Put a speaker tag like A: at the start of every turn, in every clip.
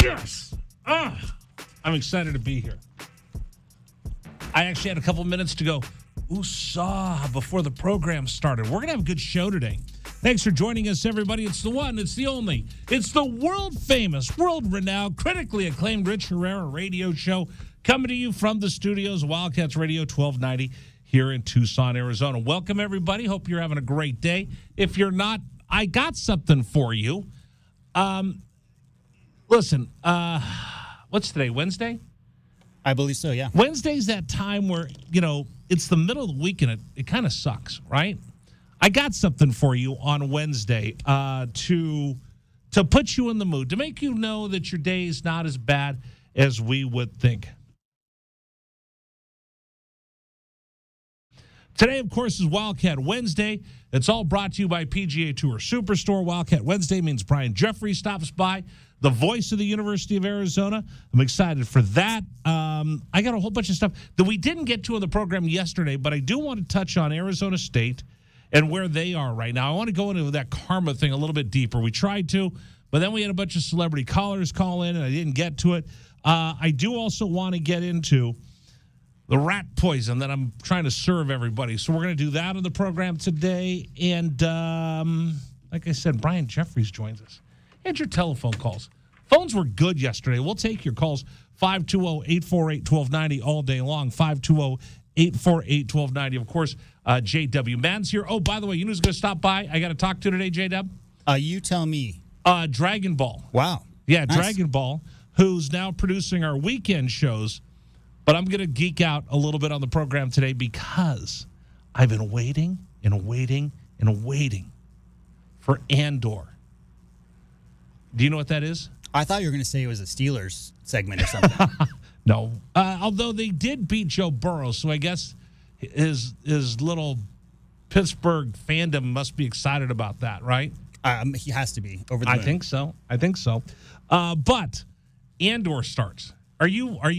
A: Yes! I'm excited to be here. I actually had a couple minutes to go, ooh-saw, before the program started. We're going to have a good show today. Thanks for joining us, everybody. It's the one, it's the only, it's the world-famous, world-renowned, critically acclaimed Rich Herrera radio show coming to you from the studios of Wildcats Radio 1290 here in Tucson, Arizona. Welcome, everybody. Hope you're having a great day. If you're not, I got something for you. Listen, what's today, Wednesday?
B: I believe so, yeah.
A: Wednesday's that time where, it's the middle of the week and it kind of sucks, right? I got something for you on Wednesday to put you in the mood, to make you know that your day is not as bad as we would think. Today, of course, is Wildcat Wednesday. It's all brought to you by PGA Tour Superstore. Wildcat Wednesday means Brian Jeffries stops by, the voice of the University of Arizona. I'm excited for that. I got a whole bunch of stuff that we didn't get to in the program yesterday, but I do want to touch on Arizona State and where they are right now. I want to go into that karma thing a little bit deeper. We tried to, but then we had a bunch of celebrity callers call in, and I didn't get to it. I do also want to get into the rat poison that I'm trying to serve everybody. So we're going to do that on the program today. And like I said, Brian Jeffries joins us. And your telephone calls. Phones were good yesterday. We'll take your calls, 520-848-1290 all day long, 520-848-1290. Of course, JW Mann's here. Oh, by the way, you know who's going to stop by? I got to talk to today, JW?
B: You tell me.
A: Dragon Ball.
B: Wow.
A: Yeah,
B: nice.
A: Dragon Ball, who's now producing our weekend shows. But I'm going to geek out a little bit on the program today because I've been waiting and waiting and waiting for Andor. Do you know what that is?
B: I thought you were going to say it was a Steelers segment or something.
A: No. Although they did beat Joe Burrow, so I guess his little Pittsburgh fandom must be excited about that, right?
B: He has to be over the moon.
A: I think so. But Andor starts. Are you a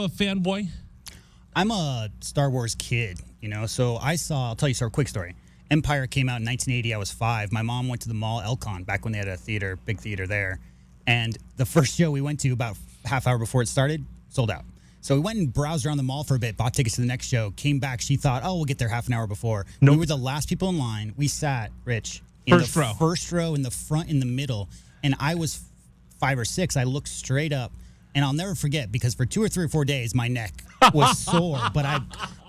A: fanboy?
B: I'm a Star Wars kid, so I'll tell you a quick story. Empire came out in 1980. I was 5. My mom went to the mall, Elcon, back when they had a big theater there. And the first show we went to about half hour before it started, sold out. So we went and browsed around the mall for a bit, bought tickets to the next show, came back. She thought, we'll get there half an hour before. Nope. We were the last people in line. We sat, Rich, in
A: first row.
B: First row, in the front, in the middle. And I was 5 or 6. I looked straight up. And I'll never forget, because for 2 or 3 or 4 days, my neck was sore. But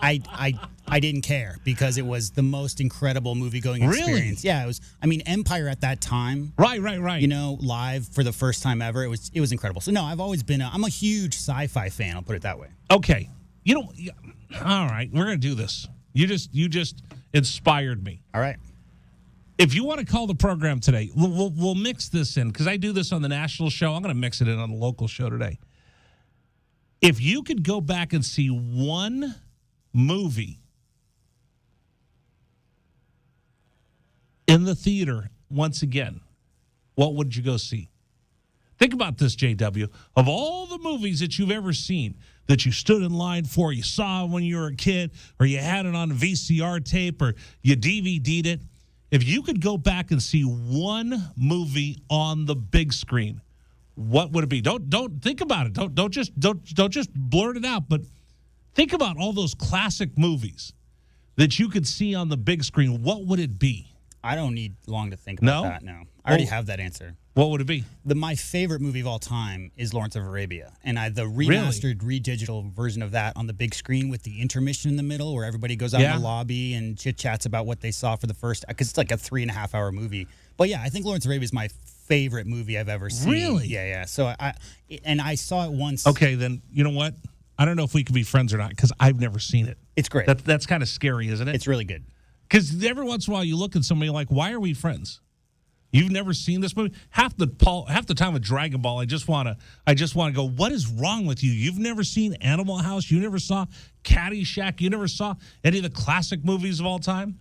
B: I didn't care, because it was the most incredible movie-going experience.
A: Really?
B: Yeah, it was. Empire at that time.
A: Right.
B: Live for the first time ever. It was incredible. So, no, I've always been I'm a huge sci-fi fan, I'll put it that way.
A: Okay. All right, we're going to do this. You just inspired me.
B: All right.
A: If you want to call the program today, we'll mix this in, because I do this on the national show. I'm going to mix it in on the local show today. If you could go back and see one movie in the theater once again, what would you go see? Think about this, JW. Of all the movies that you've ever seen, that you stood in line for, you saw when you were a kid, or you had it on VCR tape, or you DVD'd it, if you could go back and see one movie on the big screen, what would it be? Don't think about it. Don't just blurt it out, but think about all those classic movies that you could see on the big screen. What would it be?
B: I don't need long to think about that. No, I already have that answer.
A: What would it be?
B: My favorite movie of all time is Lawrence of Arabia, and the remastered, redigital version of that on the big screen with the intermission in the middle, where everybody goes out in the lobby and chit chats about what they saw for the first. Because it's like a 3.5 hour movie. But yeah, I think Lawrence of Arabia is my favorite movie I've ever seen.
A: Really?
B: Yeah. So I saw it once.
A: Okay, then you know what? I don't know if we can be friends or not, because I've never seen it.
B: It's great.
A: That's kind of scary, isn't it?
B: It's really good.
A: Because every once in a while you look at somebody like, why are we friends? You've never seen this movie? Half the time with Dragon Ball, I just want to go, what is wrong with you? You've never seen Animal House? You never saw Caddyshack? You never saw any of the classic movies of all time?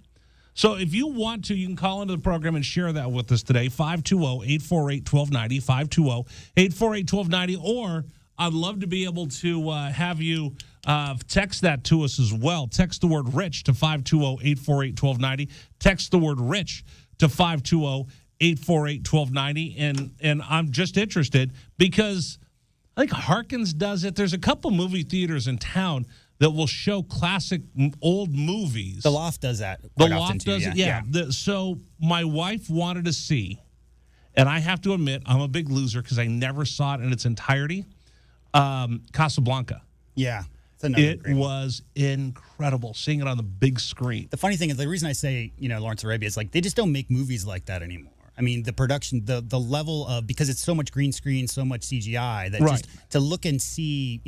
A: So if you want to, you can call into the program and share that with us today, 520-848-1290, 520-848-1290, or I'd love to be able to have you text that to us as well. Text the word RICH to 520-848-1290. Text the word RICH to 520-848-1290. 210-848-1290. And I'm just interested because I think Harkins does it. There's a couple movie theaters in town that will show classic old movies.
B: The Loft does that.
A: The Loft does it, yeah. So my wife wanted to see, and I have to admit, I'm a big loser because I never saw it in its entirety, Casablanca.
B: Yeah.
A: It was incredible seeing it on the big screen.
B: The funny thing is, the reason I say, Lawrence Arabia is like they just don't make movies like that anymore. I mean, the production, the level of, because it's so much green screen, so much CGI, that just to look and see,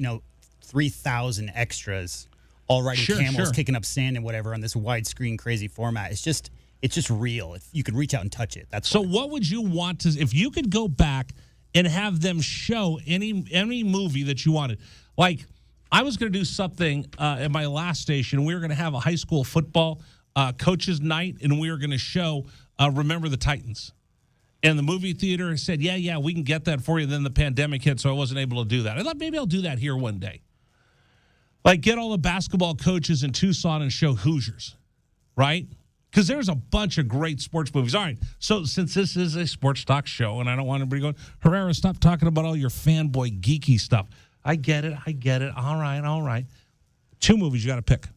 B: 3,000 extras all riding camels, kicking up sand and whatever on this widescreen crazy format. It's just real. You could reach out and touch it. That's
A: what would you want to, if you could go back and have them show any movie that you wanted? Like, I was going to do something at my last station. We were going to have a high school football coaches night, and we were going to show Remember the Titans. And the movie theater said, yeah, we can get that for you. Then the pandemic hit, so I wasn't able to do that. I thought maybe I'll do that here one day. Like, get all the basketball coaches in Tucson and show Hoosiers, right? Because there's a bunch of great sports movies. All right, so since this is a sports talk show, and I don't want everybody going, Herrera, stop talking about all your fanboy geeky stuff. I get it. All right. 2 movies you got to pick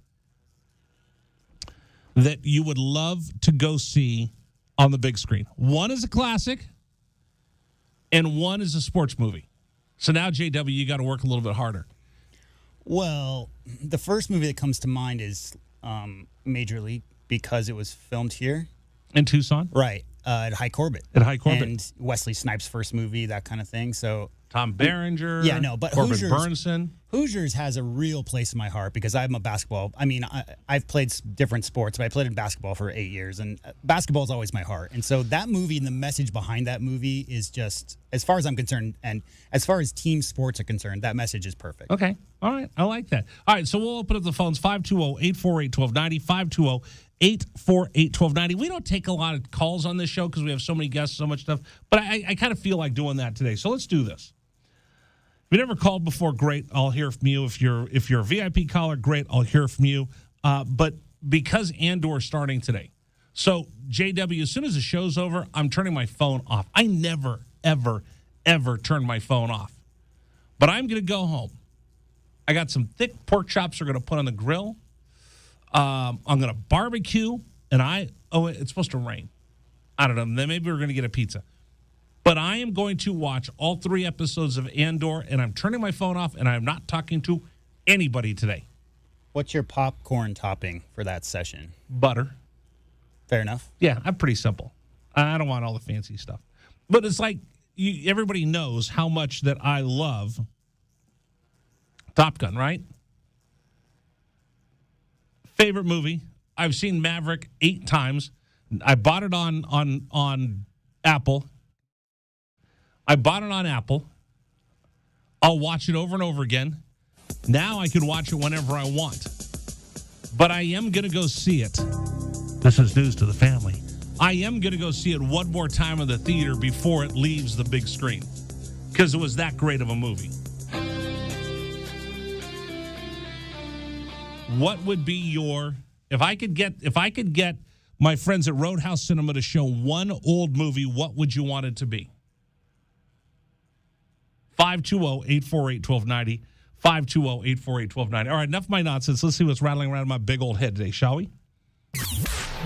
A: that you would love to go see on the big screen. One is a classic, and one is a sports movie. So now, JW, you got to work a little bit harder.
B: Well, the first movie that comes to mind is Major League, because it was filmed here.
A: In Tucson?
B: Right. At High Corbett. And Wesley Snipes' first movie, that kind of thing. So
A: Tom Berenger.
B: Yeah, no, but
A: Corbin Burnson.
B: Hoosiers has a real place in my heart because I'm a basketball. I mean, I've played different sports, but I played in basketball for 8 years, and basketball is always my heart. And so that movie and the message behind that movie is just, as far as I'm concerned, and as far as team sports are concerned, that message is perfect.
A: Okay. All right. I like that. All right. So we'll open up the phones, 520-848-1290, 520-848-1290. We don't take a lot of calls on this show because we have so many guests, so much stuff, but I kind of feel like doing that today. So let's do this. If you never called before, great. I'll hear from you. If you're a VIP caller, great. I'll hear from you. But because Andor's starting today, so JW, as soon as the show's over, I'm turning my phone off. I never, ever, ever turn my phone off. But I'm going to go home. I got some thick pork chops we're going to put on the grill. I'm going to barbecue, and it's supposed to rain. I don't know. Then maybe we're going to get a pizza. But I am going to watch all 3 episodes of Andor, and I'm turning my phone off, and I'm not talking to anybody today.
B: What's your popcorn topping for that session?
A: Butter.
B: Fair enough.
A: Yeah, I'm pretty simple. I don't want all the fancy stuff. But it's like everybody knows how much that I love Top Gun, right? Favorite movie. I've seen Maverick 8 times. I bought it on Apple. I'll watch it over and over again. Now I can watch it whenever I want. But I am going to go see it. This is news to the family. I am going to go see it one more time in the theater before it leaves the big screen. Because it was that great of a movie. What would be your... If I could get my friends at Roadhouse Cinema to show one old movie, what would you want it to be? 520-848-1290. 520-848-1290. All right, enough of my nonsense. Let's see what's rattling around in my big old head today, shall we?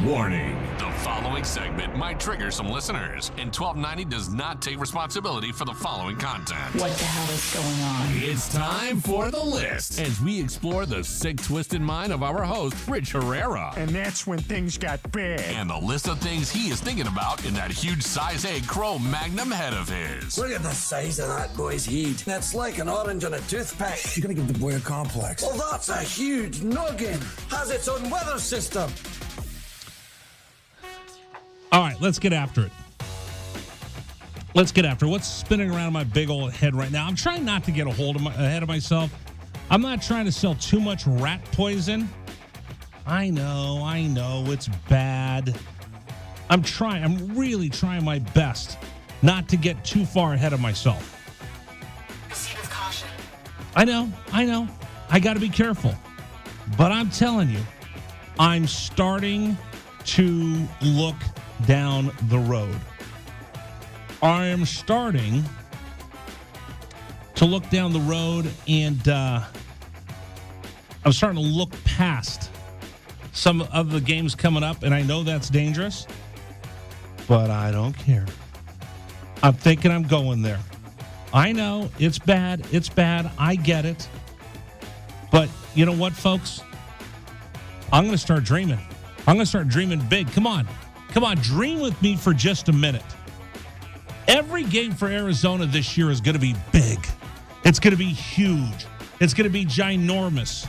C: Warning. The following segment might trigger some listeners, and 1290 does not take responsibility for the following content.
D: What the hell is going on?
C: It's time for the list as we explore the sick, twisted mind of our host, Rich Herrera.
E: And that's when things got bad.
C: And the list of things he is thinking about in that huge size A Chrome Magnum head of his.
F: Look at the size of that boy's head. That's like an orange on a toothpick.
G: You're gonna give the boy a complex.
F: Well, that's a huge noggin. Has its own weather system.
A: All right, let's get after it. What's spinning around my big old head right now? I'm trying not to get ahead of myself. I'm not trying to sell too much rat poison. I know, it's bad. I'm really trying my best not to get too far ahead of myself.
D: Proceed with caution.
A: I know. I got to be careful. But I'm telling you, I'm starting to look down the road. I'm starting to look down the road, and I'm starting to look past some of the games coming up, and I know that's dangerous, but I don't care. I'm thinking I'm going there. I know it's bad. It's bad. I get it. But you know what, folks? I'm going to start dreaming. I'm going to start dreaming big. Come on. Come on. Dream with me for just a minute. Every game for Arizona this year is going to be big. It's going to be huge. It's going to be ginormous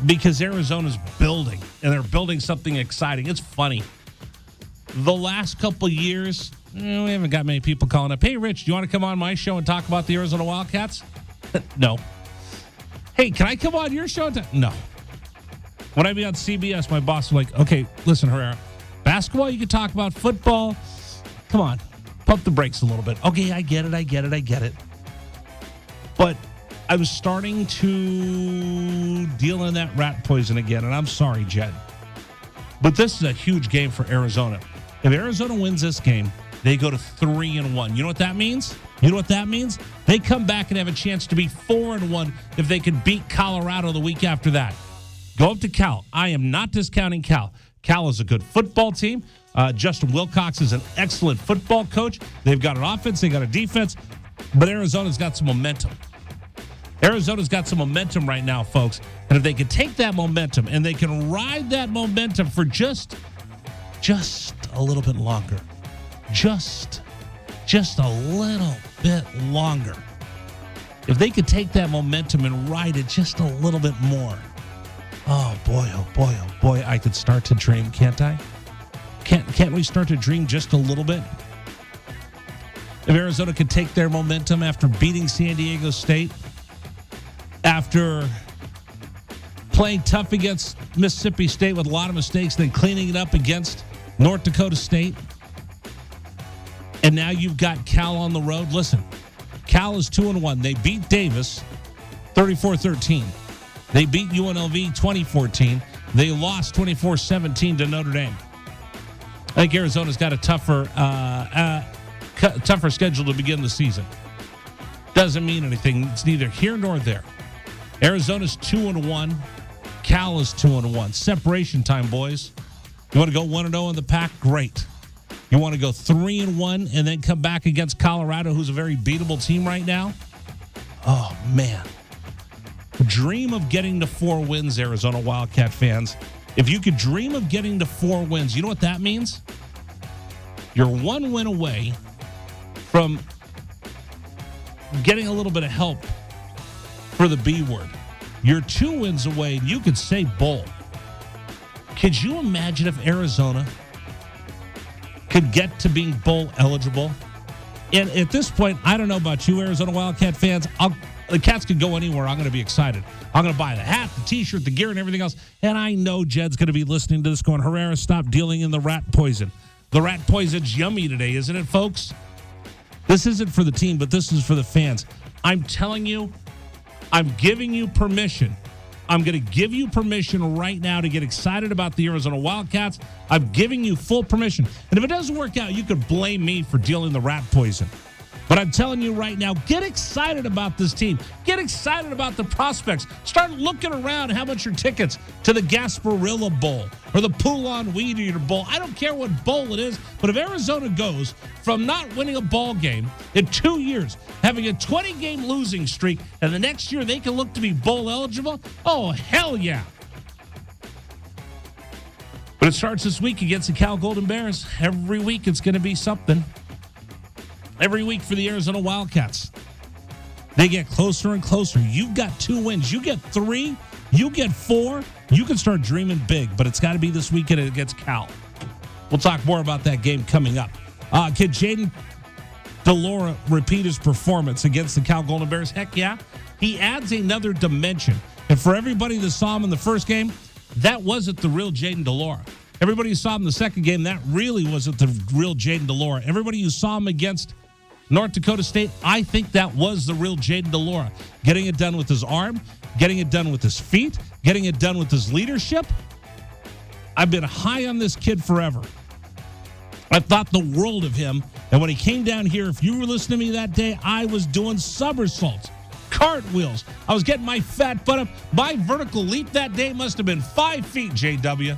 A: because Arizona's building, and they're building something exciting. It's funny. The last couple years, we haven't got many people calling up, hey, Rich, do you want to come on my show and talk about the Arizona Wildcats? No. Hey, can I come on your show? No. When I be on CBS, my boss was like, okay, listen, Herrera, basketball, you can talk about. Football, come on, pump the brakes a little bit. Okay, I get it. But I was starting to deal in that rat poison again, and I'm sorry, Jed. But this is a huge game for Arizona. If Arizona wins this game, they go to 3-1. You know what that means? They come back and have a chance to be 4-1 if they can beat Colorado the week after that. Go up to Cal. I am not discounting Cal. Cal is a good football team. Justin Wilcox is an excellent football coach. They've got an offense. They got a defense. But Arizona's got some momentum. Arizona's got some momentum right now, folks. And if they can take that momentum and they can ride that momentum for just a little bit longer, just a little bit longer. If they could take that momentum and ride it just a little bit more, oh boy, I could start to dream, can't I? Can't we start to dream just a little bit? If Arizona could take their momentum after beating San Diego State, after playing tough against Mississippi State with a lot of mistakes, then cleaning it up against North Dakota State, and now you've got Cal on the road. Listen, Cal is 2-1. They beat Davis 34-13. They beat UNLV 2014. They lost 24-17 to Notre Dame. I think Arizona's got a tougher schedule to begin the season. Doesn't mean anything. It's neither here nor there. Arizona's 2-1. Cal is 2-1. Separation time, boys. You want to go 1-0 in the pack? Great. You want to go 3-1 and then come back against Colorado, who's a very beatable team right now? Oh, man. Dream of getting to 4 wins, Arizona Wildcat fans. If you could dream of getting to 4 wins, you know what that means? You're 1 win away from getting a little bit of help for the B word. You're 2 wins away, and you could say bowl. Could you imagine if Arizona could get to being bowl eligible? And at this point, I don't know about you, Arizona Wildcat fans. The Cats could go anywhere. I'm going to be excited. I'm going to buy the hat, the T-shirt, the gear, and everything else. And I know Jed's going to be listening to this going, Herrera, stop dealing in the rat poison. The rat poison's yummy today, isn't it, folks? This isn't for the team, but this is for the fans. I'm telling you, I'm giving you permission. I'm going to give you permission right now to get excited about the Arizona Wildcats. I'm giving you full permission. And if it doesn't work out, you could blame me for dealing the rat poison. But I'm telling you right now, get excited about this team. Get excited about the prospects. Start looking around how much your tickets to the Gasparilla Bowl or the Poulon Weed Eater Bowl. I don't care what bowl it is, but if Arizona goes from not winning a ball game in 2 years, having a 20-game losing streak, and the next year they can look to be bowl eligible, oh, hell yeah. But it starts this week against the Cal Golden Bears. Every week it's going to be something. Every week for the Arizona Wildcats. They get closer and closer. You've got 2 wins. You get 3. You get 4. You can start dreaming big, but it's got to be this weekend against Cal. We'll talk more about that game coming up. Can Jaden DeLora repeat his performance against the Cal Golden Bears? Heck yeah. He adds another dimension. And for everybody that saw him in the first game, that wasn't the real Jaden DeLora. Everybody who saw him in the second game, that really wasn't the real Jaden DeLora. Everybody who saw him against North Dakota State, I think that was the real Jaden DeLora. Getting it done with his arm, getting it done with his feet, getting it done with his leadership. I've been high on this kid forever. I thought the world of him. And when he came down here, if you were listening to me that day, I was doing somersaults, cartwheels. I was getting my fat butt up. My vertical leap that day must have been 5 feet, JW.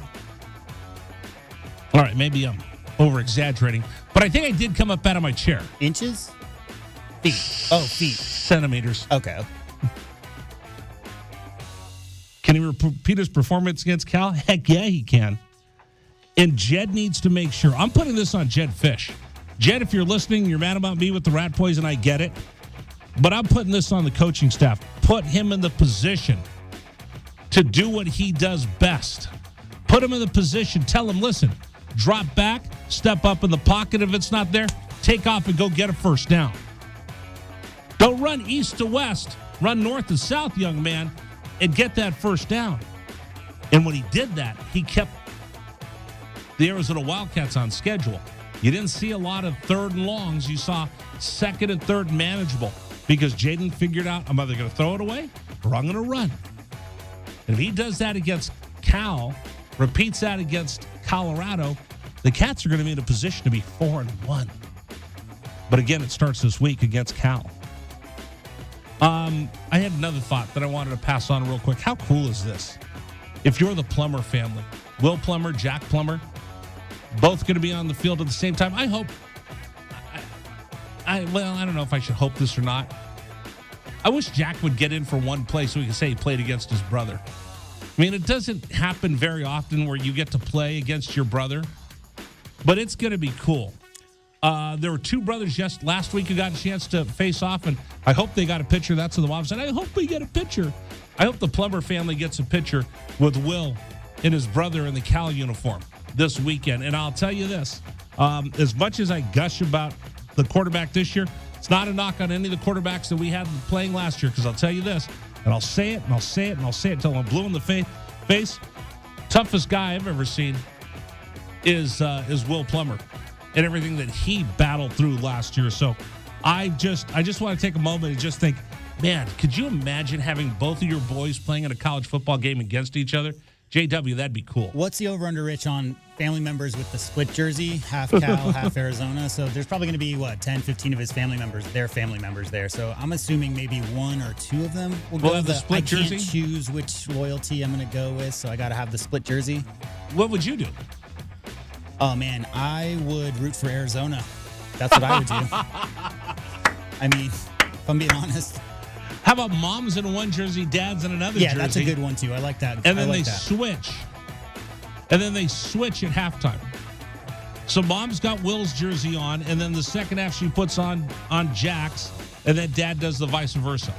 A: All right, maybe I'm over-exaggerating, but I think I did come up out of my chair.
B: Inches? Feet. Oh, feet.
A: Centimeters.
B: Okay.
A: Can he repeat his performance against Cal? Heck yeah, he can. And Jed needs to make sure. I'm putting this on Jed Fish. Jed, if you're listening, you're mad about me with the rat poison, I get it. But I'm putting this on the coaching staff. Put him in the position to do what he does best. Put him in the position. Tell him, listen, drop back, step up in the pocket. If it's not there, take off and go get a first down. Don't run east to west. Run north to south, young man, and get that first down. And when he did that, he kept the Arizona Wildcats on schedule. You didn't see a lot of third and longs. You saw second and third manageable because Jaden figured out, I'm either going to throw it away or I'm going to run. And if he does that against Cal, repeats that against Colorado, the Cats are going to be in a position to be 4-1. But again, it starts this week against Cal. I had another thought that I wanted to pass on real quick. How cool is this? If you're the Plummer family, Will Plummer, Jack Plummer, both going to be on the field at the same time. I hope. I don't know if I should hope this or not. I wish Jack would get in for one play so we can say he played against his brother. I mean, it doesn't happen very often where you get to play against your brother, but it's going to be cool. There were two brothers last week who got a chance to face off, and I hope they got a picture. That's what the mom said. I hope we get a picture. I hope the Plummer family gets a picture with Will and his brother in the Cal uniform this weekend. And I'll tell you this, as much as I gush about the quarterback this year, it's not a knock on any of the quarterbacks that we had playing last year, because I'll tell you this, and I'll say it, and I'll say it, and I'll say it until I'm blue in the face. Toughest guy I've ever seen is Will Plummer and everything that he battled through last year. So I just want to take a moment and just think, man, could you imagine having both of your boys playing in a college football game against each other? JW, that'd be cool.
B: What's the over-under, Rich, on family members with the split jersey, half Cal, half Arizona? So there's probably going to be, 10, 15 of his family members, their family members there. So I'm assuming maybe one or two of them will go
A: have the split jersey.
B: I can't choose which loyalty I'm going to go with, so I got to have the split jersey.
A: What would you do?
B: Oh, man, I would root for Arizona. That's what I would do. I mean, if I'm being honest.
A: How about moms in one jersey, dads in another jersey?
B: Yeah, that's a good one, too. I like that.
A: And then switch. And then they switch at halftime. So mom's got Will's jersey on, and then the second half she puts on Jack's, and then dad does the vice versa.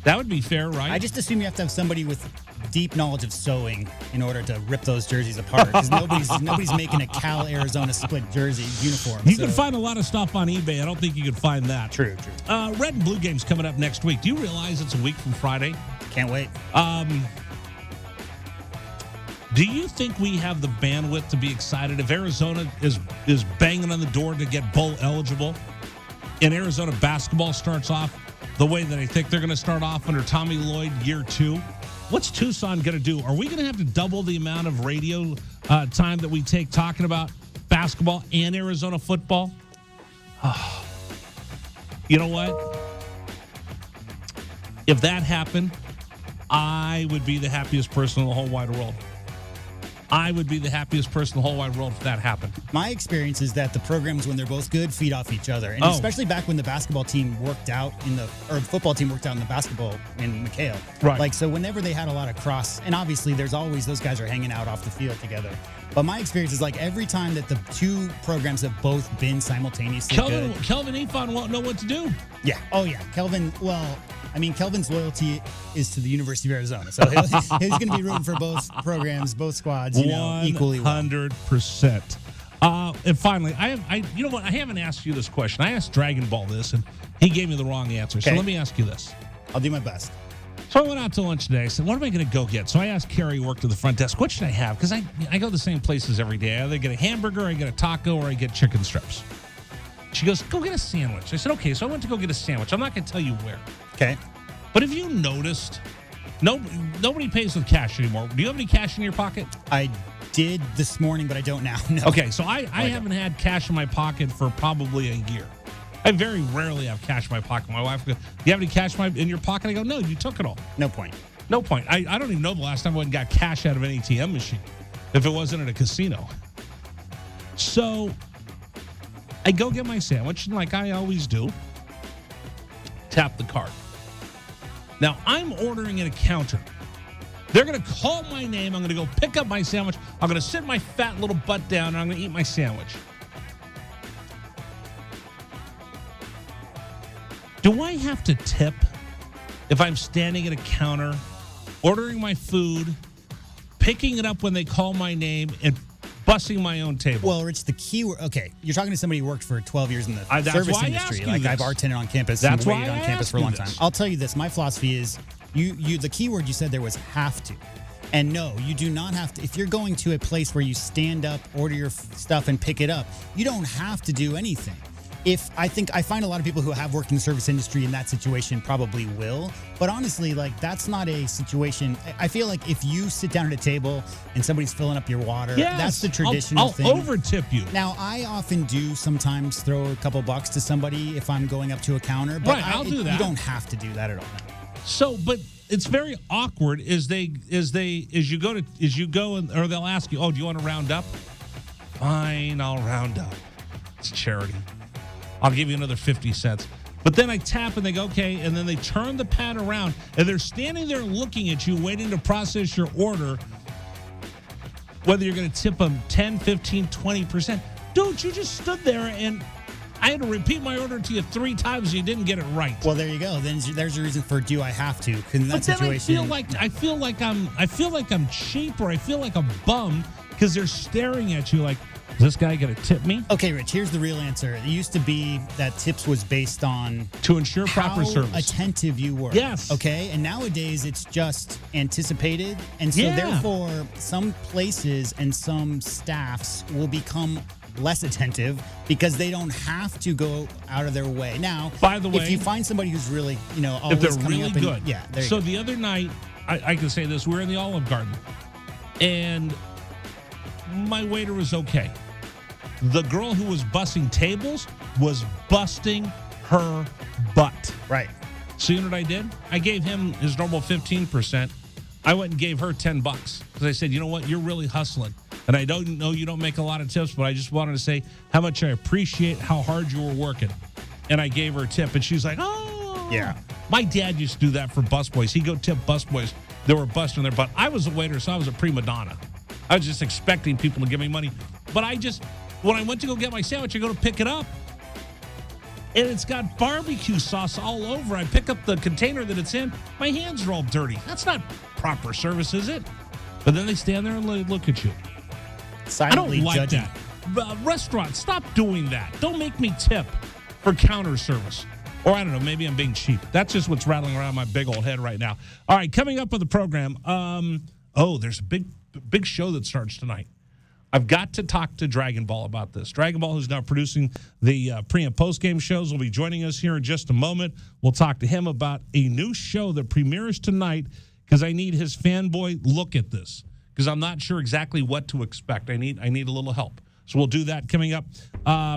A: That would be fair, right?
B: I just assume you have to have somebody with deep knowledge of sewing in order to rip those jerseys apart, because nobody's making a Cal Arizona split jersey uniform.
A: You can find a lot of stuff on eBay. I don't think you can find that.
B: True.
A: Red and Blue game's coming up next week. Do you realize it's a week from Friday?
B: Can't wait.
A: Do you think we have the bandwidth to be excited if Arizona is banging on the door to get bowl eligible, and Arizona basketball starts off the way that I think they're going to start off under Tommy Lloyd year 2? What's Tucson going to do? Are we going to have to double the amount of radio time that we take talking about basketball and Arizona football? Oh. You know what? If that happened, I would be the happiest person in the whole wide world. I would be the happiest person in the whole wide world if that happened.
B: My experience is that the programs, when they're both good, feed off each other. And especially back when the basketball team worked out the football team worked out in the basketball in McHale.
A: Right.
B: So whenever they had a lot of cross, and obviously there's always those guys are hanging out off the field together. But my experience is every time that the two programs have both been simultaneously good.
A: Kelvin Efon won't know what to do.
B: Yeah. Oh, yeah. Kelvin's loyalty is to the University of Arizona. So he's going to be rooting for both programs, both squads, equally well.
A: 100%. And finally, I haven't asked you this question. I asked Dragon Ball this, and he gave me the wrong answer.
B: Okay.
A: So let me ask you this.
B: I'll do my best.
A: So I went out to lunch today. I said, what am I going to go get? So I asked Carrie, who worked at the front desk, what should I have? Because I go the same places every day. I either get a hamburger, I get a taco, or I get chicken strips. She goes, go get a sandwich. I said, okay. So I went to go get a sandwich. I'm not going to tell you where.
B: Okay.
A: But have you noticed, nobody pays with cash anymore. Do you have any cash in your pocket?
B: I did this morning, but I don't now. No.
A: Okay, so I haven't had cash in my pocket for probably a year. I very rarely have cash in my pocket. My wife goes, "Do you have any cash in your pocket?" I go, "No, you took it all."
B: No point.
A: No point. I don't even know the last time I went and got cash out of an ATM machine if it wasn't at a casino. So I go get my sandwich, and like I always do, tap the card. Now, I'm ordering at a counter. They're going to call my name. I'm going to go pick up my sandwich. I'm going to sit my fat little butt down, and I'm going to eat my sandwich. Do I have to tip if I'm standing at a counter, ordering my food, picking it up when they call my name, and bussing my own table?
B: Well, Rich, the key word. Okay, you're talking to somebody who worked for 12 years in the
A: that's
B: service
A: why I
B: industry.
A: ask you
B: Like
A: this.
B: I bartended on campus.
A: That's
B: and
A: why
B: waited
A: I
B: on campus
A: ask
B: for a
A: you
B: long
A: this.
B: time. I'll tell you this. My philosophy is, you the key word you said there was have to. And no, you do not have to. If you're going to a place where you stand up, order your stuff, and pick it up, you don't have to do anything. I find a lot of people who have worked in the service industry in that situation probably will. But honestly, like that's not a situation. I feel like if you sit down at a table and somebody's filling up your water,
A: Yes,
B: that's the traditional thing.
A: I'll over-tip you.
B: Now, I often do sometimes throw a couple bucks to somebody if I'm going up to a counter. But
A: Right, I'll do that.
B: You don't have to do that at all.
A: So, but it's very awkward as you go or they'll ask you, "Oh, do you want to round up?" Fine, I'll round up. It's charity. I'll give you another 50 cents. But then I tap and they go, "Okay," and then they turn the pad around and they're standing there looking at you, waiting to process your order, whether you're going to tip them 10, 15, 20%. Dude, you just stood there and I had to repeat my order to you 3 times and you didn't get it right.
B: Well, there you go. Then there's a reason for do I have to? Because in that
A: But then
B: situation,
A: I feel like I'm cheap, or I feel like a bum because they're staring at you like, "Is this guy going to tip me?"
B: Okay, Rich, here's the real answer. It used to be that tips was based on
A: To ensure proper
B: how
A: service.
B: attentive you were.
A: Yes.
B: Okay, and nowadays it's just anticipated. And so
A: Yeah.
B: therefore, some places and some staffs will become less attentive because they don't have to go out of their way. Now,
A: By the way,
B: if you find somebody who's really, always
A: If they're
B: coming
A: really
B: up and,
A: good.
B: yeah, there you
A: So
B: go.
A: the other night, I can say this, we were in the Olive Garden, and my waiter was okay. The girl who was bussing tables was busting her butt.
B: Right.
A: So you know what I did? I gave him his normal 15%. I went and gave her $10 because I said, "You know what? You're really hustling. And I don't know you don't make a lot of tips, but I just wanted to say how much I appreciate how hard you were working." And I gave her a tip, and she's like, "Oh."
B: Yeah.
A: My dad used to do that for busboys. He'd go tip busboys that were busting their butt. I was a waiter, so I was a prima donna. I was just expecting people to give me money. But when I went to go get my sandwich, I go to pick it up, and it's got barbecue sauce all over. I pick up the container that it's in. My hands are all dirty. That's not proper service, is it? But then they stand there and look at you. I
B: Silently
A: don't like
B: judging.
A: that. Restaurants, stop doing that. Don't make me tip for counter service. Or I don't know, maybe I'm being cheap. That's just what's rattling around my big old head right now. All right, coming up on the program, there's a big show that starts tonight. I've got to talk to Dragon Ball about this. Dragon Ball, who's now producing the pre- and post-game shows, will be joining us here in just a moment. We'll talk to him about a new show that premieres tonight because I need his fanboy look at this because I'm not sure exactly what to expect. I need a little help. So we'll do that coming up.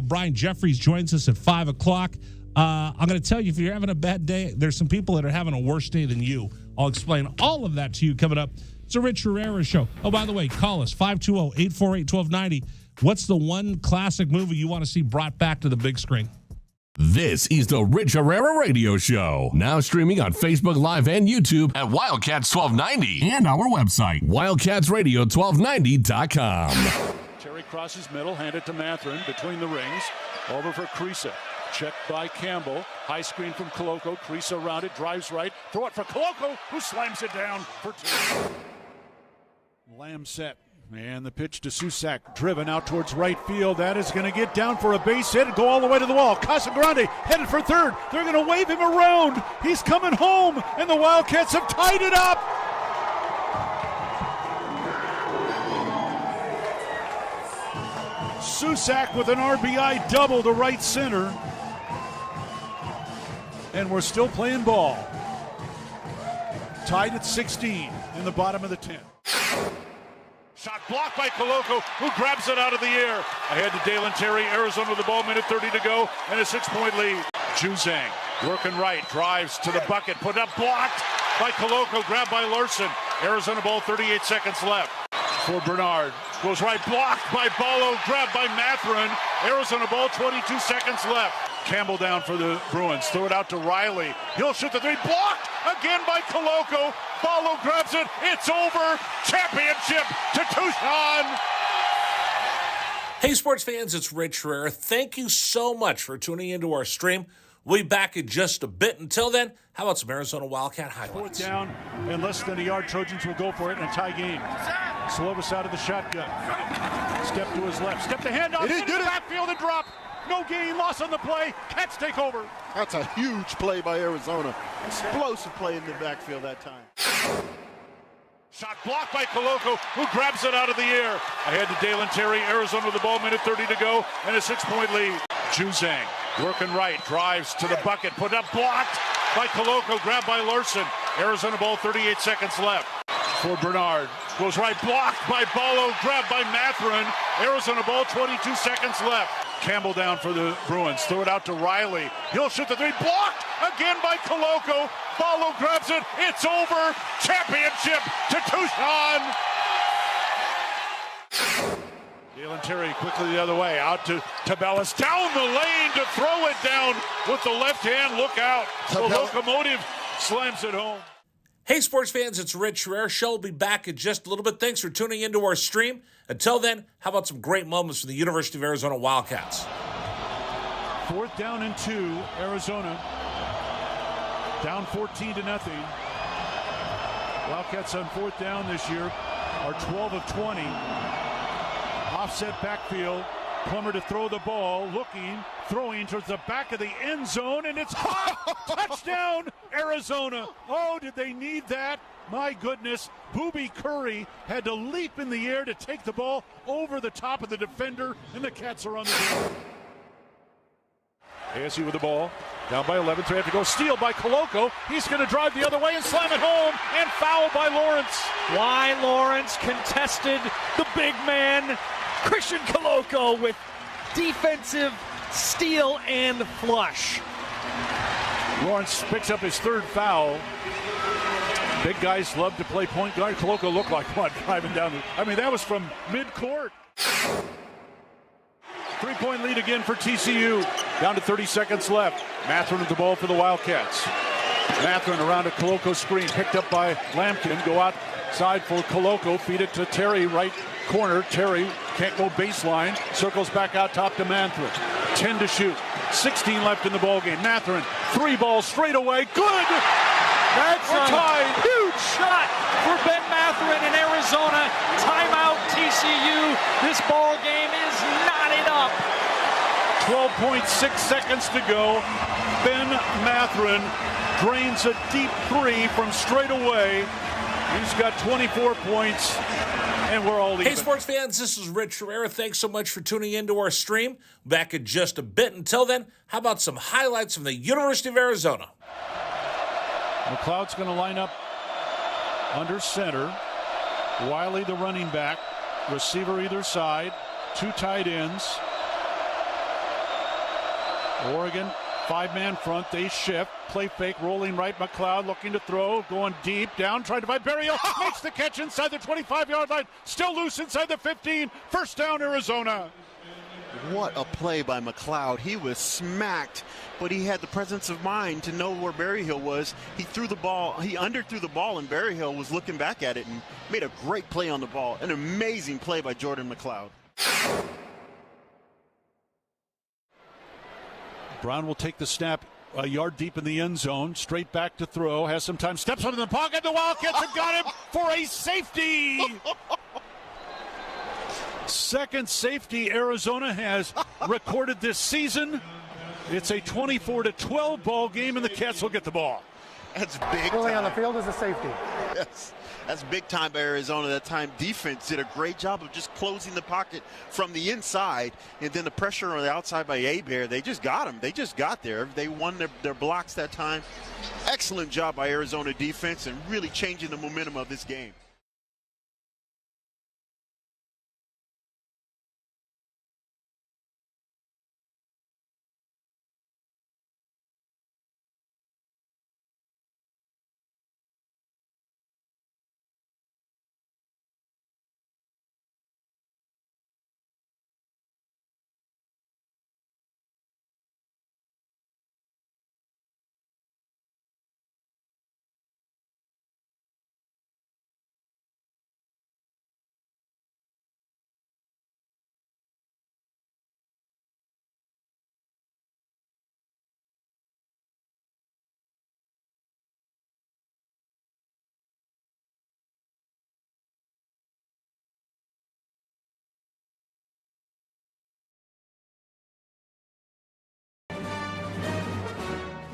A: Brian Jeffries joins us at 5 o'clock. I'm going to tell you, if you're having a bad day, there's some people that are having a worse day than you. I'll explain all of that to you coming up. It's a Rich Herrera show. Oh, by the way, call us, 520-848-1290. What's the one classic movie you want to see brought back to the big screen?
C: This is the Rich Herrera Radio Show. Now streaming on Facebook Live and YouTube at Wildcats 1290 and our website, wildcatsradio1290.com.
G: Terry crosses middle, hand it to Matherin between the rings. Over for Creasa. Checked by Campbell. High screen from Koloko. Creasa around it, drives right. Throw it for Koloko, who slams it down for 2. Lamb set. And the pitch to Susak, driven out towards right field. That is going to get down for a base hit and go all the way to the wall. Casagrande headed for third. They're going to wave him around. He's coming home, and the Wildcats have tied it up. Susak with an RBI double to right center. And we're still playing ball. Tied at 16 in the bottom of the 10th. Shot blocked by Koloko, who grabs it out of the air. Ahead to Dalen Terry, Arizona with the ball, minute 30 to go, and a 6-point lead. Juzang working right, drives to the bucket, put up, blocked by Koloko, grabbed by Larson. Arizona ball, 38 seconds left. For Bernard, goes right, blocked by Ballo, grabbed by Matherin. Arizona ball, 22 seconds left. Campbell down for the Bruins, throw it out to Riley. He'll shoot the three, blocked again by Koloko. Ballo grabs it, it's over. Championship to Tucson.
A: Hey, sports fans, it's Rich Herrera. Thank you so much for tuning into our stream. We'll be back in just a bit. Until then, how about some Arizona Wildcat highlights?
G: Fourth down and less than a yard. Trojans will go for it in a tie game. Slovis out of the shotgun. Step to his left. Step to handoff. Into the backfield and drop. No gain, loss on the play. Cats take over.
H: That's a huge play by Arizona. Explosive play in the backfield that time.
G: Shot blocked by Koloko, who grabs it out of the air. Ahead to Dalen Terry, Arizona with the ball, minute 30 to go, and a 6-point lead. Juzang working right, drives to the bucket, put up, blocked by Koloko, grabbed by Larson. Arizona ball, 38 seconds left. For Bernard, goes right, blocked by Ballo, grabbed by Matherin. Arizona ball, 22 seconds left. Campbell down for the Bruins, throw it out to Riley. He'll shoot the three, blocked again by Koloko. Ballo grabs it, it's over. Championship to Tucson. Dalen Terry quickly the other way, out to Tabellas, down the lane to throw it down with the left hand. Look out. The locomotive slams it home.
A: Hey, sports fans, it's Rich Herrera. Show will be back in just a little bit. Thanks for tuning into our stream. Until then, how about some great moments from the University of Arizona Wildcats?
G: Fourth down and 2, Arizona. Down 14-0. Wildcats on fourth down this year are 12 of 20. Offset backfield. Plummer to throw the ball, looking, throwing towards the back of the end zone, and it's caught! Touchdown, Arizona! Oh, did they need that? My goodness, Booby Curry had to leap in the air to take the ball over the top of the defender, and the Cats are on the board. ASU with the ball, down by 11, so they have to go. Steal by Koloko. He's going to drive the other way and slam it home, and foul by Lawrence.
I: Why Lawrence contested the big man, Christian Koloko, with defensive steal and flush.
G: Lawrence picks up his third foul. Big guys love to play point guard. Koloko looked like one driving down. That was from mid-court. 3-point lead again for TCU. Down to 30 seconds left. Matherin with the ball for the Wildcats. Matherin around a Koloko screen, picked up by Lampkin. Go outside for Koloko. Feed it to Terry, right corner. Terry can't go baseline. Circles back out top to Matherin. 10 to shoot. 16 left in the ballgame. Matherin, 3 balls straight away. Good!
I: That's a
G: tied.
I: Huge shot for Ben Matherin in Arizona. Timeout TCU. This ball game is knotted up.
G: 12.6 seconds to go. Ben Matherin drains a deep 3 from straight away. He's got 24 points, and we're all even.
A: Hey, sports fans, this is Rich Herrera. Thanks so much for tuning into our stream. Back in just a bit. Until then, how about some highlights from the University of Arizona?
G: McLeod's going to line up under center. Wiley, the running back. Receiver either side. 2 tight ends. Oregon, 5-man front. They shift. Play fake, rolling right. McLeod looking to throw. Going deep. Down, trying to find Berryhill. Makes the catch inside the 25-yard line. Still loose inside the 15. First down, Arizona.
H: What a play by McLeod. He was smacked, but he had the presence of mind to know where Berryhill was. He threw the ball. He underthrew the ball, and Berryhill was looking back at it and made a great play on the ball. An amazing play by Jordan McLeod.
G: Brown will take the snap a yard deep in the end zone. Straight back to throw. Has some time. Steps into the pocket. The Wildcats have got him for a safety. Second safety Arizona has recorded this season. It's a 24-12 ball game, and the Cats will get the ball.
H: That's big time. On the field is a safety. Yes. That's big time by Arizona. That time defense did a great job of just closing the pocket from the inside, and then the pressure on the outside by Abear, they just got him. They just got there. They won their blocks that time. Excellent job by Arizona defense and really changing the momentum of this game.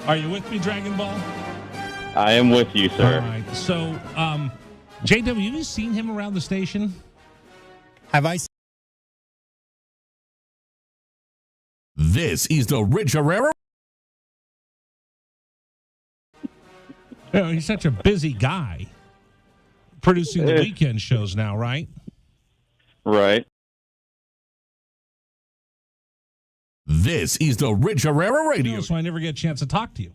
A: Are you with me, Dragon Ball?
J: I am with you, sir.
A: All right. So, JW, have you seen him around the station?
B: Have I?
C: This is the Rich Herrera.
A: He's such a busy guy. Producing the weekend shows now, right?
J: Right.
C: This is the Rich Herrera Radio.
A: So I never get a chance to talk to you.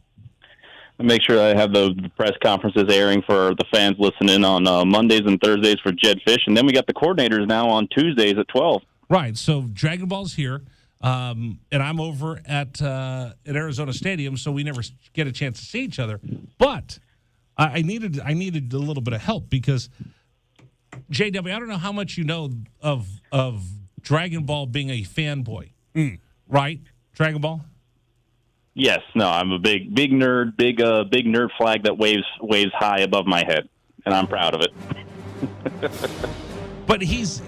J: I make sure I have the press conferences airing for the fans listening on Mondays and Thursdays for Jed Fish, and then we got the coordinators now on Tuesdays at 12.
A: Right. So Dragon Ball's here, and I'm over at Arizona Stadium, so we never get a chance to see each other. But I needed a little bit of help because JW, I don't know how much you know of Dragon Ball being a fanboy. Right? Dragon Ball?
J: Yes, no, I'm a big nerd, big nerd flag that waves high above my head, and I'm proud of it.
A: But he's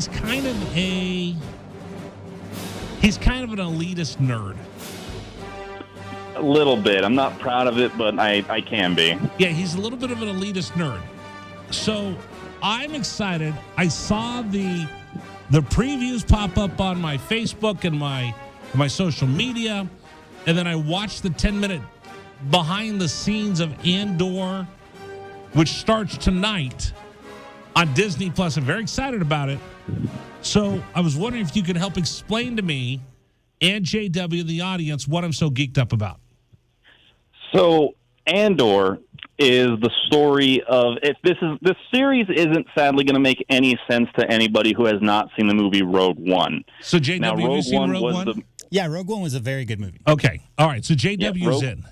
A: kind of an elitist nerd.
J: A little bit. I'm not proud of it, but I can be.
A: Yeah, he's a little bit of an elitist nerd. So I'm excited. I saw the previews pop up on my Facebook and my social media, and then I watched the 10-minute behind the scenes of Andor, which starts tonight on Disney Plus. I'm very excited about it. So I was wondering if you could help explain to me and JW, the audience, what I'm so geeked up about.
J: So Andor is the story of this series isn't sadly going to make any sense to anybody who has not seen the movie Rogue One.
A: So JW, have you seen Rogue One?
B: Yeah, Rogue One was a very good movie.
A: Okay, all right. So JW's in.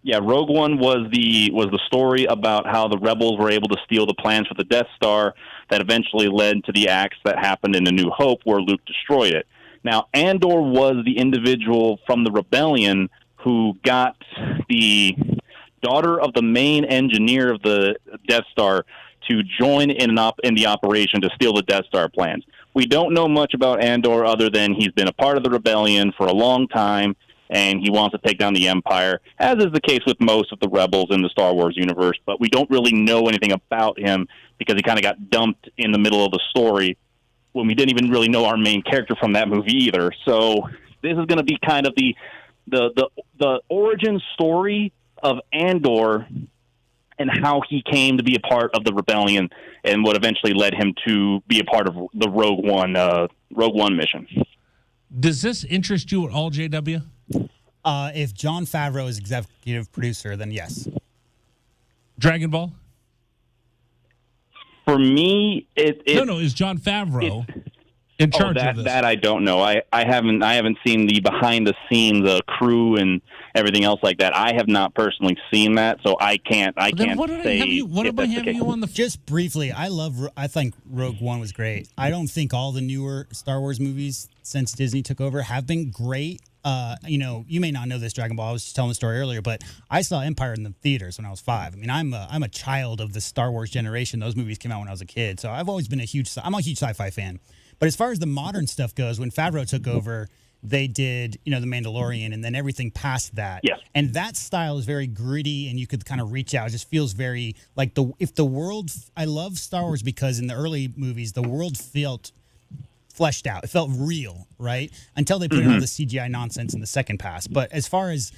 J: Yeah, Rogue One was the story about how the rebels were able to steal the plans for the Death Star that eventually led to the acts that happened in A New Hope where Luke destroyed it. Now, Andor was the individual from the rebellion who got the daughter of the main engineer of the Death Star to join in the operation to steal the Death Star plans. We don't know much about Andor other than he's been a part of the rebellion for a long time, and he wants to take down the Empire, as is the case with most of the rebels in the Star Wars universe. But we don't really know anything about him because he kind of got dumped in the middle of the story when we didn't even really know our main character from that movie either. So this is going to be kind of the origin story of Andor and how he came to be a part of the rebellion and what eventually led him to be a part of the Rogue One mission.
A: Does this interest you at all, JW?
B: If Jon Favreau is executive producer, then yes.
A: Dragon Ball?
J: For me,
A: No, is Jon Favreau in charge of this?
J: That I don't know. I haven't seen the behind the scenes, the crew and everything else like that. I have not personally seen that, so I can't say.
B: What am I having you on the? Just briefly, I think Rogue One was great. I don't think all the newer Star Wars movies since Disney took over have been great. You may not know this, Dragon Ball. I was just telling the story earlier, but I saw Empire in the theaters when I was 5. I mean, I'm a child of the Star Wars generation. Those movies came out when I was a kid, so I've always been I'm a huge sci-fi fan. But as far as the modern stuff goes, when Favreau took over, they did, The Mandalorian, and then everything past that.
J: Yes.
B: And that style is very gritty, and you could kind of reach out. It just feels very like I love Star Wars because in the early movies, the world felt fleshed out. It felt real, right? Until they put in all the CGI nonsense in the second pass. But as far as,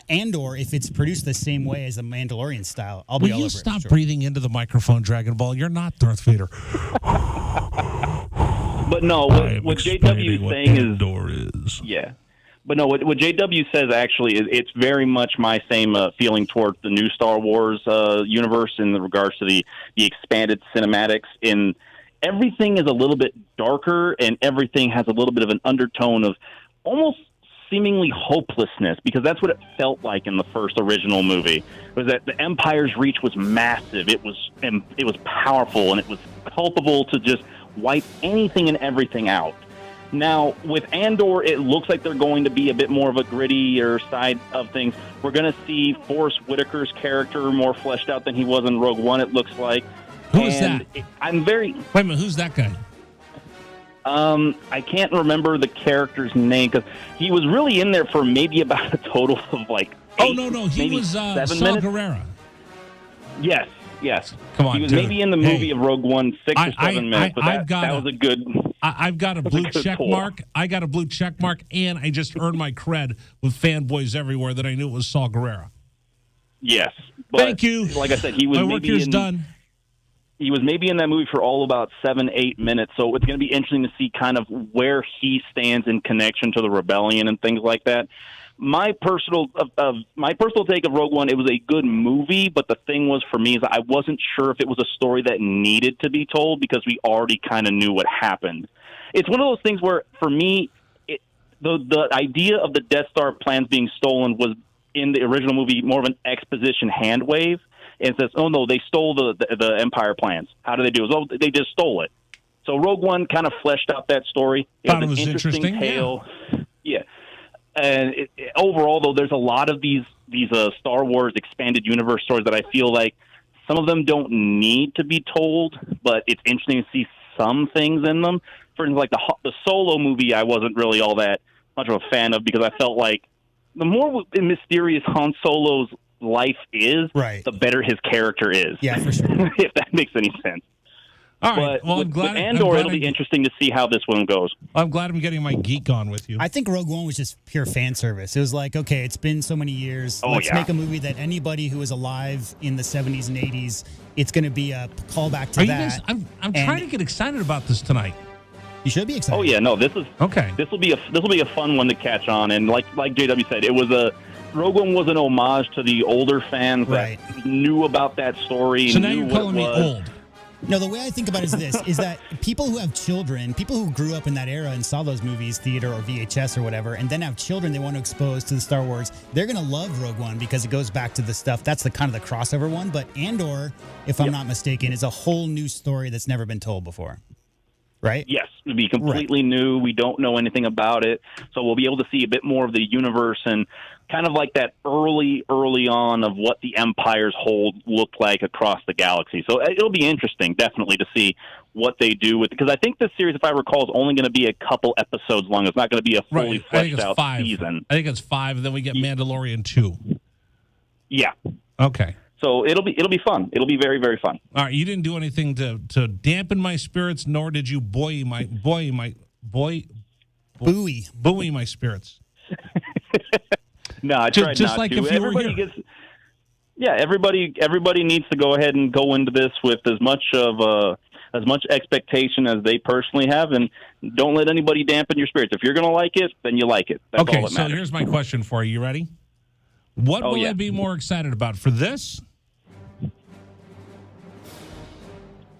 B: Andor, if it's produced the same way as the Mandalorian style, I'll be all over it.
A: Will you stop breathing into the microphone, Dragon Ball? You're not Darth Vader.
J: But no, what JW is saying
A: Andor is.
J: Yeah. But no, what JW says actually is it's very much my same feeling towards the new Star Wars universe in regards to the expanded cinematics. In everything is a little bit darker, and everything has a little bit of an undertone of almost seemingly hopelessness, because that's what it felt like in the first original movie. Was that the Empire's reach was massive, it was powerful, and it was culpable to just wipe anything and everything out. Now, with Andor, it looks like they're going to be a bit more of a grittier side of things. We're going to see Forrest Whitaker's character more fleshed out than he was in Rogue One, it looks like.
A: Who is that?
J: I'm very...
A: Wait a minute, who's that guy?
J: I can't remember the character's name because he was really in there for maybe about a total of like.
A: Oh no, he was Saw Gerrera.
J: Yes.
A: Come on,
J: he was
A: dude.
J: maybe in the movie of Rogue One 6 or 7 minutes. But that was a good.
A: I've got a blue check mark. I got a blue check mark, and I just earned my cred with fanboys everywhere that I knew it was Saw Gerrera.
J: Yes.
A: Thank you.
J: Like I said, he was
A: my work here's done.
J: He was maybe in that movie for all about 7-8 minutes, so it's going to be interesting to see kind of where he stands in connection to the rebellion and things like that. My personal take of Rogue One, it was a good movie, but the thing was for me is I wasn't sure if it was a story that needed to be told because we already kind of knew what happened. It's one of those things where, for me, the idea of the Death Star plans being stolen was in the original movie more of an exposition hand wave. And it says, oh, no, they stole the Empire plans. How do they do it? Oh, they just stole it. So Rogue One kind of fleshed out that story. It was an interesting tale. Yeah. And overall, though, there's a lot of these Star Wars expanded universe stories that I feel like some of them don't need to be told, but it's interesting to see some things in them. For instance, like the Solo movie, I wasn't really all that much of a fan of because I felt like the more mysterious Han Solo's life is, the better his character is.
B: Yeah, for sure.
J: If that makes any sense.
A: All right.
J: But with Andor, it'll be interesting to see how this one goes.
A: I'm glad I'm getting my geek on with you.
B: I think Rogue One was just pure fan service. It was like, okay, it's been so many years. Let's make a movie that anybody who was alive in the 70s and 80s, it's going to be a callback to that.
A: I'm trying to get excited about this tonight.
B: You should be excited.
J: Oh yeah, no, this is
A: okay.
J: This will be a fun one to catch on, and like JW said, Rogue One was an homage to the older fans that knew about that story.
A: So now you're calling me old.
B: No, the way I think about it is this, is that people who have children, people who grew up in that era and saw those movies, theater or VHS or whatever, and then have children they want to expose to the Star Wars, they're going to love Rogue One because it goes back to the stuff. That's the kind of the crossover one. But Andor, if I'm not mistaken, is a whole new story that's never been told before. Right?
J: Yes, it'll be completely new. We don't know anything about it. So we'll be able to see a bit more of the universe and kind of like that early on of what the Empire's hold looked like across the galaxy. So it'll be interesting, definitely, to see what they do with it. Because I think this series, if I recall, is only going to be a couple episodes long. It's not going to be a fully fleshed out season.
A: I think it's 5, and then we get Mandalorian 2.
J: Yeah.
A: Okay.
J: So it'll be fun. It'll be very, very fun.
A: All right, you didn't do anything to dampen my spirits, nor did you buoy my spirits.
J: No, I tried
A: just
J: not
A: like
J: to.
A: if you were here.
J: Everybody needs to go ahead and go into this with as much expectation as they personally have, and don't let anybody dampen your spirits. If you're going to like it, then you like it. That's all that matters.
A: So here's my question for you. You ready? What will I be more excited about, for this?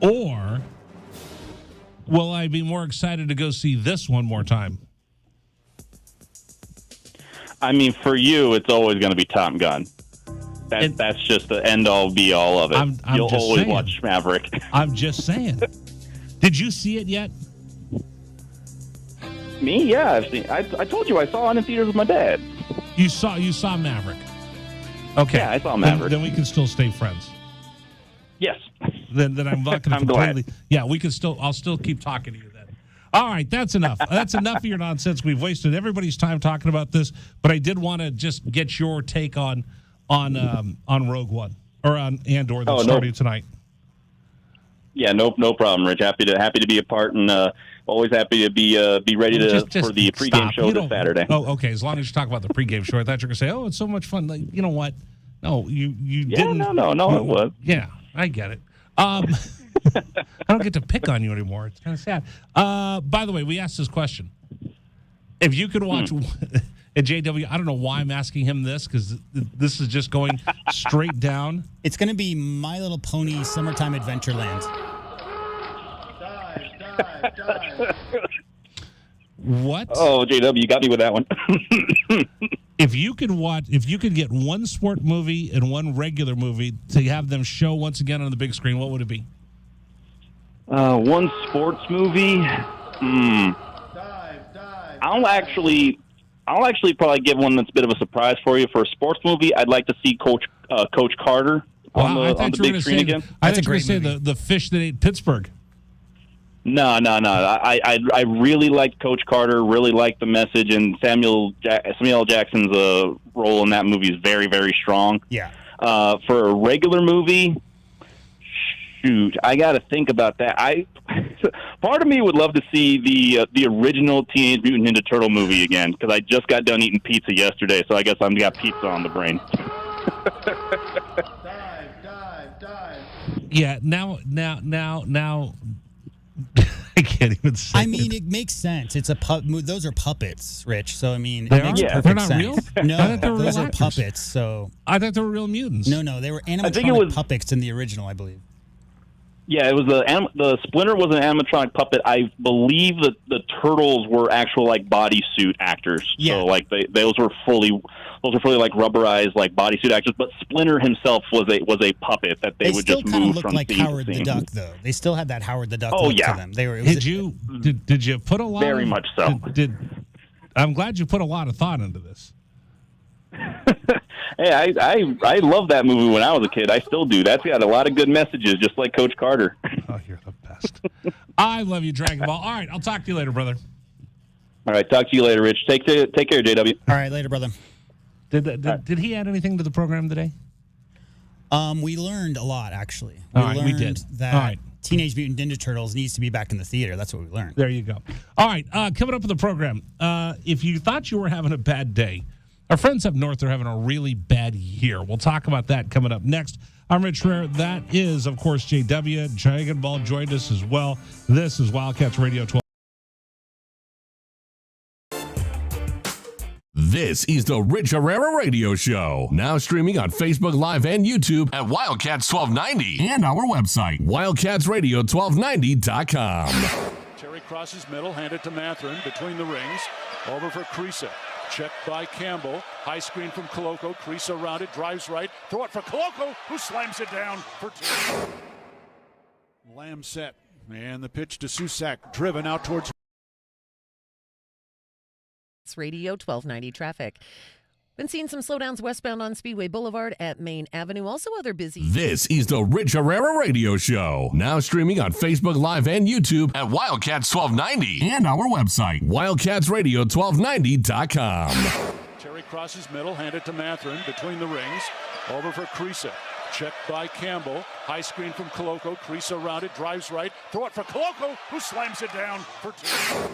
A: Or will I be more excited to go see this one more time?
J: I mean, for you, it's always going to be Top Gun. That's just the end-all, be-all of it. You'll always watch Maverick.
A: I'm just saying. Did you see it yet?
J: Me? Yeah, I've seen. I told you I saw it in theaters with my dad.
A: You saw Maverick. Okay.
J: Yeah, I saw Maverick.
A: Then we can still stay friends.
J: Yes.
A: Then I'm not going to completely. Glad. Yeah, we can still. I'll still keep talking to you then. All right, that's enough. That's enough of your nonsense. We've wasted everybody's time talking about this, but I did want to just get your take on Rogue One or on Andor that's starting tonight.
J: Yeah, no problem, Rich. Happy to be a part, and always happy to be ready for the pregame show this Saturday.
A: Oh, okay. As long as you talk about the pregame show, I thought you were going to say, "Oh, it's so much fun." Like, you know what? No, you didn't.
J: No, it was.
A: Yeah, I get it. I don't get to pick on you anymore. It's kind of sad. By the way, we asked this question: if you could watch. And JW, I don't know why I'm asking him this, because this is just going straight down.
B: It's going to be My Little Pony Summertime Adventureland.
E: Die.
A: What?
J: Oh, JW, you got me with that one.
A: If you could get one sport movie and one regular movie to have them show once again on the big screen, what would it be?
J: One sports movie? I'll actually probably give one that's a bit of a surprise for you. For a sports movie, I'd like to see Coach Carter on the big screen again.
A: I thought you were going to say the fish that ate Pittsburgh.
J: No. I really liked Coach Carter, really liked the message, and Samuel L. Jackson's role in that movie is very, very strong.
B: Yeah.
J: For a regular movie, shoot, I got to think about that. Part of me would love to see the original Teenage Mutant Ninja Turtle movie again, because I just got done eating pizza yesterday, so I guess I've got pizza on the brain.
E: Dive.
A: Yeah, now. I can't even say.
B: I mean, it makes sense. It's those are puppets, Rich. So I mean,
A: They
B: it makes
A: are?
B: perfect
A: They're not
B: sense.
A: real?
B: No,
A: I thought they were
B: those
A: real
B: are
A: actors.
B: puppets. So
A: I thought they were real mutants.
B: no, they were
J: think it
B: animatronic
J: was-
B: puppets in the original, I believe.
J: Yeah, it was the Splinter was an animatronic puppet. I believe that the turtles were actual like bodysuit actors.
B: Yeah.
J: So like those were fully like rubberized like bodysuit actors. But Splinter himself was a puppet that they would
B: still
J: just
B: kind
J: move
B: of looked
J: from
B: like
J: scene to
B: Howard the
J: scene.
B: Duck, though. They still had that Howard the Duck
J: Oh,
B: look
J: yeah.
B: to them. They were. It was
A: Did you put a lot?
J: Very much so.
A: I'm glad you put a lot of thought into this.
J: Hey, I love that movie when I was a kid. I still do. That's got a lot of good messages, just like Coach Carter.
A: Oh, you're the best. I love you, Dragon Ball. All right, I'll talk to you later, brother.
J: All right, talk to you later, Rich. Take care, JW.
B: All right, later, brother.
A: Did he add anything to the program today?
B: We learned a lot, actually.
A: All right, we did.
B: That
A: All right.
B: Teenage Mutant Ninja Turtles needs to be back in the theater. That's what we learned.
A: There you go. All right, coming up in the program, if you thought you were having a bad day, our friends up north are having a really bad year. We'll talk about that coming up next. I'm Rich Rare. That is, of course, JW. Dragon Ball joined us as well. This is Wildcats Radio 12.
C: This is the Rich Herrera Radio Show. Now streaming on Facebook Live and YouTube at Wildcats 1290 and our website, wildcatsradio1290.com.
G: Terry crosses middle, handed to Matherin between the rings. Over for Creasa. Checked by Campbell. High screen from Koloko. Creasa around it, drives right. Throw it for Koloko, who slams it down for two. Lamb set. And the pitch to Susak. Driven out towards
K: Radio 1290 traffic. Been seeing some slowdowns westbound on Speedway Boulevard at Main Avenue. Also other busy.
C: This is the Rich Herrera Radio Show. Now streaming on Facebook Live and YouTube at Wildcats 1290 and our website, wildcatsradio1290.com.
G: Terry crosses middle, handed to Matherin between the rings. Over for Creasa. Checked by Campbell. High screen from Koloko. Creasa around it, drives right. Throw it for Koloko, who slams it down for two.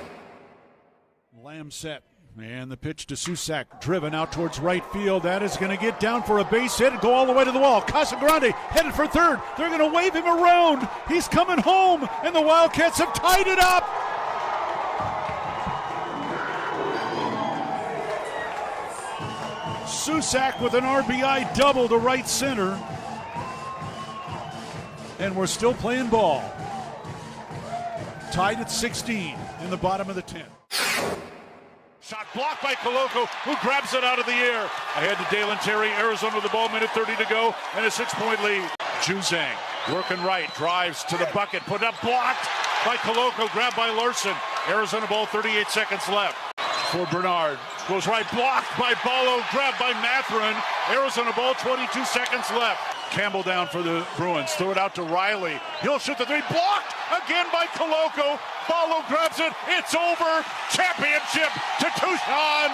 G: Lamb set. And the pitch to Susak, driven out towards right field. That is going to get down for a base hit and go all the way to the wall. Casagrande headed for third. They're going to wave him around. He's coming home, and the Wildcats have tied it up. Susak with an RBI double to right center. And we're still playing ball. Tied at 16 in the bottom of the 10th. Shot blocked by Koloko, who grabs it out of the air. Ahead to Dalen Terry, Arizona with the ball, minute 30 to go, and a 6-point lead. Juzang working right, drives to the bucket, put up, blocked by Koloko, grabbed by Larson. Arizona ball, 38 seconds left. For Bernard, goes right, blocked by Ballo, grabbed by Matherin. Arizona ball, 22 seconds left. Campbell down for the Bruins, throw it out to Riley. He'll shoot the three, blocked again by Koloko. Ballo grabs it, it's over. Championship to Tucson.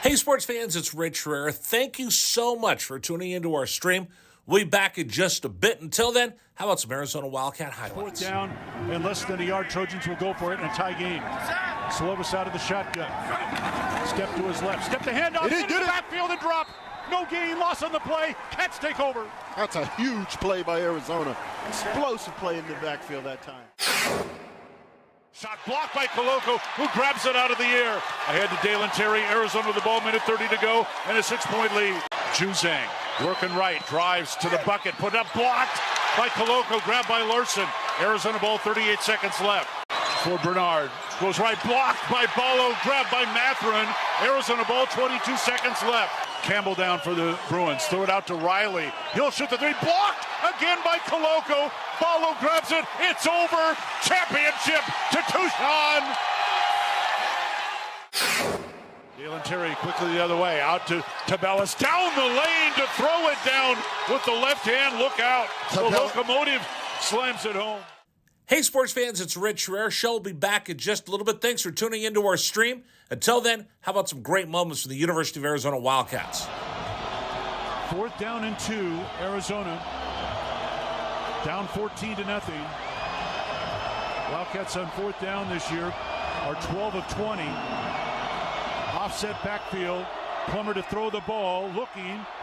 A: Hey, sports fans, it's Rich Herrera. Thank you so much for tuning into our stream. We'll be back in just a bit. Until then, how about some Arizona Wildcat highlights?
G: Fourth down, and less than a yard. Trojans will go for it in a tie game. Slovis out of the shotgun. Step to his left. Step the handoff. Into the backfield and drop. No gain, loss on the play. Cats take over.
H: That's a huge play by Arizona. Explosive play in the backfield that time.
G: Shot blocked by Koloko, who grabs it out of the air. Ahead to Dalen Terry, Arizona with the ball, minute 30 to go, and a 6-point lead. Juzang working right, drives to the bucket, put up, blocked by Koloko, grabbed by Larson. Arizona ball, 38 seconds left. For Bernard, goes right, blocked by Ballo, grabbed by Matherin. Arizona ball, 22 seconds left. Campbell down for the Bruins, throw it out to Riley. He'll shoot the three, blocked again by Koloko. Ballo grabs it, it's over. Championship to Tucson. Dalen Terry quickly the other way, out to Tabellis, down the lane to throw it down with the left hand. Look out. The locomotive slams it home.
A: Hey, sports fans, it's Rich Herrera. Show will be back in just a little bit. Thanks for tuning into our stream. Until then, how about some great moments for the University of Arizona Wildcats?
G: 4th down and 2, Arizona. Down 14-0. Wildcats on 4th down this year are 12 of 20. Offset backfield. Plummer to throw the ball,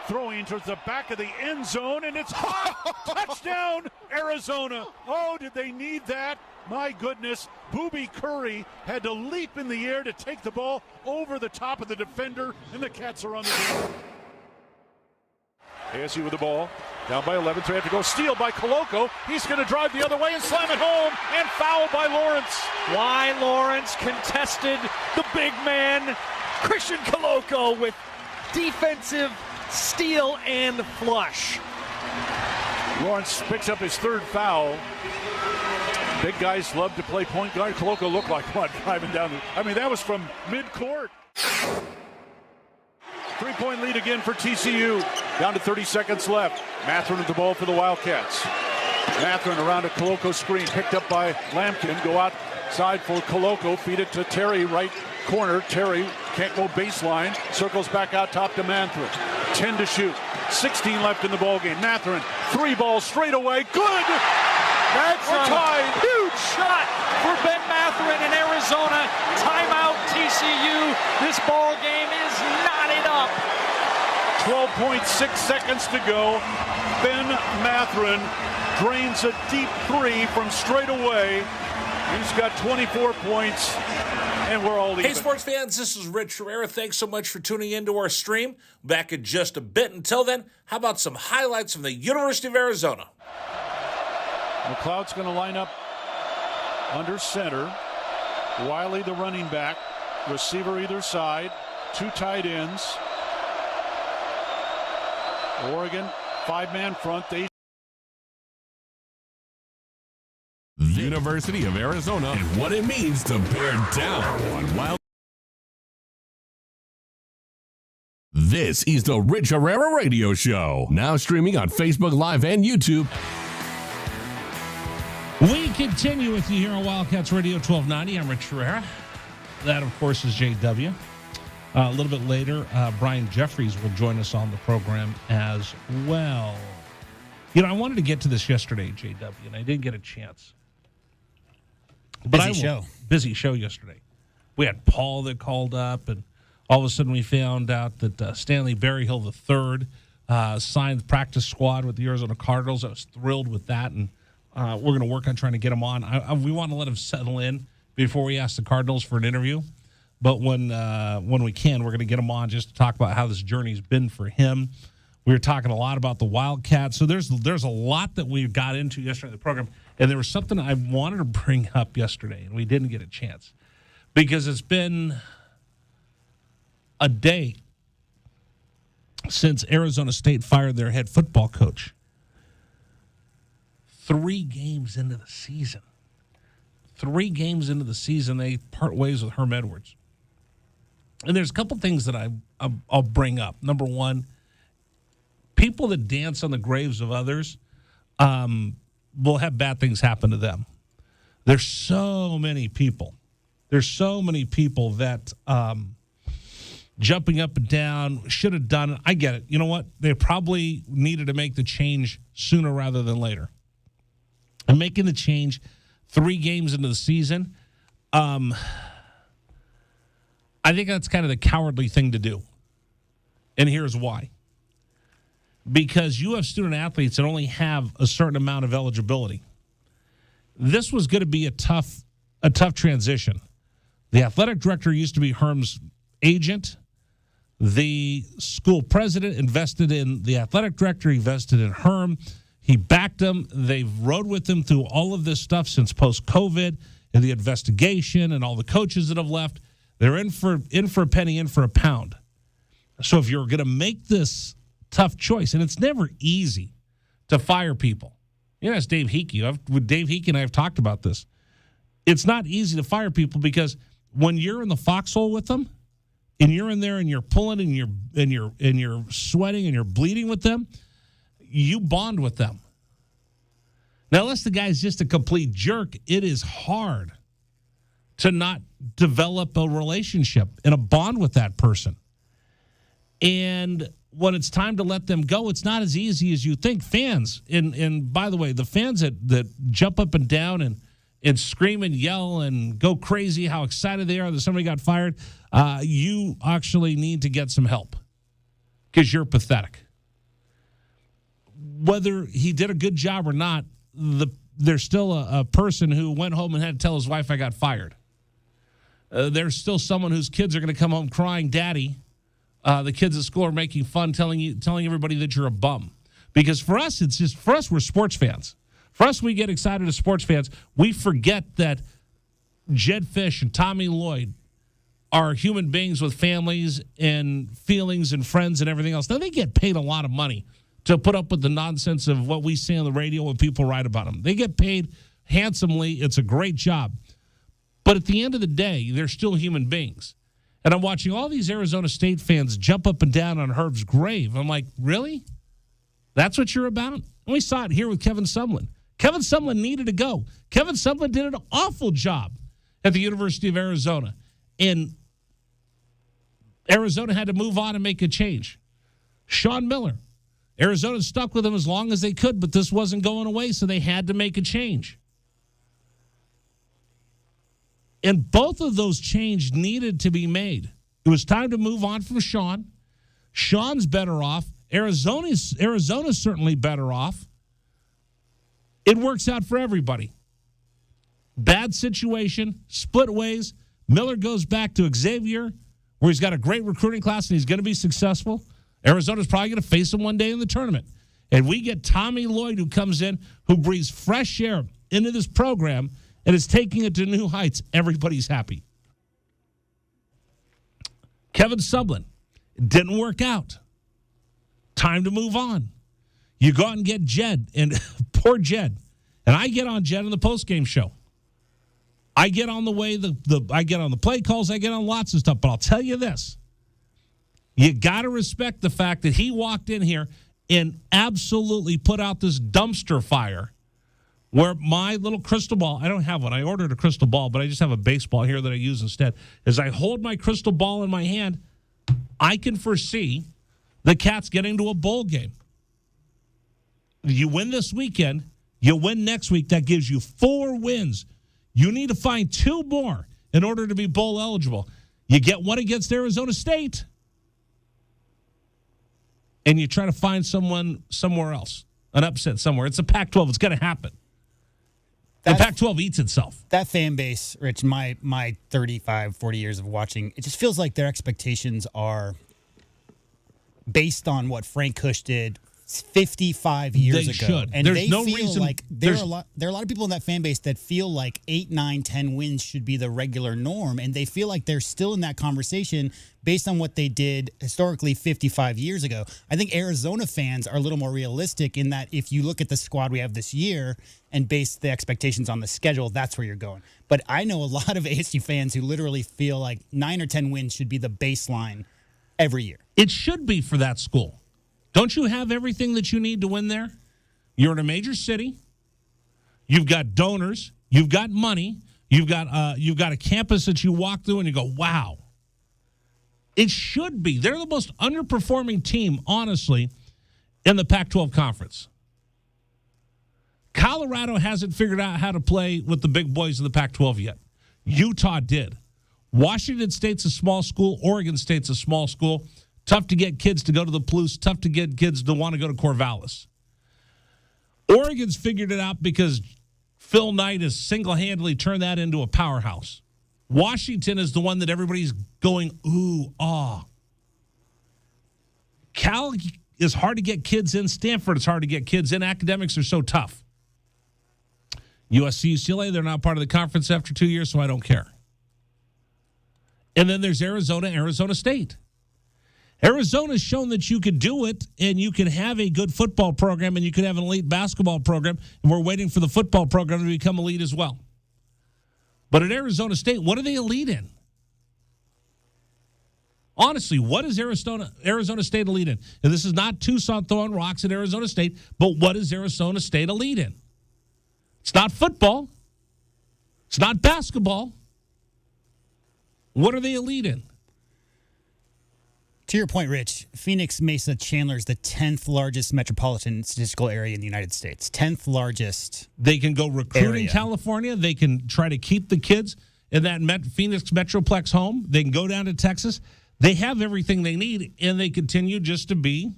G: throwing towards the back of the end zone, and it's caught. Touchdown, Arizona. Oh, did they need that? My goodness. Booby Curry had to leap in the air to take the ball over the top of the defender, and the Cats are on the field. ASU with the ball. Down by 11, so they have to go. Steal by Koloko. He's going to drive the other way and slam it home, and foul by Lawrence.
I: Why Lawrence contested the big man, Christian Koloko, with defensive steal and flush.
G: Lawrence picks up his 3rd foul. Big guys love to play point guard. Koloko looked like what, driving down that was from midcourt. 3-point lead again for TCU. Down to 30 seconds left. Matherin with the ball for the Wildcats. Matherin around a Koloko screen, picked up by Lampkin. Go outside for Koloko. Feed it to Terry, right corner. Terry can't go baseline. Circles back out top to Matherin. 10 to shoot. 16 left in the ballgame. Matherin, 3 balls straight away. Good!
I: That's
G: We're tied.
I: Huge shot for Ben Matherin in Arizona. Timeout TCU. This ball game is knotted up.
G: 12.6 seconds to go. Ben Matherin drains a deep 3 from straight away. He's got 24 points, and we're all even.
A: Hey, sports fans, this is Rich Herrera. Thanks so much for tuning into our stream. Back in just a bit. Until then, how about some highlights from the University of Arizona?
G: McLeod's going to line up under center. Wiley, the running back. Receiver either side. 2 tight ends. Oregon, 5-man front. The
C: University of Arizona and what it means to bear down on Wild. This is the Rich Herrera Radio Show, now streaming on Facebook Live and YouTube.
A: We continue with you here on Wildcats Radio 1290. I'm Rich Herrera. That, of course, is JW. A little bit later, Brian Jeffries will join us on the program as well. You know, I wanted to get to this yesterday, JW, and I didn't get a chance. Busy show yesterday. We had Paul that called up, and all of a sudden we found out that Stanley Berryhill III signed the practice squad with the Arizona Cardinals. I was thrilled with that, and we're going to work on trying to get him on. We want to let him settle in before we ask the Cardinals for an interview. But when we can, we're going to get him on just to talk about how this journey's been for him. We were talking a lot about the Wildcats. So there's a lot that we got into yesterday in the program. And there was something I wanted to bring up yesterday, and we didn't get a chance. Because it's been a day since Arizona State fired their head football coach. 3 games into the season. 3 games into the season, they part ways with Herm Edwards. And there's a couple things that I'll bring up. Number one, people that dance on the graves of others will have bad things happen to them. There's so many people. There's so many people that jumping up and down, should have done it. I get it. You know what? They probably needed to make the change sooner rather than later. And making the change 3 games into the season, I think that's kind of the cowardly thing to do. And here's why. Because you have student athletes that only have a certain amount of eligibility. This was going to be a tough transition. The athletic director used to be Herm's agent. The school president invested in the athletic director. He invested in Herm. He backed him. They've rode with him through all of this stuff since post-COVID and the investigation and all the coaches that have left. They're in for a penny, in for a pound. So if you're going to make this tough choice, and it's never easy to fire people. You know, it's Dave Hickey. With Dave Hickey and I have talked about this. It's not easy to fire people because when you're in the foxhole with them, and you're in there and you're pulling and you're sweating and you're bleeding with them, you bond with them. Now, unless the guy's just a complete jerk, it is hard to not develop a relationship and a bond with that person. And when it's time to let them go, it's not as easy as you think. Fans, and by the way, the fans that jump up and down and scream and yell and go crazy how excited they are that somebody got fired, you actually need to get some help because you're pathetic. Whether he did a good job or not, there's still a person who went home and had to tell his wife, I got fired. There's still someone whose kids are going to come home crying, Daddy. The kids at school are making fun, telling everybody that you're a bum. Because for us, we're sports fans. For us, we get excited as sports fans. We forget that Jed Fish and Tommy Lloyd are human beings with families and feelings and friends and everything else. Now, they get paid a lot of money to put up with the nonsense of what we say on the radio when people write about them. They get paid handsomely. It's a great job. But at the end of the day, they're still human beings. And I'm watching all these Arizona State fans jump up and down on Herb's grave. I'm like, really? That's what you're about? And we saw it here with Kevin Sumlin. Kevin Sumlin needed to go. Kevin Sumlin did an awful job at the University of Arizona. And Arizona had to move on and make a change. Sean Miller. Arizona stuck with him as long as they could, but this wasn't going away, so they had to make a change. And both of those changes needed to be made. It was time to move on from Sean. Sean's better off. Arizona's certainly better off. It works out for everybody. Bad situation, split ways. Miller goes back to Xavier, where he's got a great recruiting class and he's going to be successful. Arizona's probably going to face him one day in the tournament. And we get Tommy Lloyd, who comes in, who breathes fresh air into this program and is taking it to new heights. Everybody's happy. Kevin Sumlin, it didn't work out. Time to move on. You go out and get Jed, and poor Jed. And I get on Jed on the postgame show. I get on I get on the play calls, I get on lots of stuff. But I'll tell you this. You got to respect the fact that he walked in here and absolutely put out this dumpster fire where my little crystal ball, I don't have one. I ordered a crystal ball, but I just have a baseball here that I use instead. As I hold my crystal ball in my hand, I can foresee the Cats getting to a bowl game. You win this weekend, you win next week. That gives you 4 wins. You need to find 2 more in order to be bowl eligible. You get one against Arizona State, and you try to find someone somewhere else, an upset somewhere. It's a Pac-12. It's going to happen. The Pac-12 eats itself.
B: That fan base, Rich, my 35, 40 years of watching, it just feels like their expectations are based on what Frank Kush did 55 years ago.
A: Should.
B: And
A: there's
B: they
A: no
B: feel
A: reason,
B: like there are a lot of people in that fan base that feel like 8, 9, 10 wins should be the regular norm, and they feel like they're still in that conversation based on what they did historically 55 years ago. I think Arizona fans are a little more realistic in that if you look at the squad we have this year and base the expectations on the schedule, that's where you're going. But I know a lot of ASU fans who literally feel like 9 or 10 wins should be the baseline every year.
A: It should be for that school. Don't you have everything that you need to win there? You're in a major city. You've got donors. You've got money. You've got a campus that you walk through and you go, wow. It should be. They're the most underperforming team, honestly, in the Pac-12 conference. Colorado hasn't figured out how to play with the big boys in the Pac-12 yet. Utah did. Washington State's a small school. Oregon State's a small school. Tough to get kids to go to the Palouse. Tough to get kids to want to go to Corvallis. Oregon's figured it out because Phil Knight has single-handedly turned that into a powerhouse. Washington is the one that everybody's going, ooh, ah. Cal is hard to get kids in. Stanford is hard to get kids in. Academics are so tough. USC, UCLA, they're not part of the conference after 2 years, so I don't care. And then there's Arizona, Arizona State. Arizona's shown that you could do it, and you can have a good football program, and you can have an elite basketball program, and we're waiting for the football program to become elite as well. But at Arizona State, what are they elite in? Honestly, what is Arizona State elite in? And this is not Tucson throwing rocks at Arizona State, but what is Arizona State elite in? It's not football. It's not basketball. What are they elite in?
B: To your point, Rich, Phoenix, Mesa, Chandler is the 10th largest metropolitan statistical area in the United States. 10th largest.
A: They can go recruit in
B: area.
A: California. They can try to keep the kids in that Phoenix Metroplex home. They can go down to Texas. They have everything they need, and they continue just to be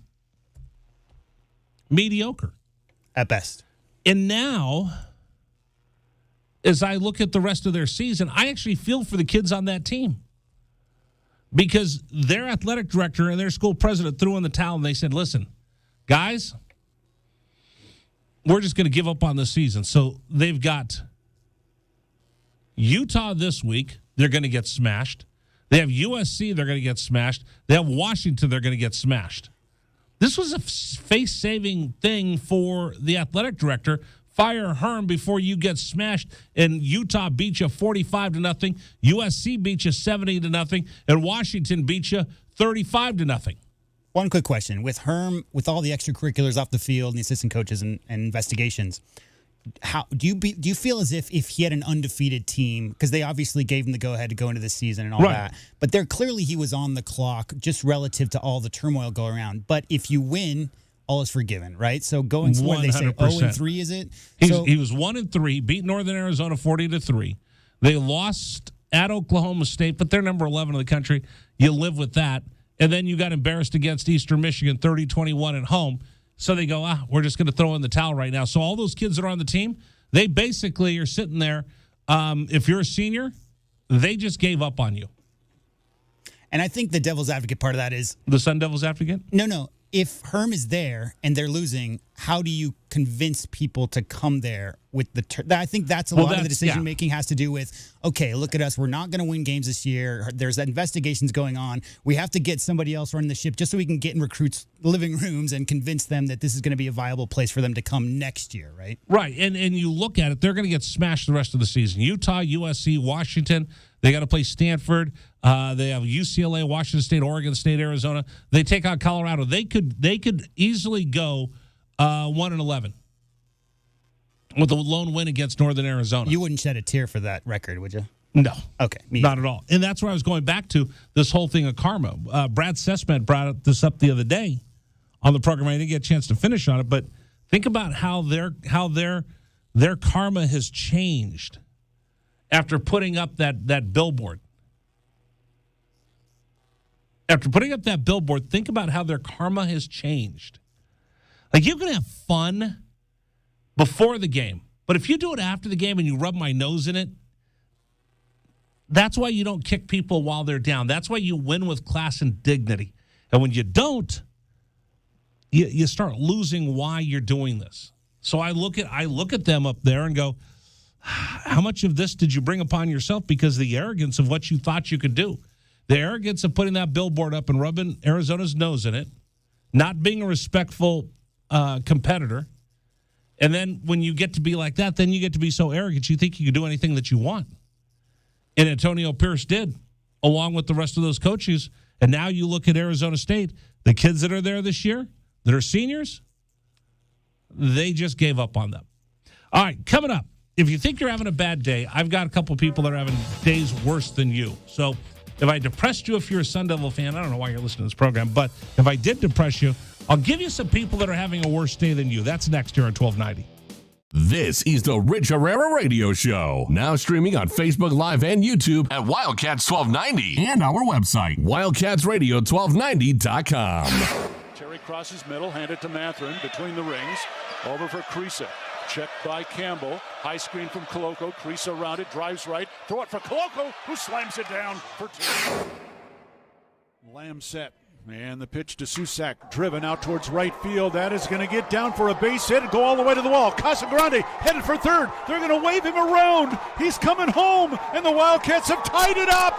A: mediocre.
B: At best.
A: And now, as I look at the rest of their season, I actually feel for the kids on that team. Because their athletic director and their school president threw in the towel and they said, listen, guys, we're just going to give up on the season. So they've got Utah this week. They're going to get smashed. They have USC. They're going to get smashed. They have Washington. They're going to get smashed. This was a face-saving thing for the athletic director. Fire Herm before you get smashed, and Utah beat you 45-0. USC beat you 70-0, and Washington beat you 35-0.
B: One quick question: with Herm, with all the extracurriculars off the field and the assistant coaches and investigations, how do you feel as if he had an undefeated team, because they obviously gave him the go ahead to go into the season and all that, but clearly he was on the clock just relative to all the turmoil going around. But if you win, all is forgiven, right? So going forward, they say 0-3, is it?
A: He was 1-3, beat Northern Arizona 40-3. They lost at Oklahoma State, but they're number 11 in the country. You live with that. And then you got embarrassed against Eastern Michigan 30-21 at home. So they go, we're just going to throw in the towel right now. So all those kids that are on the team, they basically are sitting there. If you're a senior, they just gave up on you.
B: And I think the devil's advocate part of that is...
A: The Sun Devil's advocate?
B: No. If Herm is there and they're losing, how do you convince people to come there with the... I think that's a lot of the decision-making has to do with, okay, look at us. We're not going to win games this year. There's investigations going on. We have to get somebody else running the ship just so we can get in recruits' living rooms and convince them that this is going to be a viable place for them to come next year, right?
A: Right, and you look at it, they're going to get smashed the rest of the season. Utah, USC, Washington, they got to play Stanford. They have UCLA, Washington State, Oregon State, Arizona. They take on Colorado. They could easily go 1-11 with a lone win against Northern Arizona.
B: You wouldn't shed a tear for that record, would you?
A: No.
B: Okay.
A: Not at all. And that's where I was going back to, this whole thing of karma. Brad Sesmet brought this up the other day on the program. I didn't get a chance to finish on it, but think about how their karma has changed after putting up that billboard. After putting up that billboard, think about how their karma has changed. Like, you can have fun before the game, but if you do it after the game and you rub my nose in it, that's why you don't kick people while they're down. That's why you win with class and dignity. And when you don't, you start losing why you're doing this. So I look at them up there and go, how much of this did you bring upon yourself because of the arrogance of what you thought you could do? The arrogance of putting that billboard up and rubbing Arizona's nose in it, not being a respectful competitor. And then when you get to be like that, then you get to be so arrogant you think you can do anything that you want. And Antonio Pierce did, along with the rest of those coaches. And now you look at Arizona State, the kids that are there this year, that are seniors, they just gave up on them. All right, coming up, if you think you're having a bad day, I've got a couple people that are having days worse than you. So if I depressed you, if you're a Sun Devil fan, I don't know why you're listening to this program, but if I did depress you, I'll give you some people that are having a worse day than you. That's next here on 1290.
C: This is the Rich Herrera Radio Show. Now streaming on Facebook Live and YouTube at Wildcats 1290 and our website, wildcatsradio1290.com.
G: Terry crosses middle, handed to Matherin between the rings. Over for Creasa. Checked by Campbell. High screen from Koloko. Creasa around it, drives right. Throw it for Koloko, who slams it down for two. Lamb set. And the pitch to Susak, driven out towards right field. That is going to get down for a base hit and go all the way to the wall. Casagrande headed for third. They're going to wave him around. He's coming home, and the Wildcats have tied it up.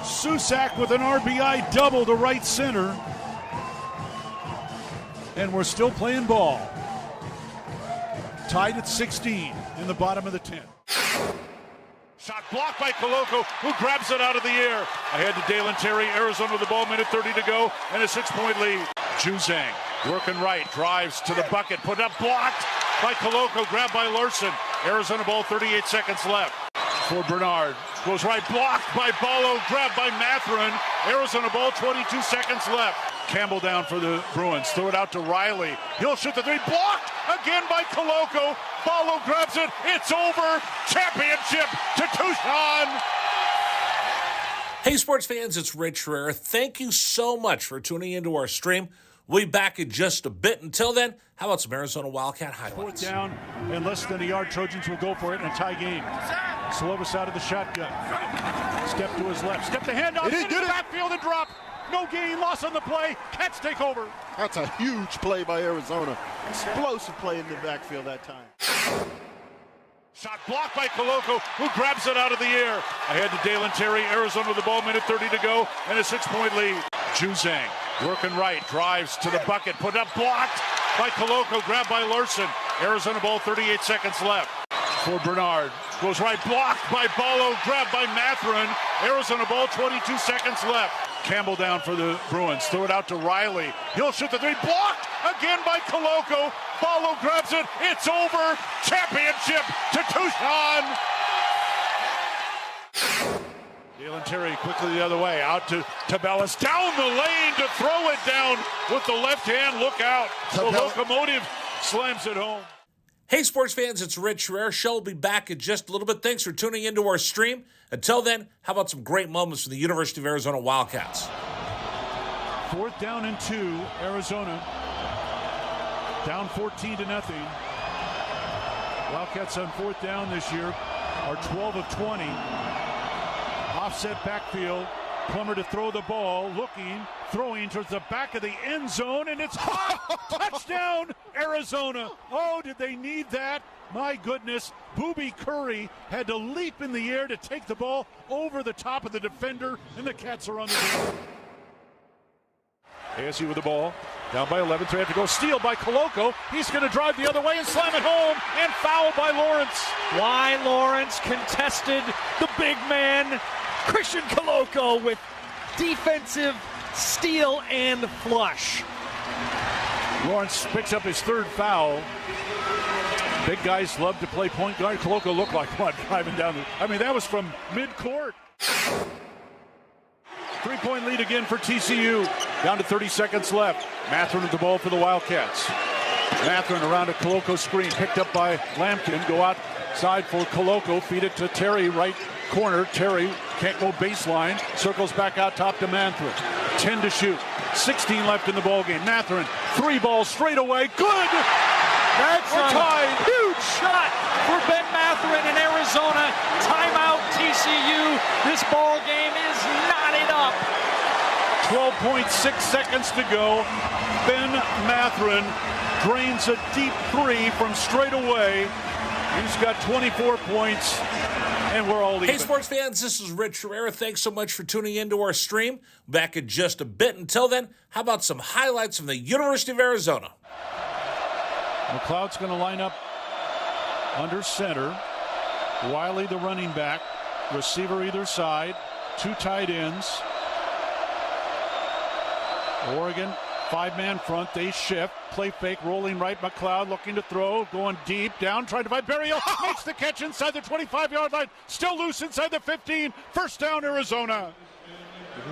G: Susak with an RBI double to right center. And we're still playing ball. Tied at 16 in the bottom of the 10th. Shot blocked by Koloko, who grabs it out of the air. Ahead to Dalen Terry, Arizona with the ball, minute 30 to go, and a 6-point lead. Juzang working right, drives to the bucket, put up, blocked by Koloko, grabbed by Larson. Arizona ball, 38 seconds left. For Bernard, goes right, blocked by Ballo, grabbed by Mathurin. Arizona ball, 22 seconds left. Campbell down for the Bruins, throw it out to Riley. He'll shoot the three, blocked again by Koloko. Ballo grabs it, it's over. Championship to Tucson.
A: Hey, sports fans, it's Rich Herrera. Thank you so much for tuning into our stream. We'll be back in just a bit. Until then, how about some Arizona Wildcat highlights?
G: Fourth down and less than a yard. Trojans will go for it in a tie game. Slovis out of the shotgun. Step to his left. Step the handoff. It is good. Backfield and drop. No gain. Loss on the play. Cats take over.
H: That's a huge play by Arizona. Explosive play in the backfield that time.
G: Shot blocked by Koloko, who grabs it out of the air. Ahead to Dalen Terry. Arizona with the ball, minute 30 to go, and a 6-point lead. Juzang working right, drives to the bucket, put up, blocked by Koloko, grabbed by Larson. Arizona ball, 38 seconds left. For Bernard, goes right, blocked by Ballo, grabbed by Mathurin. Arizona ball, 22 seconds left. Campbell down for the Bruins, throw it out to Riley. He'll shoot the three, blocked again by Koloko. Ballo grabs it, it's over. Championship to Tucson. Dalen Terry quickly the other way, out to Tabellas, down the lane to throw it down with the left hand. Look out. The locomotive slams it home.
A: Hey, sports fans, it's Rich Herrera. Show will be back in just a little bit. Thanks for tuning into our stream. Until then, how about some great moments for the University of Arizona Wildcats?
G: Fourth down and 2, Arizona. Down 14-0. Wildcats on fourth down this year are 12 of 20. Offset backfield. Plummer to throw the ball, looking, throwing towards the back of the end zone, and it's hot! Touchdown, Arizona! Oh, did they need that? My goodness, Booby Curry had to leap in the air to take the ball over the top of the defender, and the Cats are on the field. ASU with the ball, down by 11, 3 have to go. Steal by Koloko. He's going to drive the other way and slam it home, and foul by Lawrence.
I: Why Lawrence contested the big man, Christian Koloko, with defensive steal and flush.
G: Lawrence picks up his third foul. Big guys love to play point guard. Koloko looked like one driving down that was from midcourt. 3-point lead again for TCU. Down to 30 seconds left. Mathurin with the ball for the Wildcats. Mathurin around a Koloko screen, picked up by Lampkin. Go outside for Koloko. Feed it to Terry, right corner. Terry can't go baseline. Circles back out top to Mathurin. 10 to shoot. 16 left in the ballgame. Mathurin, 3 balls straight away. Good!
I: That's
G: We're
I: a
G: tied.
I: huge shot for Ben Mathurin in Arizona. Timeout TCU. This ball game is knotted up.
G: 12.6 seconds to go. Ben Mathurin drains a deep 3 from straight away. He's got 24 points, and we're all even.
A: Hey, sports fans, this is Rich Herrera. Thanks so much for tuning into our stream. Back in just a bit. Until then, how about some highlights from the University of Arizona?
G: McLeod's going to line up under center. Wiley, the running back. Receiver either side. 2 tight ends. Oregon, 5-man front. They shift. Play fake, rolling right. McLeod looking to throw. Going deep. Down, trying to find Berryhill. Makes the catch inside the 25-yard line. Still loose inside the 15. First down, Arizona.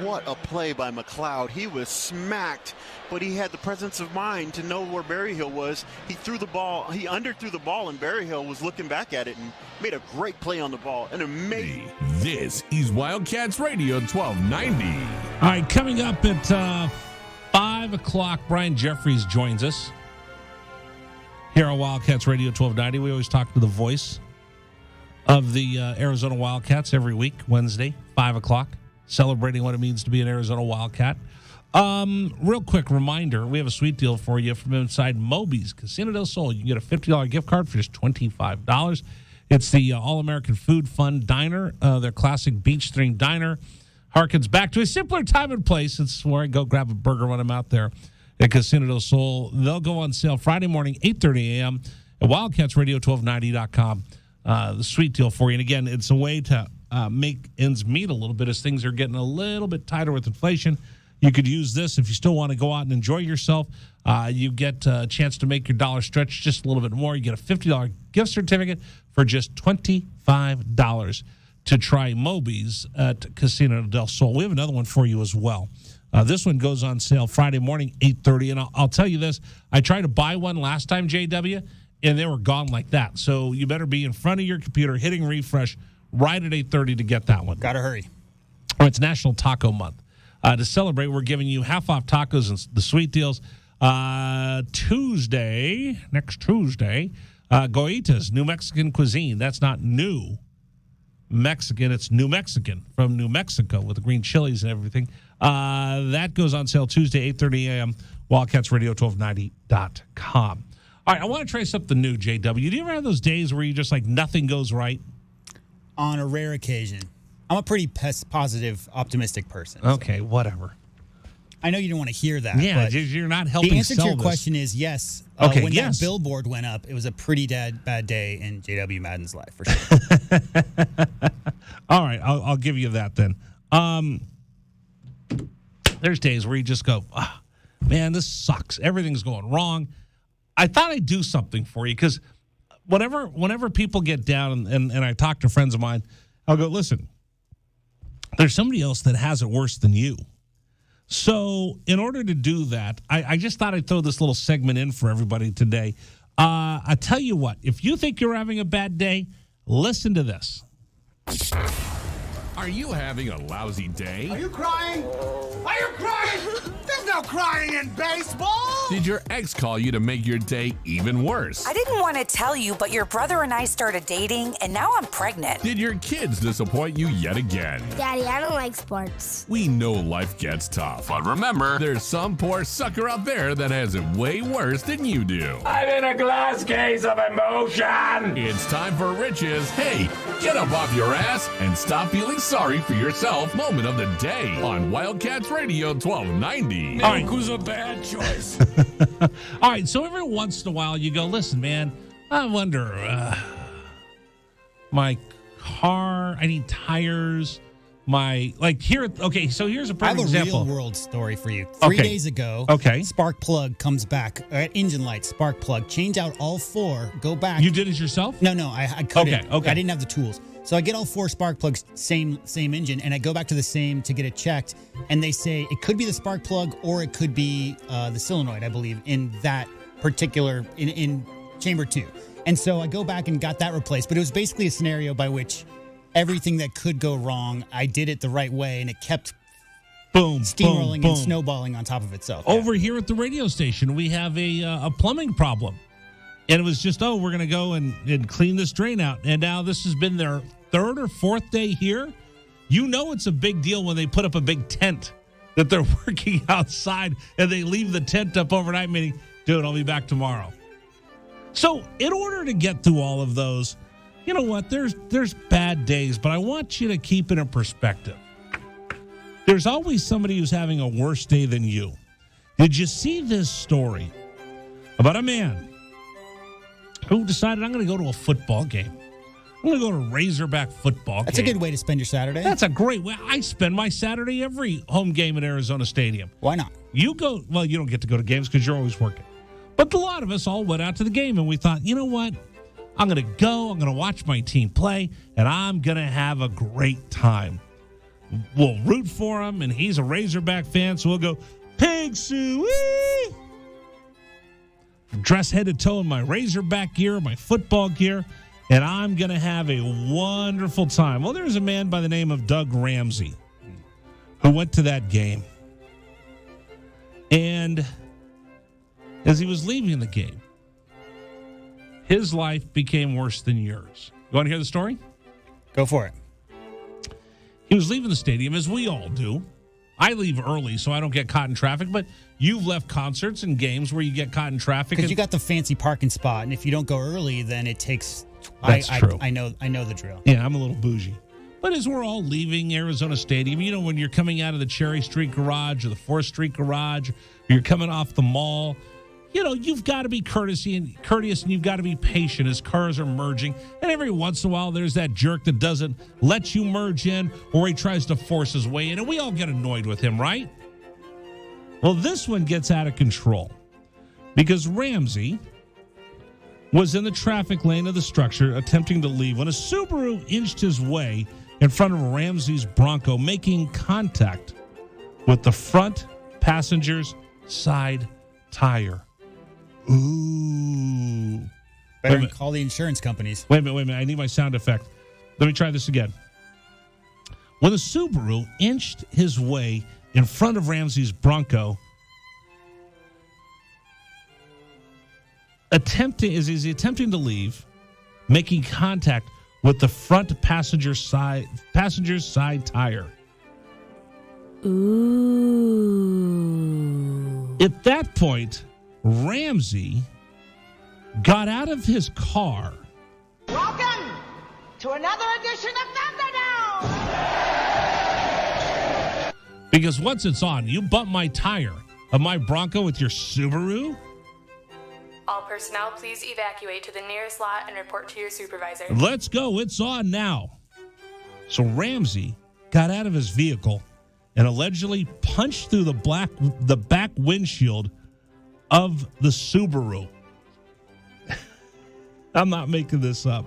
H: What a play by McLeod. He was smacked, but he had the presence of mind to know where Berryhill was. He threw the ball. He underthrew the ball, and Berryhill was looking back at it and made a great play on the ball. An amazing.
C: This is Wildcats Radio 1290.
A: All right, coming up at 5 o'clock, Brian Jeffries joins us here on Wildcats Radio 1290. We always talk to the voice of the Arizona Wildcats every week, Wednesday, 5 o'clock, celebrating what it means to be an Arizona Wildcat. Real quick reminder, we have a sweet deal for you from inside Moby's Casino del Sol. You can get a $50 gift card for just $25. It's the All-American Food Fun Diner, their classic beach-themed diner. Harkens back to a simpler time and place. It's where I go grab a burger when I'm out there at Casino del Sol. They'll go on sale Friday morning, 8:30 a.m. at wildcatsradio1290.com. The sweet deal for you. And again, it's a way to make ends meet a little bit as things are getting a little bit tighter with inflation. You could use this if you still want to go out and enjoy yourself. You get a chance to make your dollar stretch just a little bit more. You get a $50 gift certificate for just $25 to try Moby's at Casino del Sol. We have another one for you as well. This one goes on sale Friday morning, 8:30. And I'll tell you this. I tried to buy one last time, JW, and they were gone like that. So you better be in front of your computer hitting refresh right at 8:30 to get that one.
B: Got to hurry.
A: Oh, it's National Taco Month. To celebrate, we're giving you half off tacos and the sweet deals. Next Tuesday, Goitas, New Mexican cuisine. That's not new Mexican, it's New Mexican from New Mexico with the green chilies and everything. That goes on sale Tuesday, 8:30 a.m., Wildcats Radio 1290.com. All right, I want to try something new, JW. Do you ever have those days where you just like nothing goes right?
B: On a rare occasion. I'm a pretty positive, optimistic person.
A: Okay, whatever.
B: I know you don't want to hear that.
A: Yeah,
B: but
A: you're not helping.
B: The answer to your
A: this.
B: question is yes.
A: Okay,
B: when
A: yes.
B: that billboard went up, it was a pretty bad day in J.W. Madden's life, for sure.
A: All right, I'll give you that then. There's days where you just go, man, this sucks. Everything's going wrong. I thought I'd do something for you because whenever people get down and I talk to friends of mine, I'll go, listen, there's somebody else that has it worse than you. So in order to do that, I just thought I'd throw this little segment in for everybody today. I tell you what, if you think you're having a bad day, listen to this.
C: Are you having a lousy day?
E: Are you crying? Are you crying? There's no crying in baseball!
C: Did your ex call you to make your day even worse?
D: I didn't want to tell you, but your brother and I started dating, and now I'm pregnant.
C: Did your kids disappoint you yet again?
L: Daddy, I don't like sports.
C: We know life gets tough, but remember, there's some poor sucker out there that has it way worse than you do.
M: I'm in a glass case of emotion!
C: It's time for Rich's Hey, get up off your ass and stop feeling sorry for yourself moment of the day on Wildcats Radio 1290.
M: Milk was a bad choice.
A: All right, so every once in a while you go, listen, man, I wonder, my car, I need tires, so here's a perfect example.
B: I have a real world story for you. 3 days ago, spark plug comes back at engine light, spark plug, change out all four, go back.
A: You did it yourself?
B: No, I cut it.
A: Okay.
B: I didn't have the tools. So I get all four spark plugs, same engine, and I go back to the same to get it checked. And they say it could be the spark plug or it could be the solenoid, I believe, in that particular, in chamber 2. And so I go back and got that replaced. But it was basically a scenario by which everything that could go wrong, I did it the right way, and it kept steamrolling and snowballing on top of itself.
A: Over here at the radio station, we have a plumbing problem. And it was just, we're going to go and clean this drain out. And now this has been their third or fourth day here. You know it's a big deal when they put up a big tent that they're working outside and they leave the tent up overnight, meaning, dude, I'll be back tomorrow. So in order to get through all of those, you know what? There's bad days, but I want you to keep it in perspective. There's always somebody who's having a worse day than you. Did you see this story about a man who decided, I'm going to go to a football game? I'm going to go to a Razorback football game.
B: That's a good way to spend your Saturday.
A: That's a great way. I spend my Saturday every home game at Arizona Stadium.
B: Why not?
A: You go, well, you don't get to go to games because you're always working. But a lot of us all went out to the game, and we thought, you know what? I'm going to go, I'm going to watch my team play, and I'm going to have a great time. We'll root for him, and he's a Razorback fan, so we'll go, Pig Suey! Dress head to toe in my Razorback gear, my football gear, and I'm going to have a wonderful time. Well, there's a man by the name of Doug Ramsey who went to that game. And as he was leaving the game, his life became worse than yours. You want to hear the story?
B: Go for it.
A: He was leaving the stadium, as we all do. I leave early so I don't get caught in traffic, but you've left concerts and games where you get caught in traffic.
B: Because you got the fancy parking spot, and if you don't go early, then it takes...
A: That's true.
B: I know the drill.
A: Yeah, I'm a little bougie. But as we're all leaving Arizona Stadium, you know, when you're coming out of the Cherry Street garage or the 4th Street garage, or you're coming off the mall, you know, you've got to be courteous and you've got to be patient as cars are merging. And every once in a while, there's that jerk that doesn't let you merge in, or he tries to force his way in. And we all get annoyed with him, right? Well, this one gets out of control because Ramsey was in the traffic lane of the structure attempting to leave when a Subaru inched his way in front of Ramsey's Bronco, making contact with the front passenger's side tire. Ooh.
B: Better call the insurance companies.
A: Wait a minute. I need my sound effect. Let me try this again. When the Subaru inched his way in front of Ramsey's Bronco, he's attempting to leave, making contact with the front passenger's side tire.
L: Ooh.
A: At that point, Ramsey got out of his car.
E: Welcome to another edition of Thunderdome!
A: Because once it's on, you bump my tire of my Bronco with your Subaru?
N: All personnel, please evacuate to the nearest lot and report to your supervisor.
A: Let's go. It's on now. So Ramsey got out of his vehicle and allegedly punched through the back windshield of the Subaru. I'm not making this up.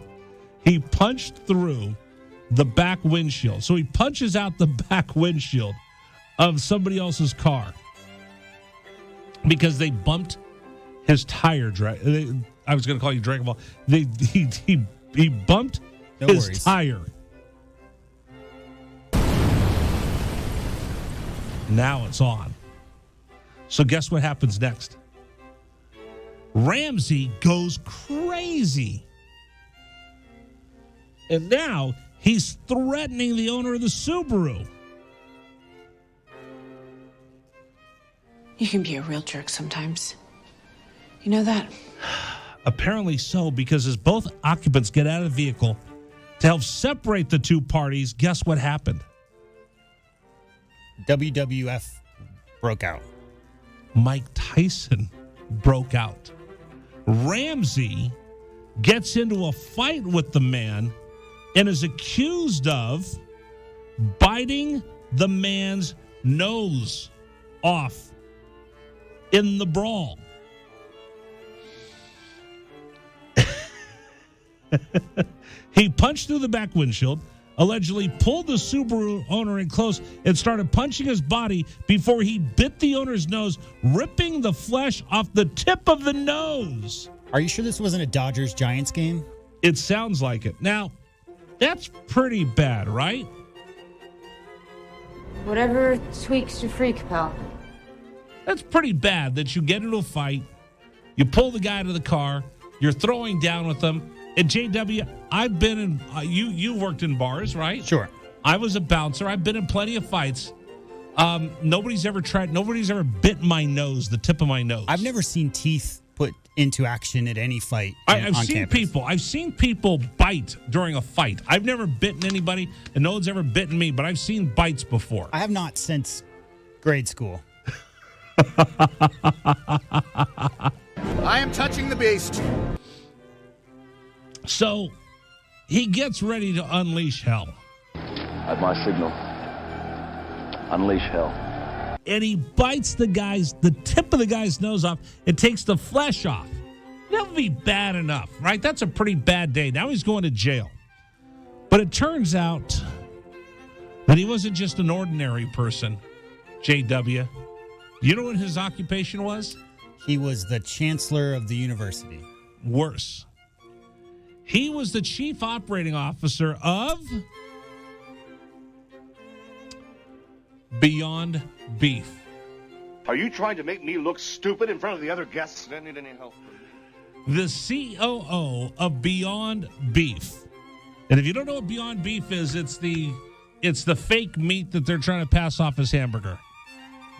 A: He punched through the back windshield. So he punches out the back windshield of somebody else's car because they bumped his tire. I was going to call you Dragon Ball. He bumped his tire. Now it's on. So guess what happens next? Ramsey goes crazy. And now he's threatening the owner of the Subaru.
O: You can be a real jerk sometimes. You know that?
A: Apparently so, because as both occupants get out of the vehicle to help separate the two parties, guess what happened?
B: WWF broke out.
A: Mike Tyson broke out. Ramsey gets into a fight with the man and is accused of biting the man's nose off in the brawl. He punched through the back windshield, allegedly pulled the Subaru owner in close and started punching his body before he bit the owner's nose, ripping the flesh off the tip of the nose.
B: Are you sure this wasn't a Dodgers-Giants game?
A: It sounds like it. Now, that's pretty bad, right?
P: Whatever tweaks your freak, pal.
A: That's pretty bad that you get into a fight, you pull the guy out of the car, you're throwing down with them. And JW, I've been in, you worked in bars, right?
B: Sure.
A: I was a bouncer. I've been in plenty of fights. Nobody's ever bit my nose, the tip of my nose.
B: I've never seen teeth put into action at any fight.
A: I've seen people bite during a fight. I've never bitten anybody, and no one's ever bitten me, but I've seen bites before.
B: I have not since grade school.
E: I am touching the beast.
A: So he gets ready to unleash hell.
Q: At my signal, unleash hell.
A: And he bites the tip of the guy's nose off and takes the flesh off. That would be bad enough, right? That's a pretty bad day. Now he's going to jail. But it turns out that he wasn't just an ordinary person, JW. You know what his occupation was?
B: He was the chancellor of the university.
A: Worse. He was the chief operating officer of Beyond Beef.
R: Are you trying to make me look stupid in front of the other guests? I don't need any help.
A: The COO of Beyond Beef. And if you don't know what Beyond Beef is, it's the fake meat that they're trying to pass off as hamburger.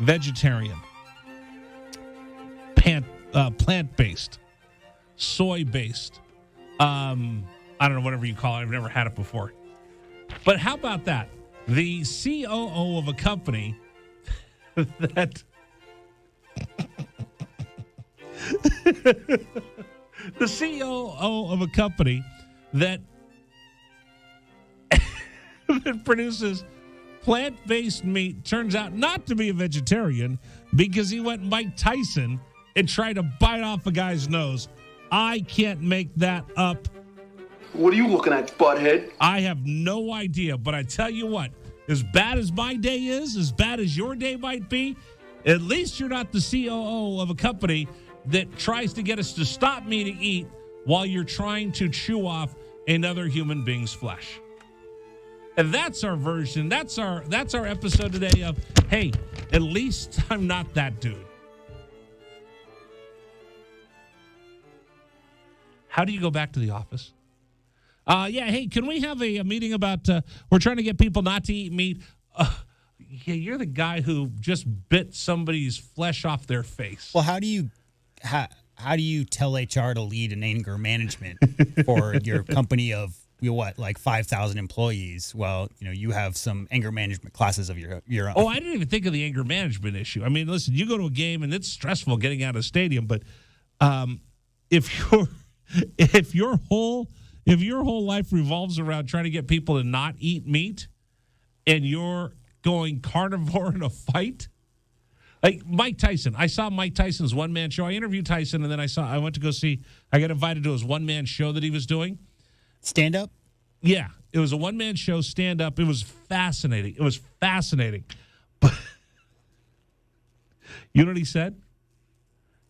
A: Vegetarian. Plant-based. Soy-based. I don't know, whatever you call it. I've never had it before. But how about that? The COO of a company that... the COO of a company that, that produces plant-based meat turns out not to be a vegetarian because he went Mike Tyson and tried to bite off a guy's nose. I can't make that up.
S: What are you looking at, butthead?
A: I have no idea, but I tell you what, as bad as my day is, as bad as your day might be, at least you're not the COO of a company that tries to get us to stop me to eat while you're trying to chew off another human being's flesh. And that's our version. That's our episode today of, hey, at least I'm not that dude. How do you go back to the office? Hey, can we have a meeting about we're trying to get people not to eat meat? Yeah, you're the guy who just bit somebody's flesh off their face.
B: Well, how do you tell HR to lead an anger management for your company of like 5,000 employees? Well, you have some anger management classes of your own.
A: Oh, I didn't even think of the anger management issue. I mean, listen, you go to a game and it's stressful getting out of the stadium, but if your whole life revolves around trying to get people to not eat meat and you're going carnivore in a fight, like Mike Tyson. I saw Mike Tyson's one-man show. I interviewed Tyson, and then I went to go see, I got invited to his one-man show that he was doing.
B: Stand-up?
A: Yeah, it was a one-man show, stand-up. It was fascinating. But you know what he said?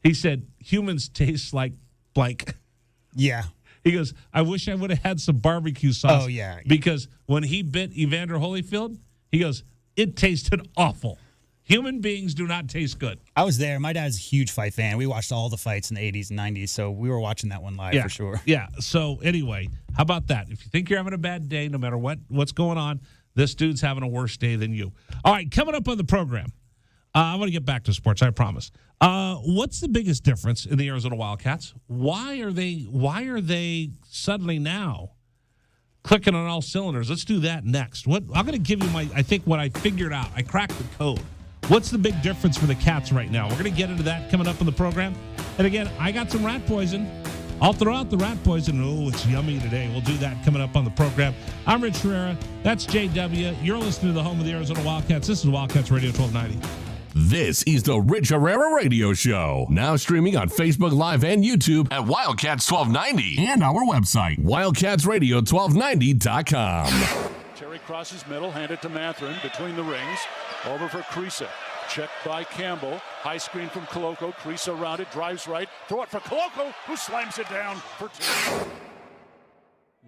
A: He said, humans taste like blank.
B: Yeah.
A: He goes, I wish I would have had some barbecue sauce.
B: Oh, yeah.
A: Because when he bit Evander Holyfield, he goes, it tasted awful. Human beings do not taste good.
B: I was there. My dad's a huge fight fan. We watched all the fights in the 80s and 90s, so we were watching that one live for sure.
A: Yeah. So anyway, how about that? If you think you're having a bad day, no matter what's going on, this dude's having a worse day than you. All right, coming up on the program, I want to get back to sports, I promise. What's the biggest difference in the Arizona Wildcats? Why are they suddenly now clicking on all cylinders? Let's do that next. I'm going to give you what I figured out. I cracked the code. What's the big difference for the Cats right now? We're going to get into that coming up on the program. And again, I got some rat poison. I'll throw out the rat poison. Oh, it's yummy today. We'll do that coming up on the program. I'm Rich Herrera. That's JW. You're listening to the home of the Arizona Wildcats. This is Wildcats Radio 1290.
C: This is the Rich Herrera Radio Show. Now streaming on Facebook Live and YouTube at Wildcats 1290 and our website, wildcatsradio1290.com.
G: Terry crosses middle, hand it to Matherin between the rings. Over for Creasa. Checked by Campbell. High screen from Koloko. Creasa around it, drives right. Throw it for Koloko, who slams it down for two.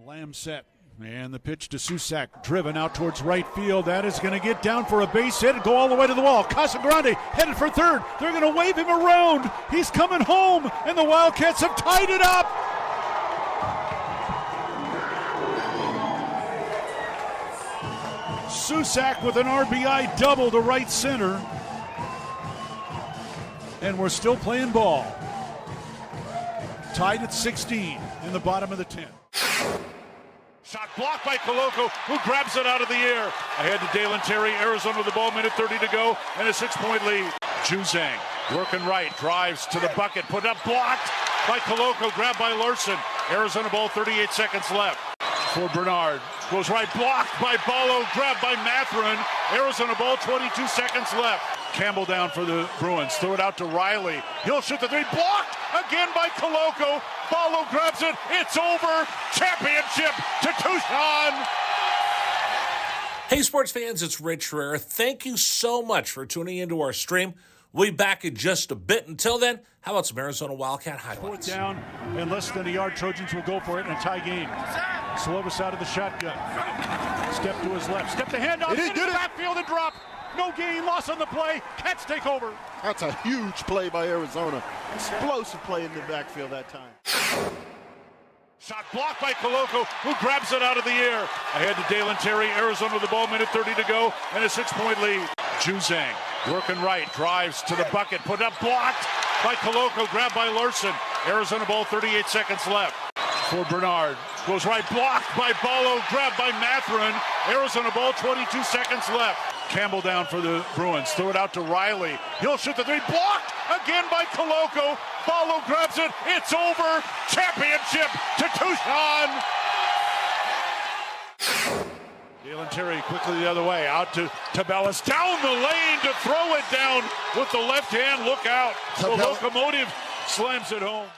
G: Lamb set. And the pitch to Susak, driven out towards right field. That is going to get down for a base hit and go all the way to the wall. Casagrande headed for third. They're going to wave him around. He's coming home, and the Wildcats have tied it up. Susak with an RBI double to right center. And we're still playing ball. Tied at 16 in the bottom of the 10th. Shot blocked by Koloko, who grabs it out of the air. Ahead to Dalen Terry, Arizona with the ball, minute 30 to go, and a 6-point lead. Juzang working right, drives to the bucket, put up, blocked by Koloko, grabbed by Larson. Arizona ball, 38 seconds left. For Bernard, goes right, blocked by Ballo, grabbed by Matherin. Arizona ball, 22 seconds left. Campbell down for the Bruins, throw it out to Riley. He'll shoot the three, blocked again by Koloko. Ballo grabs it, it's over. Championship to Tucson.
A: Hey, sports fans, it's Rich Herrera. Thank you so much for tuning into our stream. We'll be back in just a bit. Until then, how about some Arizona Wildcat highlights?
G: Fourth down and less than a yard. Trojans will go for it in a tie game. Slovis out of the shotgun. Step to his left. Step to handoff. Into the backfield and drop. No gain, loss on the play. Cats take over.
H: That's a huge play by Arizona. Explosive play in the backfield that time.
G: Shot blocked by Koloko, who grabs it out of the air. Ahead to Dalen Terry, Arizona with the ball, minute 30 to go, and a 6-point lead. Juzang working right, drives to the bucket, put up, blocked by Koloko, grabbed by Larson. Arizona ball, 38 seconds left. For Bernard, goes right, blocked by Ballo, grabbed by Matherin. Arizona ball, 22 seconds left. Campbell down for the Bruins, throw it out to Riley. He'll shoot the three, blocked again by Koloko. Ballo grabs it, it's over. Championship to Tucson. Jalen Terry quickly the other way, out to Tabellis, down the lane to throw it down with the left hand. Look out. The locomotive slams it home.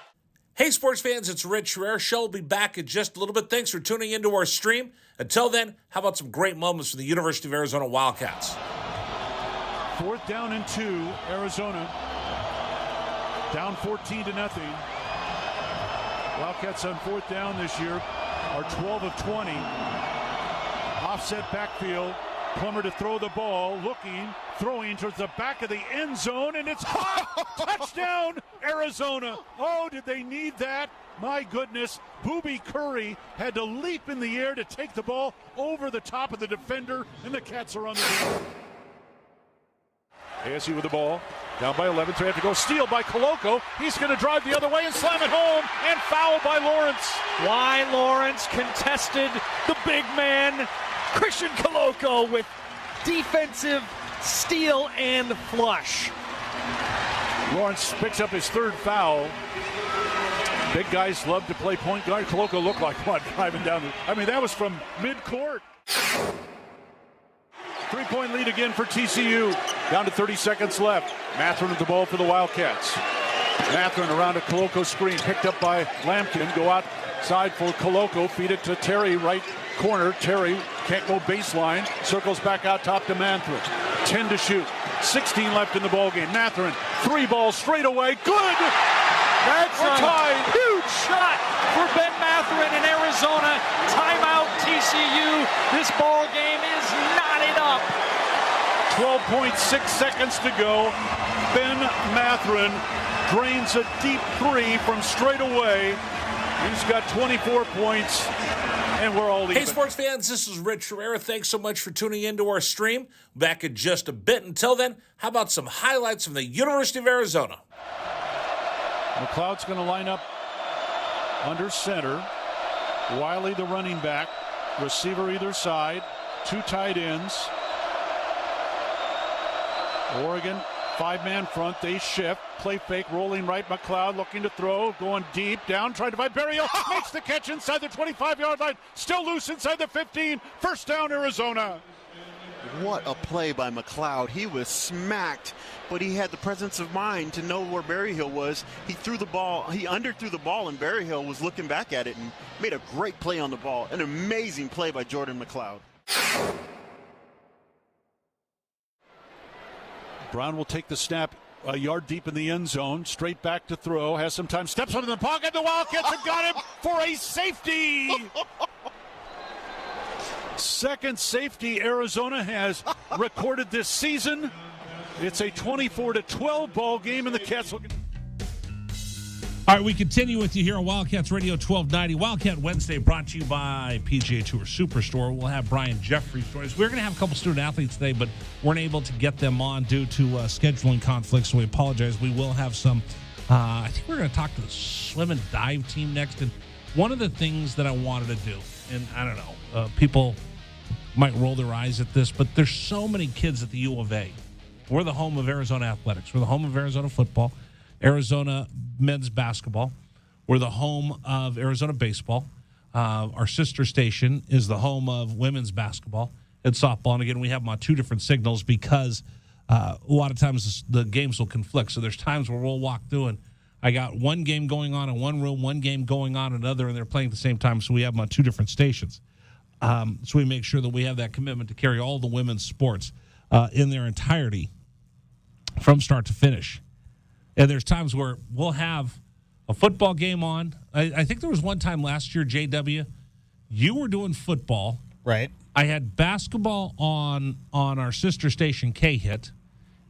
A: Hey, sports fans, it's Rich Herrera. Show will be back in just a little bit. Thanks for tuning into our stream. Until then, how about some great moments for the University of Arizona Wildcats?
G: 4th down and 2, Arizona. Down 14-0. Wildcats on 4th down this year are 12 of 20. Offset backfield. Plummer to throw the ball, looking, throwing towards the back of the end zone, and it's caught. Touchdown, Arizona. Oh, did they need that? My goodness. Booby Curry had to leap in the air to take the ball over the top of the defender, and the Cats are on the field. ASU with the ball. Down by 11, so they have to go. Steal by Koloko. He's going to drive the other way and slam it home, and foul by Lawrence.
I: Why Lawrence contested the big man, Christian Koloko, with defensive steal and flush.
G: Lawrence picks up his 3rd foul. Big guys love to play point guard. Koloko looked like one driving down. That was from midcourt. 3-point lead again for TCU. Down to 30 seconds left. Matherin with the ball for the Wildcats. Matherin around a Koloko screen, picked up by Lampkin. Go outside for Koloko. Feed it to Terry, right corner. Terry can't go baseline. Circles back out top to Matherin. 10 to shoot. 16 left in the ballgame. Matherin, 3 balls straight away. Good!
I: That's a
G: tied.
I: Huge shot for Ben Matherin in Arizona. Timeout TCU. This ball game is knotted up.
G: 12.6 seconds to go. Ben Matherin drains a deep 3 from straight away. He's got 24 points, and we're all even.
A: Hey, sports fans, this is Rich Herrera. Thanks so much for tuning into our stream. Back in just a bit. Until then, how about some highlights from the University of Arizona?
G: McLeod's going to line up under center. Wiley, the running back. Receiver either side. 2 tight ends. Oregon, 5-man front. They shift. Play fake, rolling right. McLeod looking to throw. Going deep. Down, trying to find Berrios. Makes the catch inside the 25-yard line. Still loose inside the 15. First down, Arizona.
H: What a play by McLeod. He was smacked, but he had the presence of mind to know where Berryhill was. He threw the ball. He underthrew the ball, and Berryhill was looking back at it and made a great play on the ball. An amazing play by Jordan McLeod.
G: Brown will take the snap a yard deep in the end zone. Straight back to throw. Has some time. Steps into the pocket. The Wildcats have got him for a safety. Second safety Arizona has recorded this season. It's a 24-12 ball game, and the Cats will.
A: All right, we continue with you here on Wildcats Radio 1290. Wildcat Wednesday brought to you by PGA Tour Superstore. We'll have Brian Jeffries join us. We're going to have a couple student athletes today, but weren't able to get them on due to scheduling conflicts, so we apologize. We will have some. I think we're going to talk to the swim and dive team next. And one of the things that I wanted to do, and I don't know, people might roll their eyes at this, but there's so many kids at the U of A. We're the home of Arizona athletics. We're the home of Arizona football, Arizona men's basketball. We're the home of Arizona baseball. Our sister station is the home of women's basketball and softball. And again, we have them on 2 different signals because a lot of times the games will conflict. So there's times where we'll walk through and I got one game going on in one room, one game going on in another, and they're playing at the same time. So we have them on 2 different stations. So we make sure that we have that commitment to carry all the women's sports in their entirety from start to finish. And there's times where we'll have a football game on. I think there was one time last year, JW, you were doing football.
B: Right.
A: I had basketball on our sister station, K-Hit,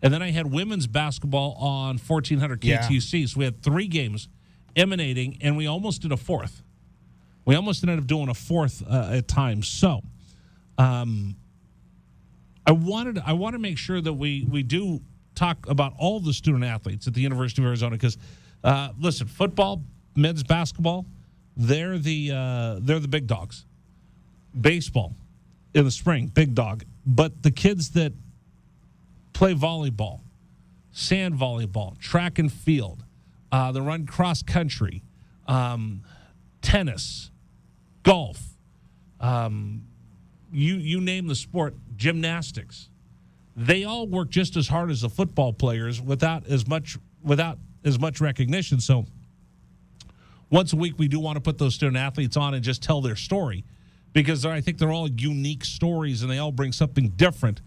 A: and then I had women's basketball on 1400 KTUC. Yeah. So we had 3 games emanating, and we almost did a 4th. We almost ended up doing a 4th at times. So I want to make sure that we do talk about all the student athletes at the University of Arizona because, listen, football, men's basketball, they're the big dogs. Baseball in the spring, big dog. But the kids that play volleyball, sand volleyball, track and field, they run cross country, tennis, golf, you name the sport, gymnastics. They all work just as hard as the football players without as much recognition. So once a week, we do want to put those student athletes on and just tell their story, because I think they're all unique stories and they all bring something different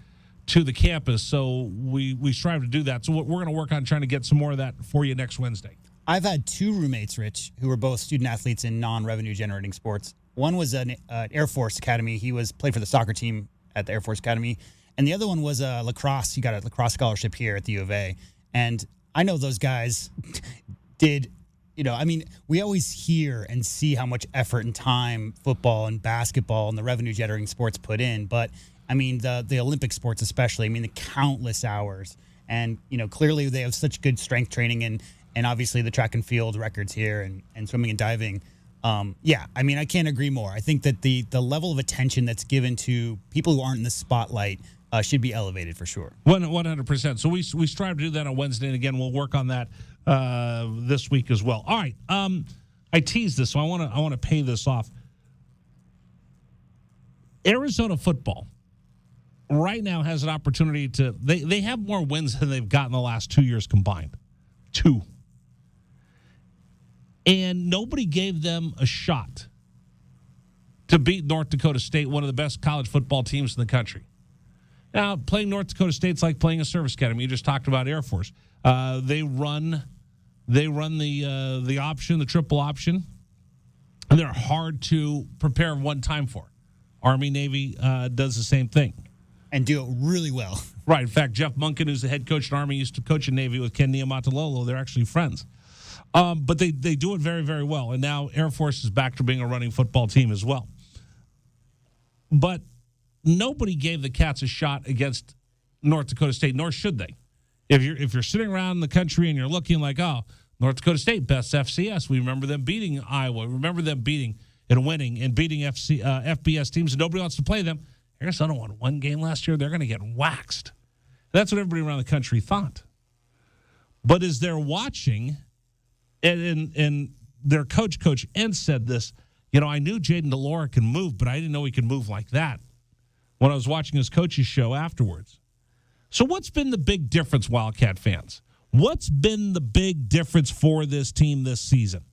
A: to the campus. So we strive to do that. So we're going to work on trying to get some more of that for you next Wednesday.
B: I've had two roommates, Rich, who were both student athletes in non-revenue generating sports. One was an Air Force Academy. He played for the soccer team at the Air Force Academy. And the other one was lacrosse. He got a lacrosse scholarship here at the U of A. And I know those guys did, we always hear and see how much effort and time football and basketball and the revenue generating sports put in. But, the Olympic sports especially, the countless hours. And, clearly they have such good strength training and obviously the track and field records here and swimming and diving. I can't agree more. I think that the level of attention that's given to people who aren't in the spotlight should be elevated for sure.
A: 100%. So we strive to do that on Wednesday, and again, we'll work on that this week as well. All right, I teased this, so I want to pay this off. Arizona football right now has an opportunity to. They have more wins than they've gotten the last 2 years combined. 2. And nobody gave them a shot to beat North Dakota State, one of the best college football teams in the country. Now, playing North Dakota State's like playing a service academy. You just talked about Air Force. They run the option, the triple option, and they're hard to prepare one time for. Army, Navy does the same thing.
B: And do it really well.
A: Right. In fact, Jeff Munkin, who's the head coach in Army, used to coach in Navy with Ken Niumatalolo. They're actually friends. But they do it very, very well. And now Air Force is back to being a running football team as well. But nobody gave the Cats a shot against North Dakota State, nor should they. If you're sitting around the country and you're looking like, oh, North Dakota State, best FCS. We remember them beating Iowa. We remember them beating and winning and beating FBS teams, and nobody wants to play them. Arizona won one game last year. They're going to get waxed. That's what everybody around the country thought. But as they're watching, and their coach Entz said this, I knew Jaden DeLora can move, but I didn't know he could move like that when I was watching his coach's show afterwards. So what's been the big difference, Wildcat fans? What's been the big difference for this team this season?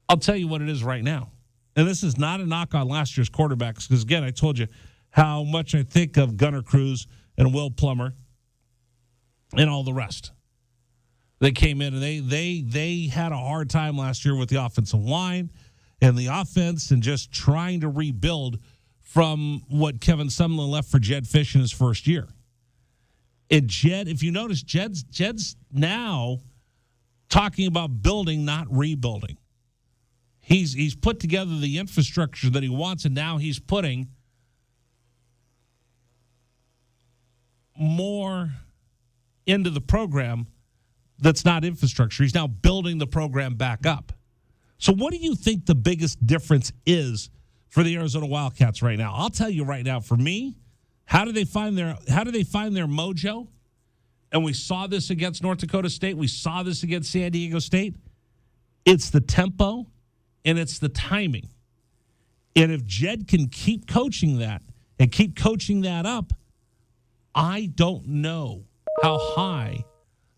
A: I'll tell you what it is right now. And this is not a knock on last year's quarterbacks, because, again, I told you how much I think of Gunnar Cruz and Will Plummer and all the rest. They came in and they had a hard time last year with the offensive line and the offense and just trying to rebuild from what Kevin Sumlin left for Jed Fish in his first year. And Jed, if you notice, Jed's now talking about building, not rebuilding. He's put together the infrastructure that he wants, and now he's putting more into the program that's not infrastructure. He's now building the program back up. So what do you think the biggest difference is for the Arizona Wildcats right now? I'll tell you right now, for me, how do they find their mojo? And we saw this against North Dakota State. We saw this against San Diego State. It's the tempo and it's the timing. And if Jed can keep coaching that and keep coaching that up, I don't know how high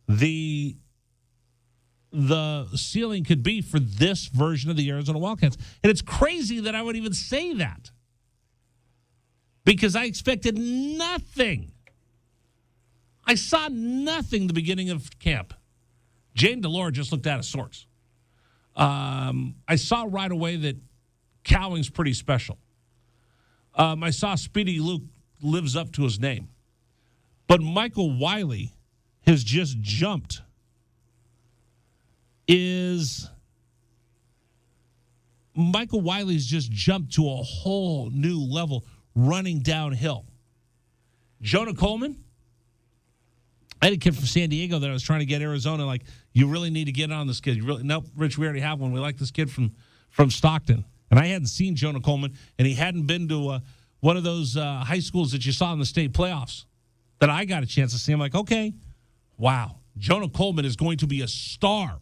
A: the ceiling could be for this version of the Arizona Wildcats. And it's crazy that I would even say that, because I expected nothing. I saw nothing the beginning of camp. Jane DeLore just looked out of sorts. I saw right away that Cowing's pretty special. I saw Speedy Luke lives up to his name. But Michael Wiley's just jumped to a whole new level running downhill. Jonah Coleman, I had a kid from San Diego that I was trying to get Arizona, like, you really need to get on this kid. Nope, Rich, we already have one. We like this kid from Stockton. And I hadn't seen Jonah Coleman, and he hadn't been to one of those high schools that you saw in the state playoffs that I got a chance to see. I'm like, okay, wow, Jonah Coleman is going to be a star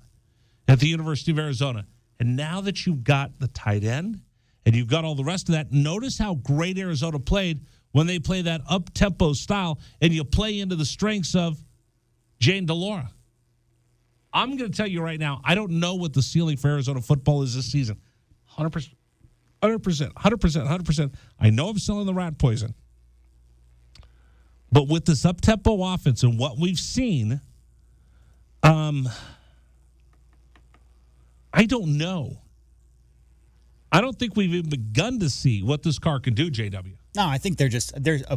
A: at the University of Arizona. And now that you've got the tight end and you've got all the rest of that. Notice how great Arizona played when they play that up-tempo style, and you play into the strengths of Jane DeLaura. I'm going to tell you right now, I don't know what the ceiling for Arizona football is this season. 100%. 100%. I know I'm selling the rat poison. But with this up-tempo offense and what we've seen, I don't know. I don't think we've even begun to see what this car can do, JW.
B: No, I think there's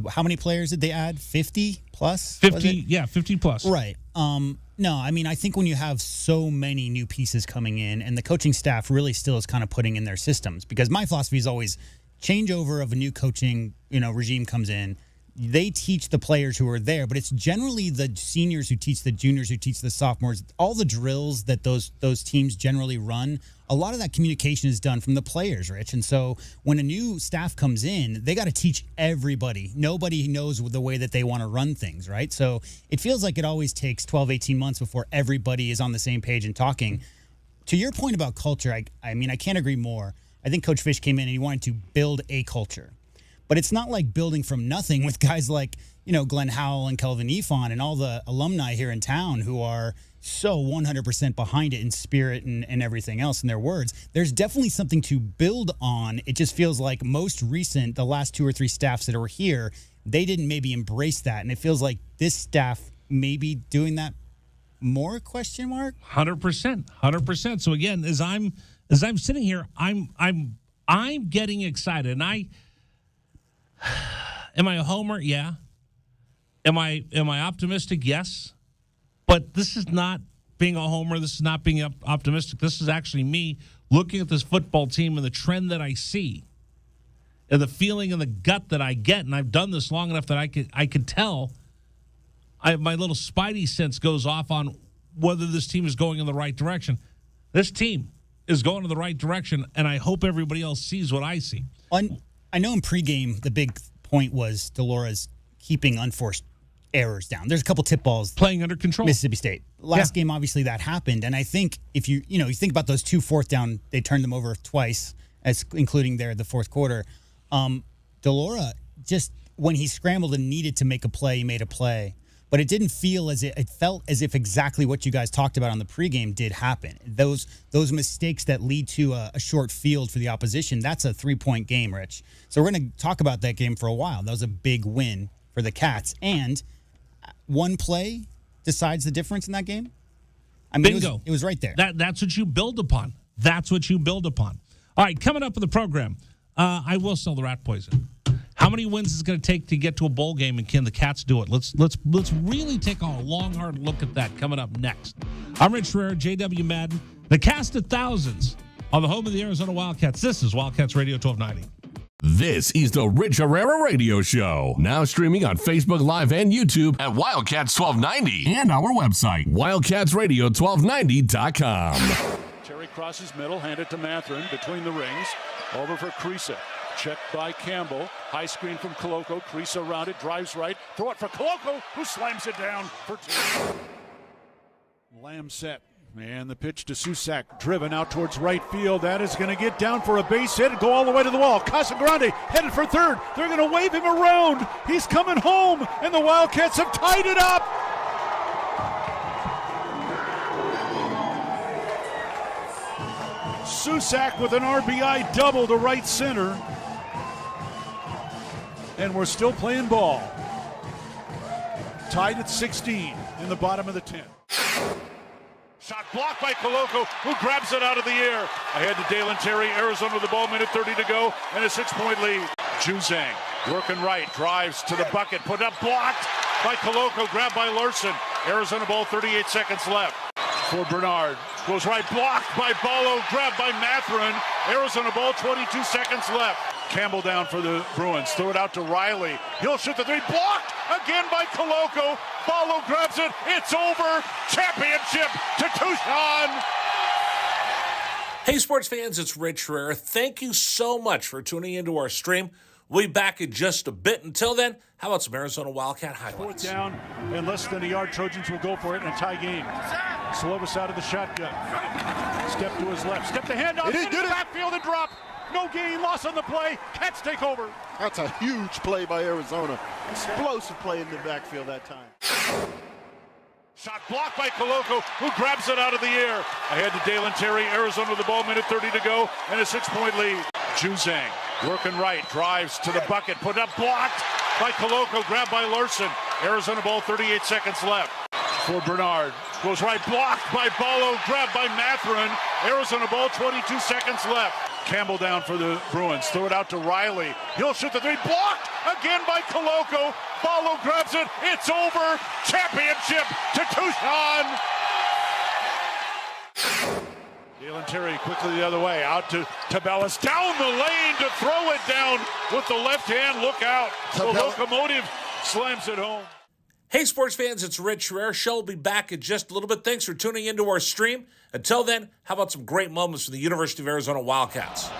B: how many players did they add? 50 plus?
A: 50, yeah, 50 plus.
B: Right. No, I mean, I think when you have so many new pieces coming in and the coaching staff really still is kind of putting in their systems, because my philosophy is always changeover of a new coaching, regime comes in. They teach the players who are there, but it's generally the seniors who teach the juniors, who teach the sophomores. All the drills that those teams generally run, a lot of that communication is done from the players, Rich. And so when a new staff comes in, they got to teach everybody. Nobody knows the way that they want to run things, right? So it feels like it always takes 12, 18 months before everybody is on the same page and talking. To your point about culture, I mean, I can't agree more. I think Coach Fish came in and he wanted to build a culture. But it's not like building from nothing with guys like, Glenn Howell and Kelvin Ifon and all the alumni here in town who are so 100% behind it in spirit and everything else in their words. There's definitely something to build on. It just feels like the last 2 or 3 staffs that were here, they didn't maybe embrace that. And it feels like this staff may be doing that more, question mark?
A: 100%. So again, as I'm sitting here, I'm getting excited. And am I a homer? Yeah. Am I optimistic? Yes. But this is not being a homer. This is not being optimistic. This is actually me looking at this football team and the trend that I see and the feeling in the gut that I get. And I've done this long enough that I could tell. My little spidey sense goes off on whether this team is going in the right direction. This team is going in the right direction, and I hope everybody else sees what I see.
B: I know in pregame, the big point was DeLaura's keeping unforced errors down. There's a couple tip balls.
A: Playing under control.
B: Mississippi State. Last game, obviously, that happened. And I think if you think about those 2 4th down, they turned them over twice, including the fourth quarter. DeLaura, just when he scrambled and needed to make a play, he made a play. But it didn't feel it felt as if exactly what you guys talked about on the pregame did happen. Those mistakes that lead to a short field for the opposition, that's a 3-point game, Rich. So we're going to talk about that game for a while. That was a big win for the Cats. And one play decides the difference in that game. I mean,
A: bingo.
B: It was right there.
A: That's what you build upon. All right, coming up in the program, I will sell the rat poison. How many wins is it going to take to get to a bowl game, and can the Cats do it? Let's really take a long, hard look at that coming up next. I'm Rich Herrera, J.W. Madden, the cast of thousands on the home of the Arizona Wildcats. This is Wildcats Radio 1290.
C: This is the Rich Herrera Radio Show. Now streaming on Facebook Live and YouTube at Wildcats 1290 and our website, wildcatsradio1290.com.
G: Terry crosses middle, hand it to Matherin between the rings. Over for Creasa. Checked by Campbell. High screen from Koloko. Creasa around it, drives right. Throw it for Koloko, who slams it down for 2. Lamb set. And the pitch to Susak, driven out towards right field. That is going to get down for a base hit and go all the way to the wall. Casagrande headed for third. They're going to wave him around. He's coming home, and the Wildcats have tied it up. Susak with an RBI double to right center. And we're still playing ball. Tied at 16 in the bottom of the 10th. Shot blocked by Koloko, who grabs it out of the air. Ahead to Dalen Terry, Arizona with the ball, minute 30 to go, and a 6-point lead. Juzang working right, drives to the bucket, put up, blocked by Koloko, grabbed by Larson. Arizona ball, 38 seconds left. For Bernard, goes right, blocked by Ballo, grabbed by Matherin. Arizona ball, 22 seconds left. Campbell down for the Bruins, throw it out to Riley. He'll shoot the 3, blocked again by Koloko. Ballo grabs it, it's over. Championship to Tucson.
A: Hey, sports fans, it's Rich Herrera. Thank you so much for tuning into our stream. We'll be back in just a bit. Until then, how about some Arizona Wildcat highlights?
G: 4th down and less than a yard. Trojans will go for it in a tie game. Slovis out of the shotgun. Step to his left. Step the handoff into the backfield and drop. No gain, loss on the play. Cats take over.
H: That's a huge play by Arizona. Explosive play in the backfield that time.
G: Shot blocked by Koloko, who grabs it out of the air. Ahead to Dalen Terry. Arizona with the ball, minute 30 to go, and a 6-point lead. Juzang working right, drives to the bucket, put up, blocked by Koloko, grabbed by Larson. Arizona ball, 38 seconds left. For Bernard, goes right, blocked by Ballo, grabbed by Matherin. Arizona ball, 22 seconds left. Campbell down for the Bruins, throw it out to Riley. He'll shoot the three, blocked again by Koloko. Ballo grabs it, it's over. Championship to Tucson. Dalen Terry quickly the other way, out to Tabellas, down the lane to throw it down with the left hand. Look out. The locomotive slams it home.
A: Hey, sports fans, it's Rich Herrera. Show will be back in just a little bit. Thanks for tuning into our stream. Until then, how about some great moments from the University of Arizona Wildcats?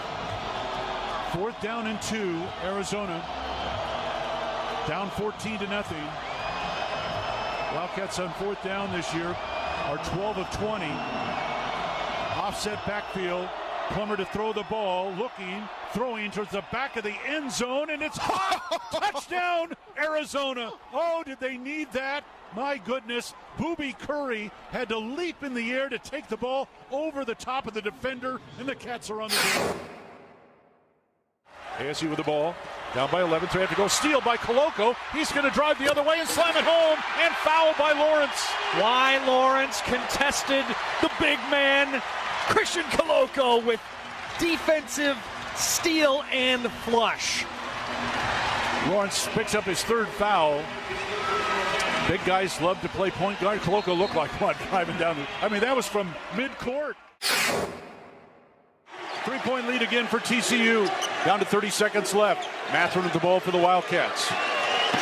G: 4th down and 2, Arizona. Down 14-0. Wildcats on 4th down this year are 12 of 20. Offset backfield. Plummer to throw the ball, looking, throwing towards the back of the end zone, and it's caught. Touchdown, Arizona. Oh, did they need that? My goodness. Booby Curry had to leap in the air to take the ball over the top of the defender, and the Cats are on the board. ASU with the ball, down by 11, so they have to go. Steal by Koloko. He's going to drive the other way and slam it home, and foul by Lawrence.
I: Why Lawrence contested the big man, Christian Koloko, with defensive steal and flush.
G: Lawrence picks up his 3rd foul. Big guys love to play point guard. Koloko looked like one driving down. That was from midcourt. 3-point lead again for TCU. Down to 30 seconds left. Matherin with the ball for the Wildcats.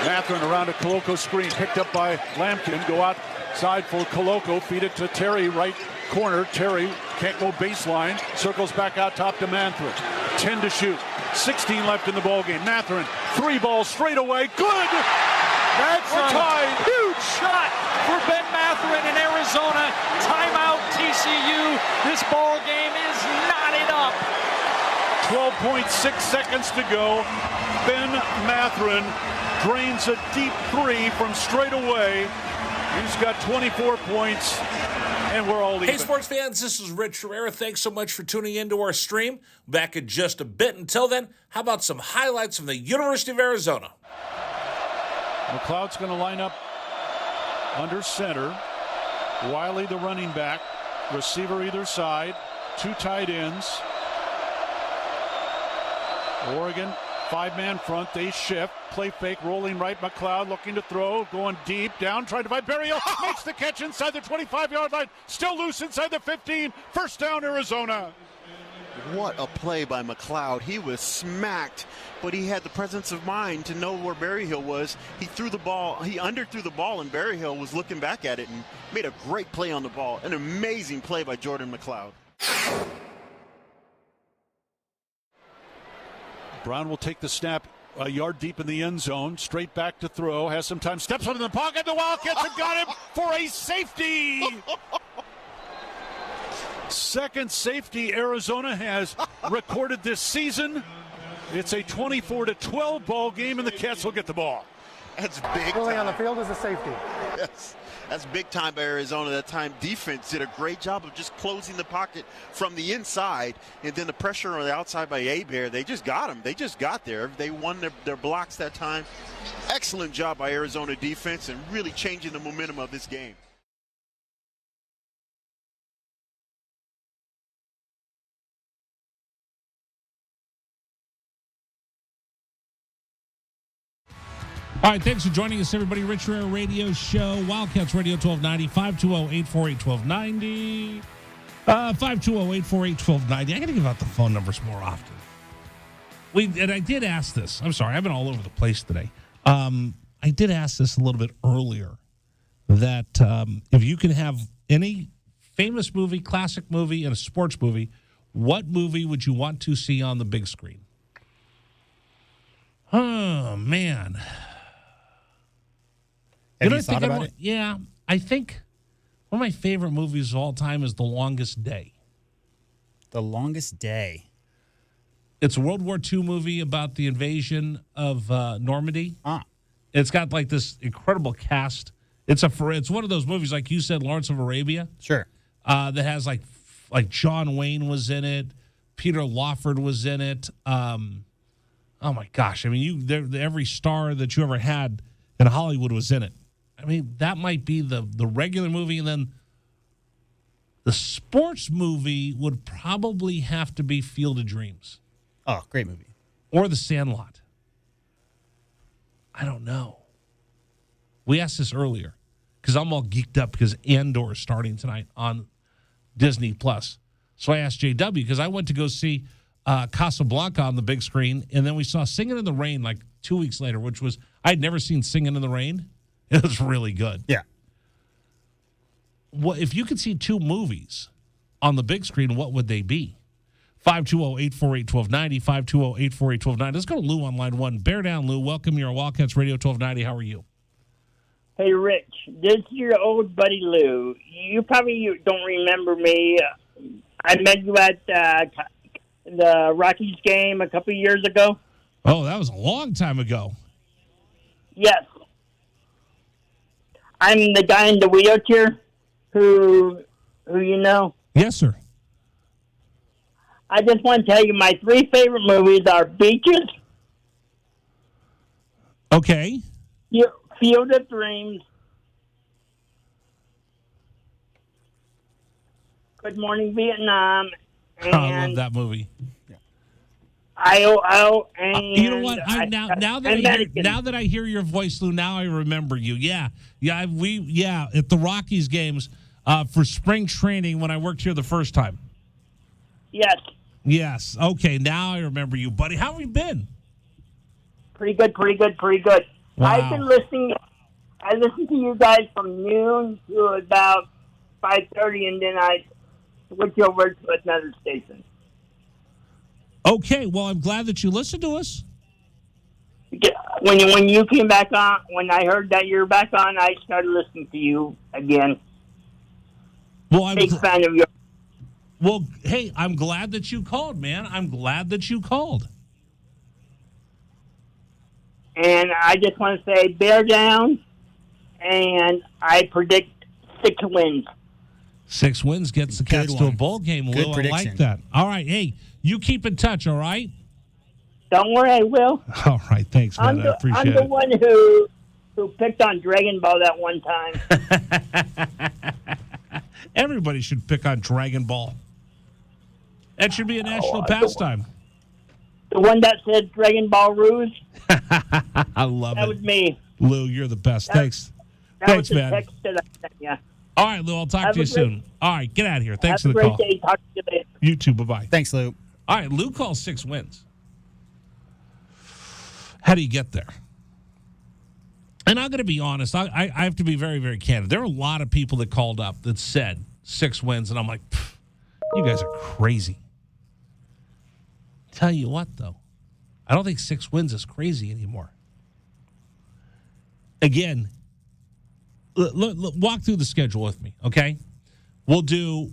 G: Matherin around a Koloko screen, picked up by Lampkin. Go outside for Koloko. Feed it to Terry, right corner. Terry can't go baseline. Circles back out top to Matherin. 10 to shoot. 16 left in the ball game. Matherin, 3 balls straight away. Good!
I: That's a huge shot for Ben Matherin in Arizona. Timeout TCU. This ball game is knotted up.
G: 12.6 seconds to go. Ben Matherin drains a deep 3 from straight away. He's got 24 points, and we're all even.
A: Hey, sports fans, this is Rich Herrera. Thanks so much for tuning into our stream. Back in just a bit. Until then, how about some highlights from the University of Arizona?
G: McLeod's going to line up under center. Wiley, the running back. Receiver either side. 2 tight ends. Oregon, 5-man front. They shift. Play fake, rolling right. McLeod looking to throw. Going deep. Down, trying to find Berryhill. Makes the catch inside the 25-yard line. Still loose inside the 15. First down, Arizona.
H: What a play by McLeod. He was smacked, but he had the presence of mind to know where Berryhill was. He threw the ball, he underthrew the ball, and Berryhill was looking back at it and made a great play on the ball. An amazing play by Jordan McLeod.
G: Brown will take the snap a yard deep in the end zone. Straight back to throw. Has some time. Steps into the pocket. The Wildcats have got him for a safety. Second safety Arizona has recorded this season. It's a 24-12 ball game, and the Cats will get the ball.
H: That's big
S: Early on the field is a safety.
H: Yes. That's big time by Arizona. That time defense did a great job of just closing the pocket from the inside, and then the pressure on the outside by Abear, they just got him. They just got there. They won their blocks that time. Excellent job by Arizona defense and really changing the momentum of this game.
A: All right, thanks for joining us, everybody. Rich Herrera Radio Show, Wildcats Radio 1290, 520-848-1290, 520-848-1290. I got to give out the phone numbers more often. And I did ask this. I'm sorry, I've been all over the place today. I did ask this a little bit earlier, that if you can have any famous movie, classic movie, and a sports movie, what movie would you want to see on the big screen? Oh, man.
B: Have you thought about it?
A: Yeah. I think one of my favorite movies of all time is The Longest Day.
B: The Longest Day.
A: It's a World War II movie about the invasion of Normandy. It's got like this incredible cast. It's one of those movies, like you said, Lawrence of Arabia.
B: Sure.
A: That has like John Wayne was in it. Peter Lawford was in it. Oh my gosh! I mean, every star that you ever had in Hollywood was in it. I mean, that might be the regular movie, and then the sports movie would probably have to be Field of Dreams.
B: Oh, great movie.
A: Or The Sandlot. I don't know. We asked this earlier because I'm all geeked up because Andor is starting tonight on Disney+. So I asked JW because I went to go see Casablanca on the big screen, and then we saw Singing in the Rain like 2 weeks later, which was, I'd never seen Singing in the Rain. It was really good.
B: Yeah.
A: Well, if you could see two movies on the big screen, what would they be? 520-848-1290, 520-848-1290. Let's go to Lou on line one. Bear down, Lou. Welcome. You're on Wildcats Radio 1290. How are you?
T: Hey, Rich. This is your old buddy Lou. You probably don't remember me. I met you at the Rockies game a couple of years ago.
A: Oh, that was a long time ago.
T: Yes. I'm the guy in the wheelchair who you know.
A: Yes, sir.
T: I just want to tell you my three favorite movies are Beaches.
A: Okay.
T: Field of Dreams. Good Morning Vietnam. And
A: I love that movie.
T: IOO and
A: you know what? Now that I hear your voice, Lou, now I remember you. Yeah, at the Rockies games for spring training when I worked here the first time. Yes. Okay, now I remember you, buddy. How have you been?
T: Pretty good.
A: Wow.
T: I've been listening. I listened to you guys from noon to about 5:30, and then I switch over to another station.
A: Okay, well, I'm glad that you listened to us.
T: When you came back on, when I heard that you're back on, I started listening to you again.
A: Well, I'm
T: big fan of yours.
A: Well, hey, I'm glad that you called, man. I'm glad that you called.
T: And I just want to say, bear down, and I predict 6 wins.
A: 6 wins gets the Cats to a bowl game, Lou.
B: Good prediction.
A: I like that. All right, hey, you keep in touch, all right?
T: Don't worry, I will.
A: All right, thanks, man. I appreciate it.
T: I'm the one who picked on Dragon Ball that one time.
A: Everybody should pick on Dragon Ball. That should be a national pastime.
T: The one that said Dragon Ball Ruse?
A: I love it.
T: That was me.
A: Lou, you're the best. Thanks.
T: Thanks,
A: man.
T: Text that I sent you.
A: All right, Lou, I'll talk to you soon. All right, get out of here. Thanks for the
T: call.
A: call.
T: Have a great day. Talk to you later.
A: You too. Bye-bye.
B: Thanks, Lou.
A: All right, Lou calls 6 wins. How do you get there? And I'm going to be honest. I have to be very, very candid. There are a lot of people that called up that said 6 wins, and I'm like, you guys are crazy. Tell you what, though, I don't think 6 wins is crazy anymore. Again, walk through the schedule with me, okay? We'll do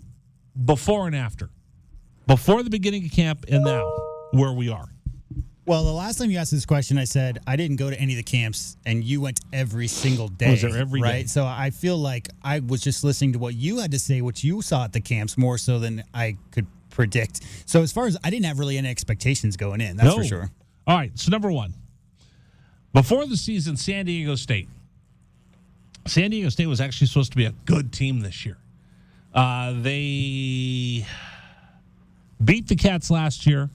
A: before and after. Before the beginning of camp and now, where we are.
B: Well, the last time you asked this question, I said I didn't go to any of the camps, and you went every single day.
A: Was there every
B: right?
A: day?
B: So I feel like I was just listening to what you had to say, what you saw at the camps, more so than I could predict. So as far as I didn't have really any expectations going in, that's for sure.
A: All right, so number one. Before the season, San Diego State. San Diego State was actually supposed to be a good team this year. They beat the Cats last year.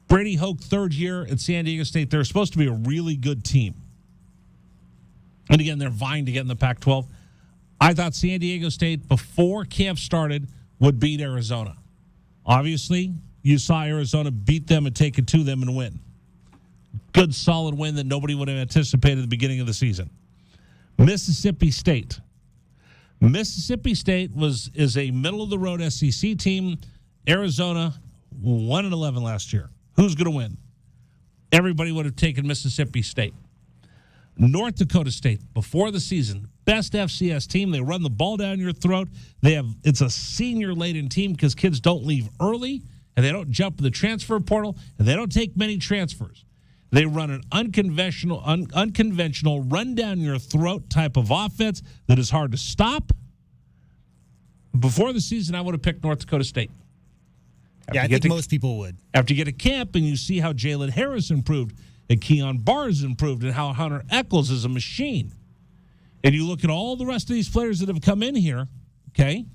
A: Brady Hoke, third year at San Diego State. They're supposed to be a really good team. And again, they're vying to get in the Pac-12. I thought San Diego State, before camp started, would beat Arizona. Obviously, you saw Arizona beat them and take it to them and win. Good, solid win that nobody would have anticipated at the beginning of the season. Mississippi State. Mississippi State is a middle-of-the-road SEC team. Arizona 1-11 last year. Who's going to win? Everybody would have taken Mississippi State. North Dakota State, before the season, best FCS team. They run the ball down your throat. It's a senior-laden team because kids don't leave early, and they don't jump in the transfer portal, and they don't take many transfers. They run an unconventional, run-down-your-throat type of offense that is hard to stop. Before the season, I would have picked North Dakota State.
B: I think most people would.
A: After you get to camp and you see how Jalen Harris improved and Keon Barnes improved and how Hunter Echols is a machine, and you look at all the rest of these players that have come in here, okay,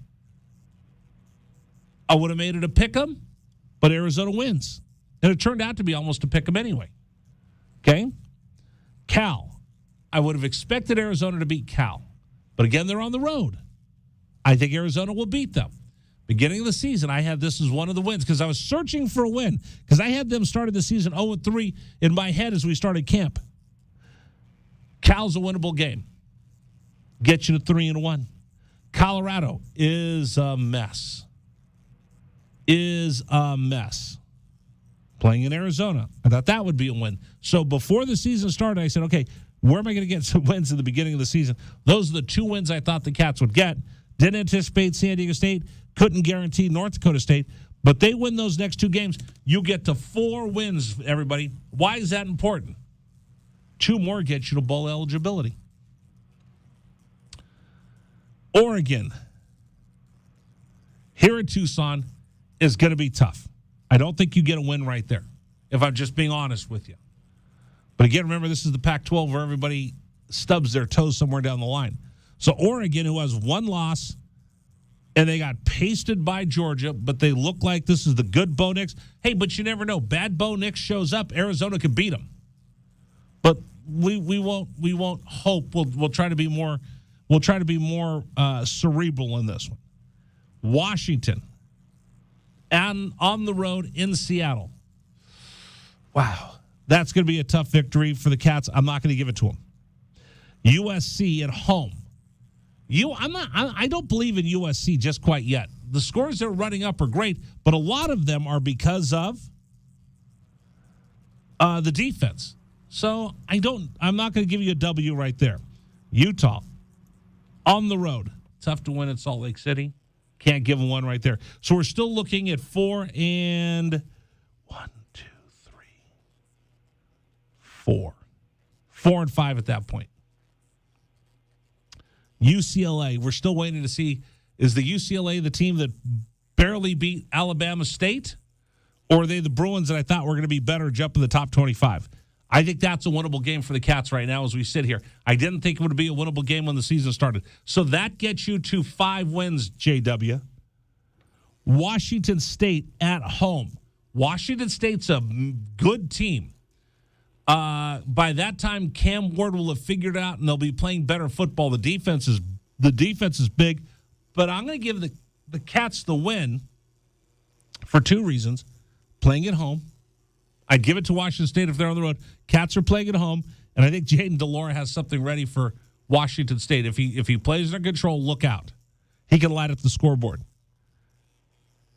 A: I would have made it a pick 'em, but Arizona wins. And it turned out to be almost a pick 'em anyway. Okay? Cal. I would have expected Arizona to beat Cal. But again, they're on the road. I think Arizona will beat them. Beginning of the season, I had this as one of the wins because I was searching for a win because I had them started the season 0-3 in my head as we started camp. Cal's a winnable game. Get you to 3-1. Colorado is a mess. Playing in Arizona. I thought that would be a win. So before the season started, I said, okay, where am I going to get some wins at the beginning of the season? Those are the 2 wins I thought the Cats would get. Didn't anticipate San Diego State. Couldn't guarantee North Dakota State. But they win those next 2 games. You get to 4 wins, everybody. Why is that important? 2 more get you to bowl eligibility. Oregon, here in Tucson, is going to be tough. I don't think you get a win right there, if I'm just being honest with you. But again, remember, this is the Pac-12 where everybody stubs their toes somewhere down the line. So Oregon, who has 1 loss, and they got pasted by Georgia, but they look like this is the good Bo Nix. Hey, but you never know. Bad Bo Nix shows up, Arizona could beat them. But we won't hope. We'll try to be more cerebral in this one. Washington, and on the road in Seattle. Wow, that's going to be a tough victory for the Cats. I'm not going to give it to them. USC at home. I don't believe in USC just quite yet. The scores they're running up are great, but a lot of them are because of the defense. So I'm not going to give you a W right there. Utah on the road. Tough to win at Salt Lake City. Can't give them one right there. So we're still looking at 4 and 4 and 5 at that point. UCLA, we're still waiting to see, is the UCLA the team that barely beat Alabama State? Or are they the Bruins that I thought were going to be better, jump in the top 25? I think that's a winnable game for the Cats right now as we sit here. I didn't think it would be a winnable game when the season started. So that gets you to 5 wins, JW. Washington State at home. Washington State's a good team. By that time, Cam Ward will have figured out, and they'll be playing better football. The defense is big, but I'm going to give the Cats the win for 2 reasons. Playing at home. I'd give it to Washington State if they're on the road. Cats are playing at home, and I think Jaden DeLore has something ready for Washington State. If he plays under control, look out. He can light up the scoreboard.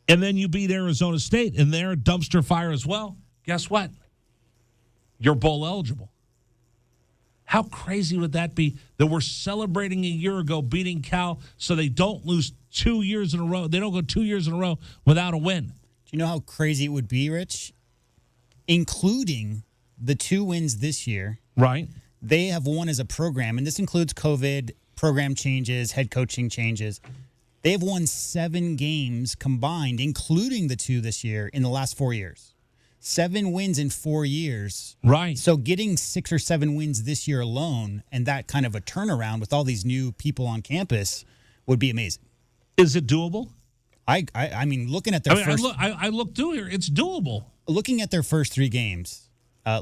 A: And then you beat Arizona State, and they're dumpster fire as well. Guess what? You're bowl eligible. How crazy would that be that we're celebrating a year ago beating Cal so they don't lose 2 years in a row. They don't go 2 years in a row without a win.
B: Do you know how crazy it would be, Rich? Including the 2 wins this year.
A: Right.
B: They have won as a program, and this includes COVID, program changes, head coaching changes. They have won 7 games combined, including the 2 this year, in the last 4 years. 7 wins in 4 years.
A: Right.
B: So getting 6 or 7 wins this year alone and that kind of a turnaround with all these new people on campus would be amazing.
A: Is it doable?
B: I mean, looking at their first...
A: I looked through here. It's doable.
B: Looking at their first 3 games,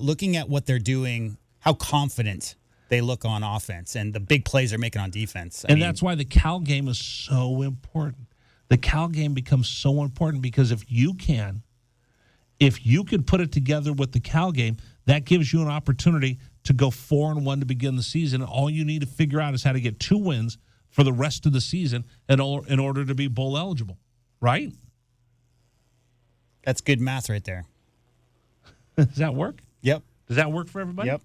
B: looking at what they're doing, how confident they look on offense, and the big plays they're making on defense. I mean,
A: that's why the Cal game is so important. The Cal game becomes so important because if you could put it together with the Cal game, that gives you an opportunity to go 4-1 to begin the season. All you need to figure out is how to get 2 wins for the rest of the season in order to be bowl eligible, right?
B: That's good math right there.
A: Does that work?
B: Yep.
A: Does that work for everybody?
B: Yep.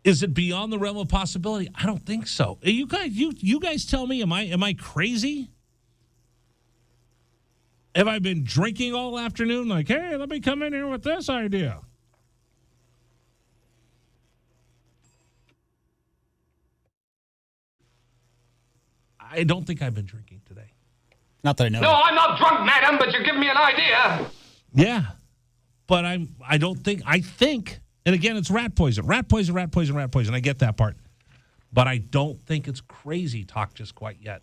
A: Is it beyond the realm of possibility? I don't think so. You guys tell me, am I crazy? Have I been drinking all afternoon? Like, hey, let me come in here with this idea. I don't think I've been drinking today.
B: Not that I know.
M: No, I'm not drunk, madam, but you're giving me an idea.
A: Yeah. But I think, and again, it's rat poison. Rat poison. I get that part. But I don't think it's crazy talk just quite yet.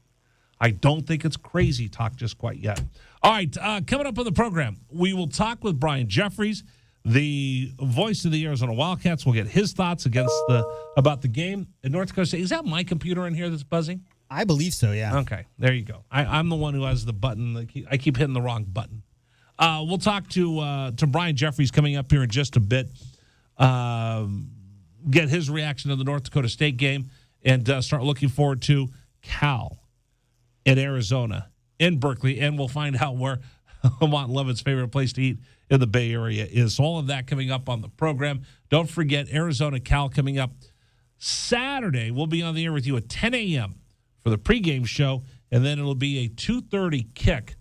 A: All right, coming up on the program, we will talk with Brian Jeffries, the voice of the Arizona Wildcats. We'll get his thoughts about the game at North Dakota State. Is that my computer in here that's buzzing?
B: I believe so, yeah.
A: Okay, there you go. I'm the one who has the button. I keep hitting the wrong button. We'll talk to Brian Jeffries coming up here in just a bit. Get his reaction to the North Dakota State game and start looking forward to Cal in Arizona, in Berkeley, and we'll find out where Mont Levin's favorite place to eat in the Bay Area is. So all of that coming up on the program. Don't forget Arizona Cal coming up Saturday. We'll be on the air with you at 10 a.m. for the pregame show, and then it'll be a 2:30 kick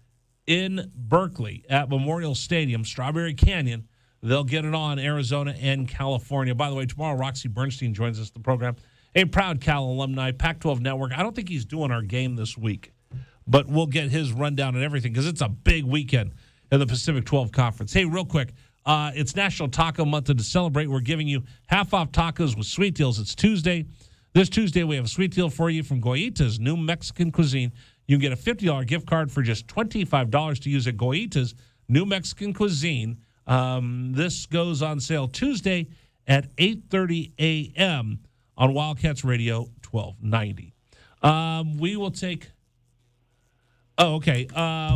A: in Berkeley at Memorial Stadium, Strawberry Canyon. They'll get it on Arizona and California. By the way, tomorrow Roxy Bernstein joins us the program. A proud Cal alumni, Pac-12 Network. I don't think he's doing our game this week, but we'll get his rundown and everything because it's a big weekend in the Pacific 12 Conference. Hey, real quick, it's National Taco Month, and to celebrate, we're giving you half-off tacos with sweet deals. It's Tuesday. This Tuesday, we have a sweet deal for you from Goita's New Mexican Cuisine. You can get a $50 gift card for just $25 to use at Goita's New Mexican Cuisine. This goes on sale Tuesday at 8:30 a.m. on Wildcats Radio 1290. We will take... Oh, okay.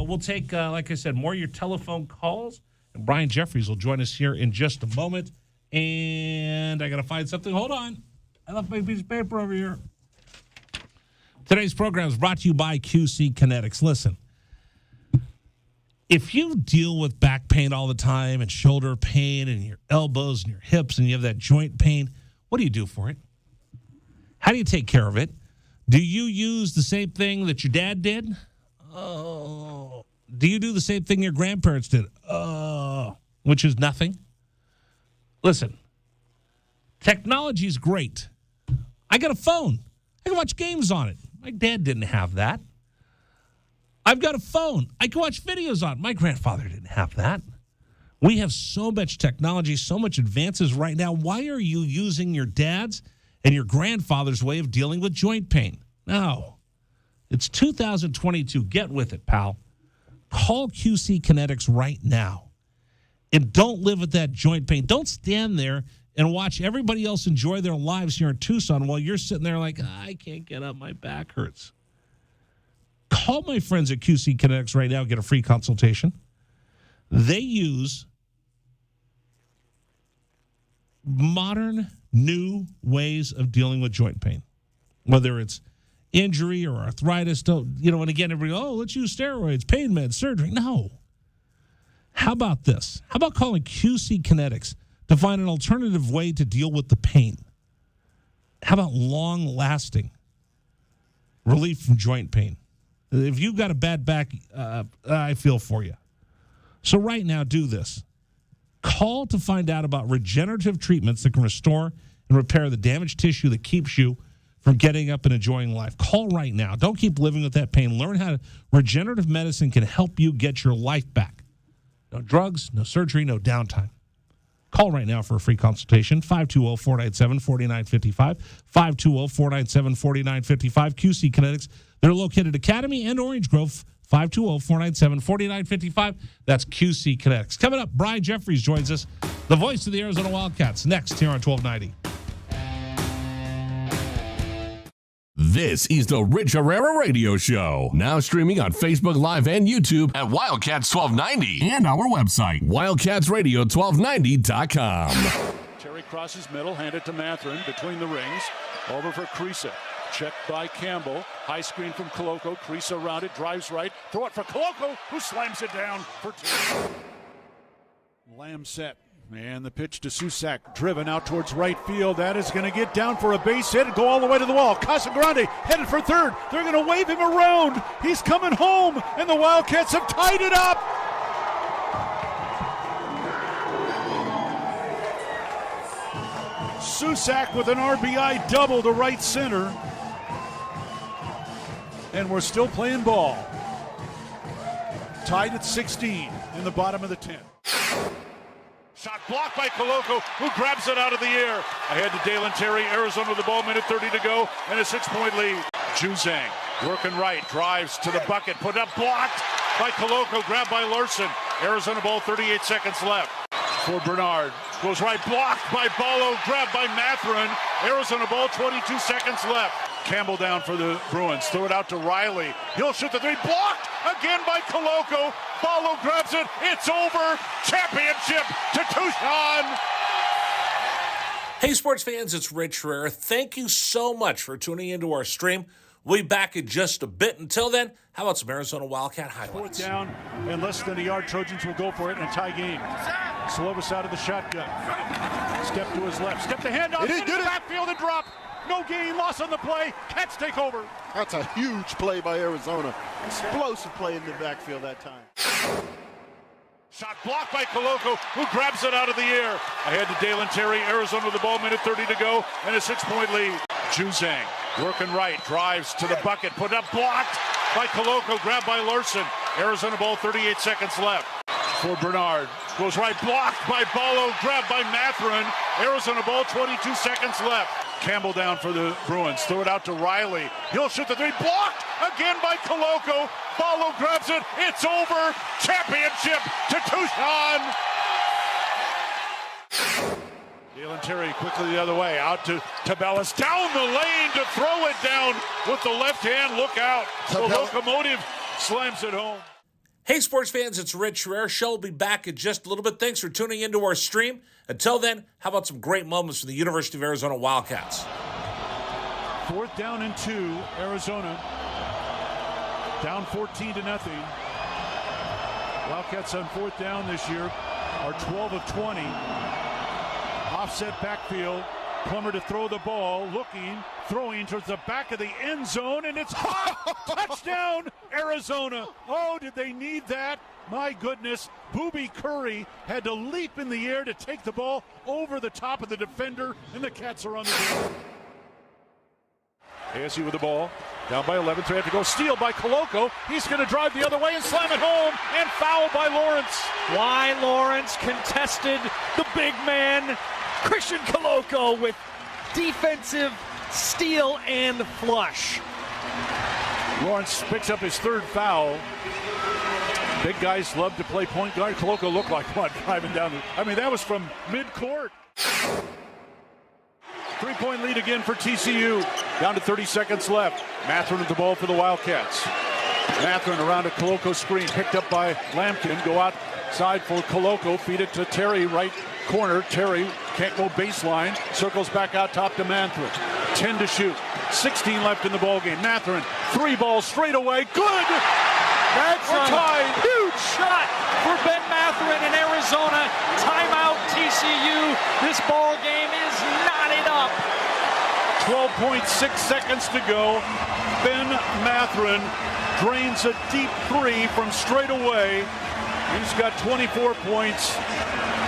A: We'll take, like I said, more of your telephone calls. And Brian Jeffries will join us here in just a moment. And I got to find something. Hold on. I left my piece of paper over here. Today's program is brought to you by QC Kinetics. Listen, if you deal with back pain all the time and shoulder pain and your elbows and your hips and you have that joint pain, what do you do for it? How do you take care of it? Do you use the same thing that your dad did? Oh. Do you do the same thing your grandparents did? Oh. Which is nothing? Listen, technology is great. I got a phone. I can watch games on it. My dad didn't have that. I've got a phone. I can watch videos on it. My grandfather didn't have that. We have so much technology, so much advances right now. Why are you using your dad's and your grandfather's way of dealing with joint pain? No. It's 2022. Get with it, pal. Call QC Kinetics right now. And don't live with that joint pain. Don't stand there and watch everybody else enjoy their lives here in Tucson while you're sitting there like, I can't get up, my back hurts. Call my friends at QC Kinetics right now, get a free consultation. They use modern, new ways of dealing with joint pain, whether it's injury or arthritis. And again, everybody, let's use steroids, pain meds, surgery. No. How about this? How about calling QC Kinetics to find an alternative way to deal with the pain? How about long-lasting relief from joint pain? If you've got a bad back, I feel for you. So right now, do this. Call to find out about regenerative treatments that can restore and repair the damaged tissue that keeps you from getting up and enjoying life. Call right now. Don't keep living with that pain. Learn how regenerative medicine can help you get your life back. No drugs, no surgery, no downtime. Call right now for a free consultation, 520-497-4955, 520-497-4955, QC Kinetics. They're located at Academy and Orange Grove, 520-497-4955. That's QC Kinetics. Coming up, Brian Jeffries joins us, the voice of the Arizona Wildcats, next here on 1290.
C: This is the Rich Herrera Radio Show. Now streaming on Facebook Live and YouTube at Wildcats 1290 and our website, wildcatsradio1290.com.
G: Terry crosses middle, handed to Matherin between the rings. Over for Creasa. Checked by Campbell. High screen from Koloko. Creasa around it, drives right. Throw it for Koloko, who slams it down for two. Lamb set. And the pitch to Susak, driven out towards right field. That is going to get down for a base hit and go all the way to the wall. Casagrande headed for third. They're going to wave him around. He's coming home, and the Wildcats have tied it up. Susak with an RBI double to right center. And we're still playing ball. Tied at 16 in the bottom of the 10th. Shot blocked by Coloco, who grabs it out of the air. Ahead to Dalen Terry, Arizona with the ball, minute 30 to go, and a 6-point lead. Juzang working right, drives to the bucket, put up, blocked by Coloco, grabbed by Larson. Arizona ball, 38 seconds left. For Bernard, goes right, blocked by Ballo, grabbed by Matherin. Arizona ball, 22 seconds left. Campbell down for the Bruins, throw it out to Riley. He'll shoot the three, blocked again by Coloco. Ballo grabs it, it's over. Championship to Tucson.
A: Hey, sports fans, it's Rich Herrera. Thank you so much for tuning into our stream. We'll be back in just a bit. Until then, how about some Arizona Wildcat highlights?
G: Fourth down and less than a yard. Trojans will go for it in a tie game. Slovis out of the shotgun. Step to his left. Step the handoff. It is good. Backfield and drop. No gain. Loss on the play. Cats take over.
H: That's a huge play by Arizona. Explosive play in the backfield that time.
G: Shot blocked by Coloco, who grabs it out of the air. Ahead to Dalen Terry, Arizona with the ball, minute 30 to go, and a 6-point lead. Juzang working right, drives to the bucket, put up, blocked by Coloco, grabbed by Larson. Arizona ball, 38 seconds left. For Bernard, goes right, blocked by Ballo, grabbed by Matherin. Arizona ball, 22 seconds left. Campbell down for the Bruins, throw it out to Riley. He'll shoot the three, blocked again by Coloco. Ballo grabs it, it's over. Championship to Tucson. Dalen Terry quickly the other way, out to Tabellas, down the lane to throw it down with the left hand. Look out. The locomotive slams it home.
A: Hey, sports fans, it's Rich Herrera. Show will be back in just a little bit. Thanks for tuning into our stream. Until then, how about some great moments from the University of Arizona Wildcats?
G: Fourth down and 2, Arizona. Down 14-0. Wildcats on fourth down this year are 12 of 20. Offset backfield. Plummer to throw the ball, looking, throwing towards the back of the end zone, and it's caught! Touchdown, Arizona! Oh, did they need that? My goodness, Booby Curry had to leap in the air to take the ball over the top of the defender, and the Cats are on the board. ASU with the ball, down by 11, so they have to go. Steal by Coloco. He's going to drive the other way and slam it home, and foul by Lawrence.
I: Why Lawrence contested the big man, Christian Coloco, with defensive steal and flush.
G: Lawrence picks up his third foul. Big guys love to play point guard. Coloco looked like one driving down. That was from midcourt. 3-point lead again for TCU. Down to 30 seconds left. Matherin with the ball for the Wildcats. Matherin around a Coloco screen, picked up by Lampkin. Go outside for Coloco. Feed it to Terry, right corner. Terry can't go baseline. Circles back out top to Matherin. 10 to shoot. 16 left in the ballgame. Matherin, 3 balls straight away. Good!
I: That's a huge shot for Ben Matherin in Arizona. Timeout TCU. This ball game is knotted up.
G: 12.6 seconds to go. Ben Matherin drains a deep 3 from straight away. He's got 24 points,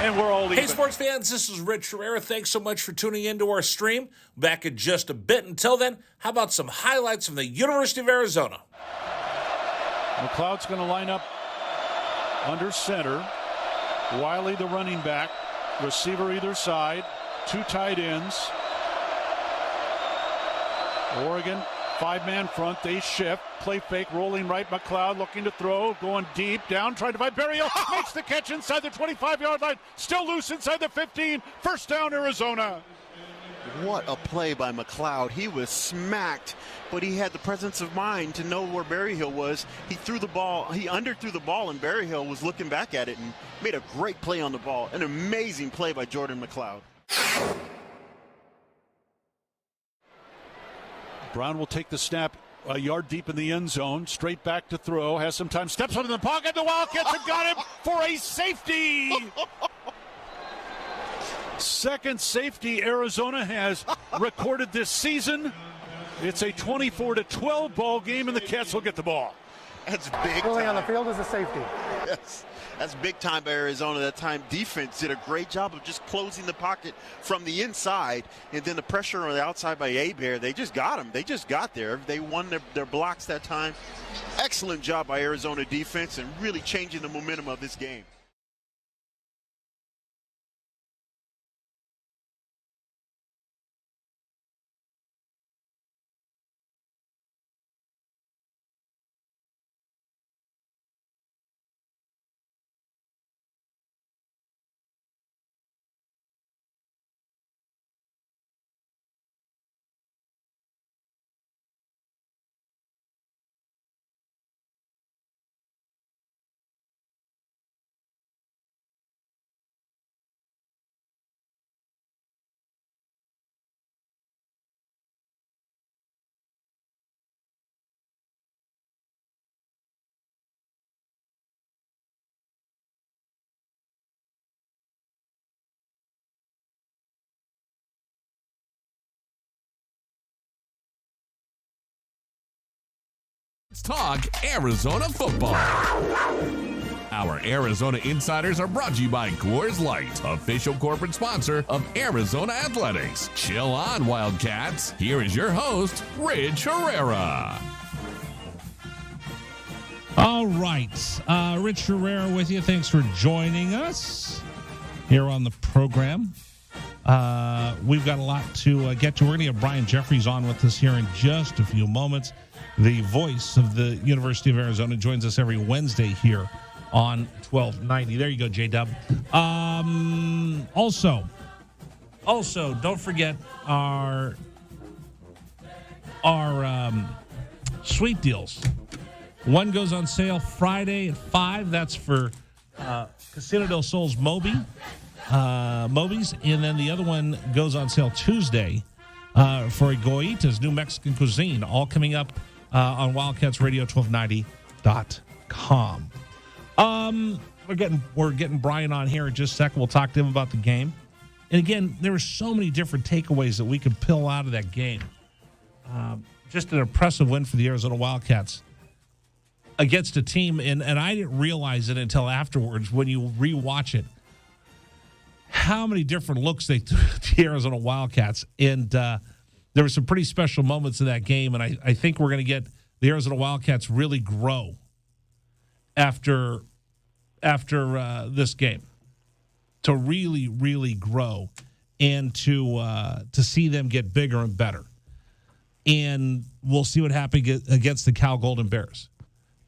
G: and we're all even.
A: Hey, sports fans, this is Rich Herrera. Thanks so much for tuning into our stream. Back in just a bit. Until then, how about some highlights from the University of Arizona?
G: McLeod's going to line up under center. Wiley, the running back. Receiver either side. 2 tight ends. Oregon, 5-man front. They shift. Play fake, rolling right. McLeod looking to throw. Going deep. Down, trying to find Berrio. Makes the catch inside the 25-yard line. Still loose inside the 15. First down, Arizona.
H: What a play by McLeod. He was smacked, but he had the presence of mind to know where Berryhill was. He threw the ball. He underthrew the ball, and Berryhill was looking back at it and made a great play on the ball. An amazing play by Jordan McLeod.
G: Brown will take the snap a yard deep in the end zone. Straight back to throw. Has some time. Steps up in the pocket. The Wildcats have got him for a safety. second safety Arizona has recorded this season. It's a 24-12 ball game, and the Cats will get the ball.
H: That's big.
S: Pulling on the field is a safety.
H: Yes. That's big time by Arizona. That time defense did a great job of just closing the pocket from the inside, and then the pressure on the outside by Hebert. They just got him. They just got there. They won their blocks that time. Excellent job by Arizona defense and really changing the momentum of this game.
C: Let's talk Arizona football. Our Arizona Insiders are brought to you by Coors Light, official corporate sponsor of Arizona Athletics. Chill on, Wildcats. Here is your host, Rich Herrera.
A: All right. Rich Herrera with you. Thanks for joining us here on the program. We've got a lot to get to. We're going to have Brian Jeffries on with us here in just a few moments. The voice of the University of Arizona joins us every Wednesday here on 1290. There you go, J-Dub. Also, don't forget our sweet deals. One goes on sale Friday at 5. That's for Casino del Sol's Moby's. And then the other one goes on sale Tuesday for Goita's New Mexican Cuisine. All coming up on Wildcats Radio 1290.com. We're getting Brian on here in just a second. We'll talk to him about the game. And again, there were so many different takeaways that we could pull out of that game. Just an impressive win for the Arizona Wildcats against a team, and I didn't realize it until afterwards when you rewatch it, how many different looks they threw at the Arizona Wildcats. And there were some pretty special moments in that game, and I think we're going to get the Arizona Wildcats really grow after this game, to really, really grow and to see them get bigger and better. And we'll see what happens against the Cal Golden Bears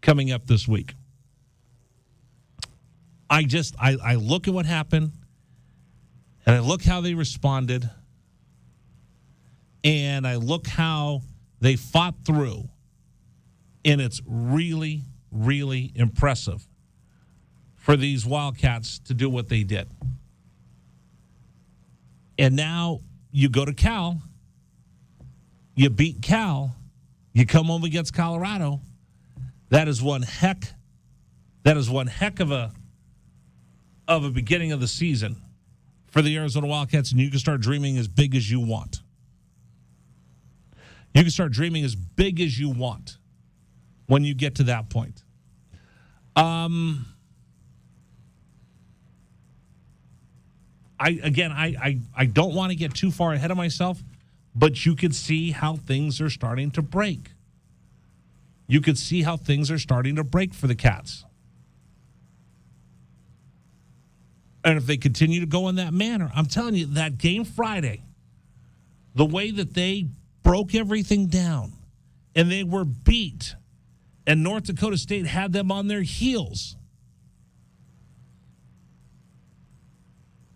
A: coming up this week. I look at what happened, and I look how they responded, and I look how they fought through, and it's really, really impressive for these Wildcats to do what they did. And now you go to Cal, you beat Cal, you come home against Colorado. That is one heck of a beginning of the season for the Arizona Wildcats, and you can start dreaming as big as you want. You can start dreaming as big as you want when you get to that point. I don't want to get too far ahead of myself, but you can see how things are starting to break. You could see how things are starting to break for the Cats. And if they continue to go in that manner, I'm telling you, that game Friday, the way that they broke everything down and they were beat, and North Dakota State had them on their heels,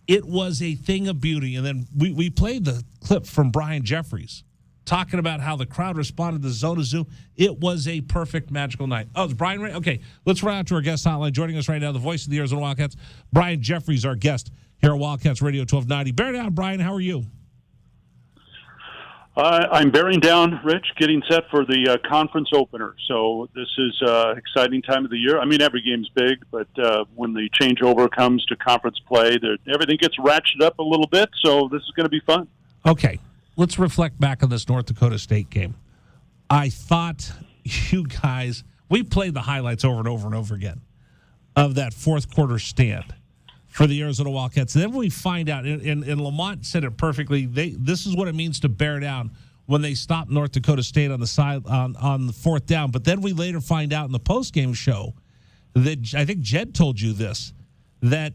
A: it was a thing of beauty. And then we played the clip from Brian Jeffries talking about how the crowd responded to Zona Zoo. It was a perfect, magical night. Oh, it's Brian Ray? Okay, let's run out to our guest hotline. Joining us right now, the voice of the Arizona Wildcats, Brian Jeffries, our guest here at Wildcats Radio 1290. Bear down, Brian. How are you?
U: I'm bearing down, Rich, getting set for the conference opener. So this is an exciting time of the year. I mean, every game's big, but when the changeover comes to conference play, everything gets ratcheted up a little bit. So this is going to be fun.
A: Okay, let's reflect back on this North Dakota State game. I thought you guys, we played the highlights over and over and over again of that fourth quarter stand for the Arizona Wildcats. And then we find out, and Lamont said it perfectly, this is what it means to bear down when they stop North Dakota State on the side on the fourth down. But then we later find out in the postgame show that, I think Jed told you this, that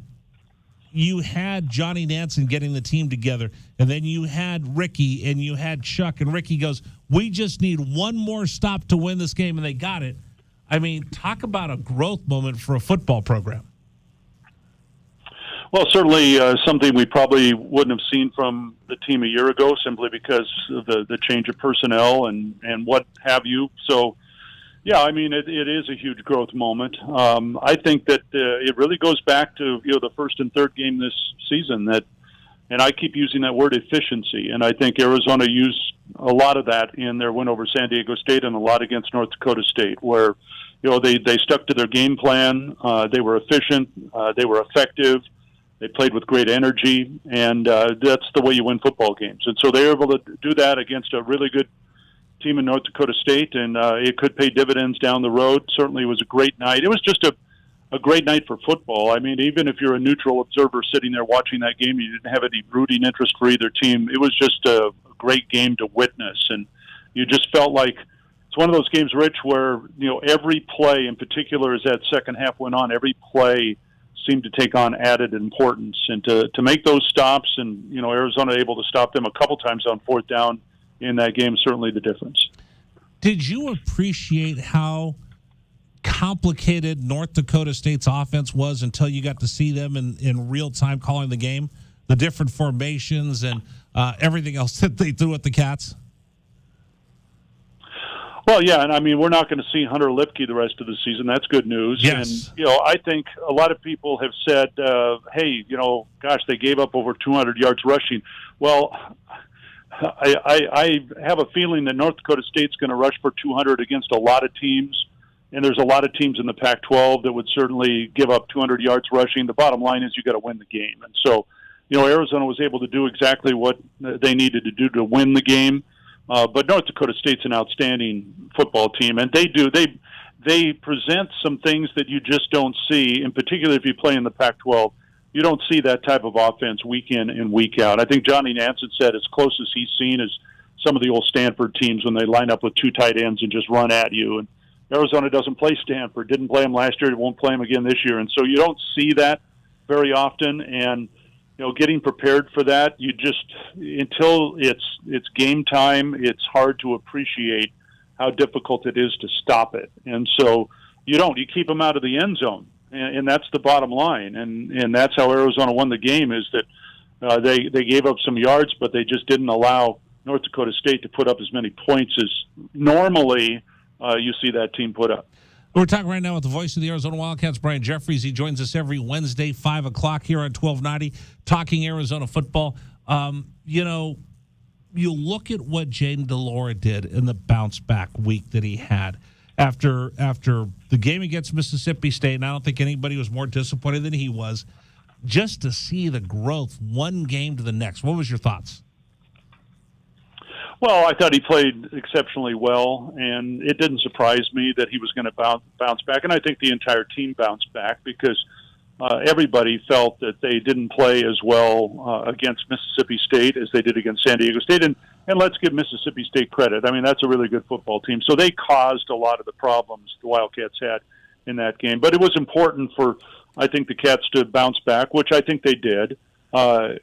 A: you had Johnny Nansen getting the team together, and then you had Ricky and you had Chuck, and Ricky goes, we just need one more stop to win this game, and they got it. I mean, talk about a growth moment for a football program.
U: Well, certainly something we probably wouldn't have seen from the team a year ago, simply because of the change of personnel and what have you. So, yeah, I mean, it is a huge growth moment. I think that it really goes back to the first and third game this season, and I keep using that word efficiency, and I think Arizona used a lot of that in their win over San Diego State and a lot against North Dakota State, where they stuck to their game plan. They were efficient. They were effective. They played with great energy, and that's the way you win football games. And so they were able to do that against a really good team in North Dakota State, and it could pay dividends down the road. Certainly it was a great night. It was just a great night for football. I mean, even if you're a neutral observer sitting there watching that game, you didn't have any rooting interest for either team. It was just a great game to witness, and you just felt like it's one of those games, Rich, where every play, in particular as that second half went on, every play seemed to take on added importance, and to make those stops, and Arizona able to stop them a couple times on fourth down in that game, certainly the difference.
A: Did you appreciate how complicated North Dakota State's offense was until you got to see them in real time calling the game, the different formations and everything else that they threw at the Cats?
U: Well, yeah, and I mean, we're not going to see Hunter Lipke the rest of the season. That's good news.
A: Yes.
U: And, I think a lot of people have said, hey, gosh, they gave up over 200 yards rushing. Well, I have a feeling that North Dakota State's going to rush for 200 against a lot of teams, and there's a lot of teams in the Pac-12 that would certainly give up 200 yards rushing. The bottom line is you got to win the game. And so, Arizona was able to do exactly what they needed to do to win the game. But North Dakota State's an outstanding football team, and they present some things that you just don't see, in particular if you play in the Pac-12. You don't see that type of offense week in and week out. I think Johnny Nansen said as close as he's seen is some of the old Stanford teams when they line up with two tight ends and just run at you. And Arizona doesn't play Stanford, didn't play them last year, it won't play them again this year. And so you don't see that very often, and getting prepared for that, you just, until it's game time, it's hard to appreciate how difficult it is to stop it. And so you keep them out of the end zone, and that's the bottom line. And that's how Arizona won the game, is that they gave up some yards, but they just didn't allow North Dakota State to put up as many points as normally you see that team put up.
A: We're talking right now with the voice of the Arizona Wildcats, Brian Jeffries. He joins us every Wednesday, 5 o'clock here on 1290, talking Arizona football. You look at what Jaden DeLora did in the bounce-back week that he had after the game against Mississippi State, and I don't think anybody was more disappointed than he was, just to see the growth one game to the next. What was your thoughts?
U: Well, I thought he played exceptionally well, and it didn't surprise me that he was going to bounce back. And I think the entire team bounced back because everybody felt that they didn't play as well against Mississippi State as they did against San Diego State. And let's give Mississippi State credit. I mean, that's a really good football team. So they caused a lot of the problems the Wildcats had in that game. But it was important for, I think, the Cats to bounce back, which I think they did. It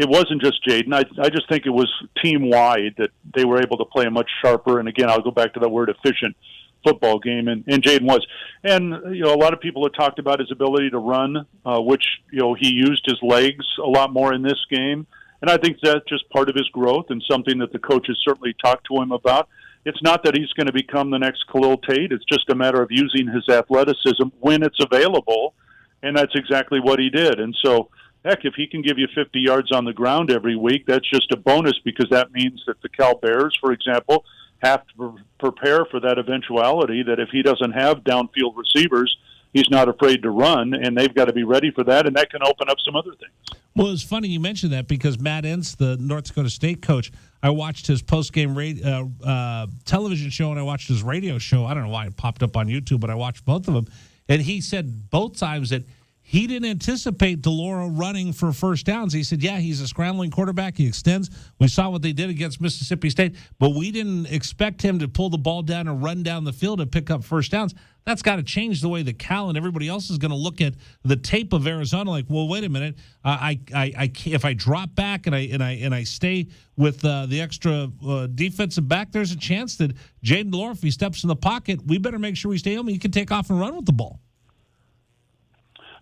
U: wasn't just Jaden. I just think it was team-wide that they were able to play a much sharper, and again, I'll go back to that word, efficient football game, and Jaden was. And, a lot of people have talked about his ability to run, which, he used his legs a lot more in this game, and I think that's just part of his growth and something that the coaches certainly talked to him about. It's not that he's going to become the next Khalil Tate. It's just a matter of using his athleticism when it's available, and that's exactly what he did. And so, heck, if he can give you 50 yards on the ground every week, that's just a bonus, because that means that the Cal Bears, for example, have to prepare for that eventuality that if he doesn't have downfield receivers, he's not afraid to run, and they've got to be ready for that, and that can open up some other things.
A: Well, it's funny you mentioned that, because Matt Entz, the North Dakota State coach, I watched his post-game television show and I watched his radio show. I don't know why it popped up on YouTube, but I watched both of them. And he said both times that he didn't anticipate DeLauro running for first downs. He said, yeah, he's a scrambling quarterback. He extends. We saw what they did against Mississippi State, but we didn't expect him to pull the ball down and run down the field and pick up first downs. That's got to change the way that Cal and everybody else is going to look at the tape of Arizona. Like, well, wait a minute. If I drop back and I stay with the extra defensive back, there's a chance that Jaden DeLauro, if he steps in the pocket, we better make sure we stay home. He can take off and run with the ball.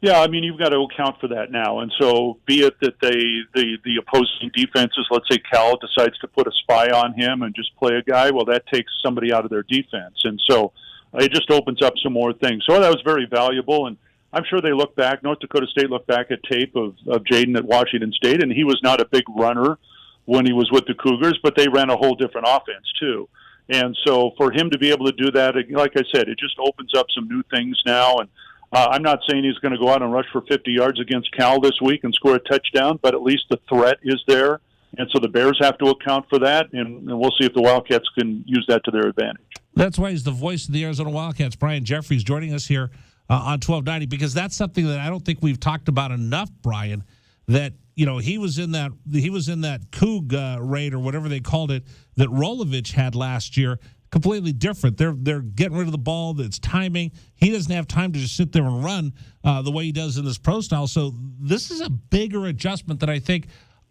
U: Yeah, I mean, you've got to account for that now. And so be it that the opposing defenses, let's say Cal decides to put a spy on him and just play a guy, well, that takes somebody out of their defense. And so it just opens up some more things. So that was very valuable. And I'm sure they look back, North Dakota State looked back at tape of Jaden at Washington State, and he was not a big runner when he was with the Cougars, but they ran a whole different offense too. And so for him to be able to do that, like I said, it just opens up some new things now. And I'm not saying he's going to go out and rush for 50 yards against Cal this week and score a touchdown, but at least the threat is there. And so the Bears have to account for that, and we'll see if the Wildcats can use that to their advantage.
A: That's why he's the voice of the Arizona Wildcats. Brian Jeffries joining us here on 1290, because that's something that I don't think we've talked about enough, Brian, that, you know, he was in that Coug raid or whatever they called it that Rolovich had last year. Completely different. They're getting rid of the ball. It's timing. He doesn't have time to just sit there and run the way he does in this pro style. So this is a bigger adjustment that I think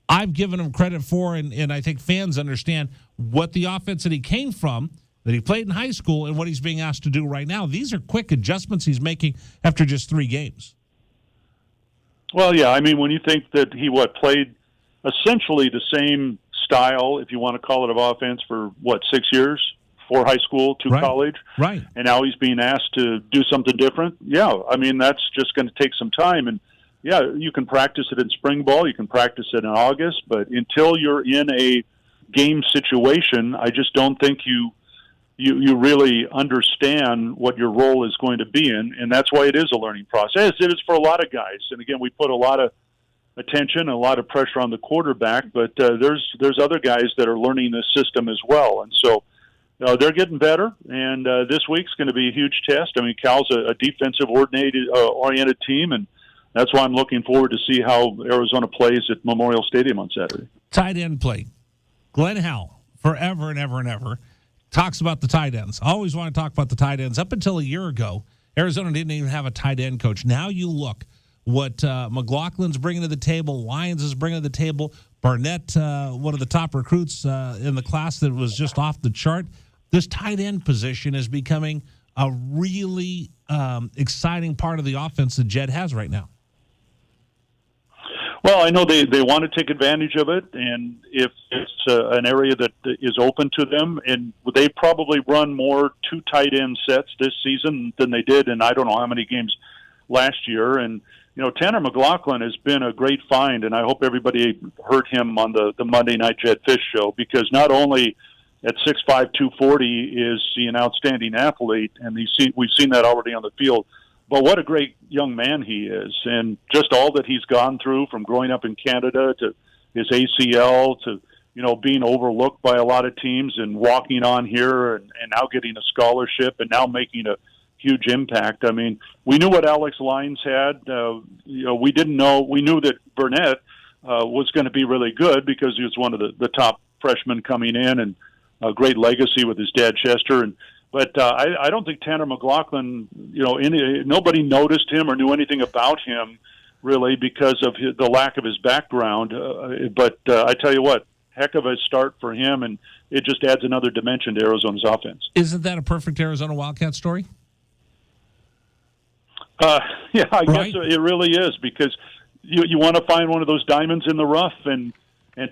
A: I've given him credit for, and I think fans understand what the offense that he came from, that he played in high school, and what he's being asked to do right now. These are quick adjustments he's making after just 3 games.
U: Well, yeah, I mean, when you think that he played essentially the same style, if you want to call it, of offense for 6 years? 4 high school, 2 college.
A: Right.
U: And now he's being asked to do something different. Yeah, I mean, that's just going to take some time. And, yeah, you can practice it in spring ball. You can practice it in August. But until you're in a game situation, I just don't think you really understand what your role is going to be in. And that's why it is a learning process. It is for a lot of guys. And, again, we put a lot of attention, a lot of pressure on the quarterback. But there's other guys that are learning this system as well. And so they're getting better, and this week's going to be a huge test. I mean, Cal's a defensive-oriented team, and that's why I'm looking forward to see how Arizona plays at Memorial Stadium on Saturday.
A: Tight end play. Glenn Howell, forever and ever and ever, talks about the tight ends. I always want to talk about the tight ends. Up until a year ago, Arizona didn't even have a tight end coach. Now you look what McLaughlin's bringing to the table, Lyons is bringing to the table, Barnett, one of the top recruits in the class that was just off the chart. This tight end position is becoming a really exciting part of the offense that Jed has right now.
U: Well, I know they want to take advantage of it, and if it's an area that is open to them, and they probably run more 2 tight end sets this season than they did in I don't know how many games last year. And, you know, Tanner McLaughlin has been a great find, and I hope everybody heard him on the Monday Night Jed Fish show, because not only at 6'5", 240 is he an outstanding athlete, and we've seen that already on the field. But what a great young man he is, and just all that he's gone through, from growing up in Canada to his ACL to, you know, being overlooked by a lot of teams and walking on here and now getting a scholarship and now making a huge impact. I mean, we knew what Alex Lyons had. You know, we didn't know. We knew that Burnett was going to be really good because he was one of the top freshmen coming in, and a great legacy with his dad, Chester. But I don't think Tanner McLaughlin, you know, nobody noticed him or knew anything about him really because of the lack of his background. But I tell you what, heck of a start for him, and it just adds another dimension to Arizona's offense.
A: Isn't that a perfect Arizona Wildcat story?
U: Yeah, I guess it really is, because you want to find one of those diamonds in the rough, and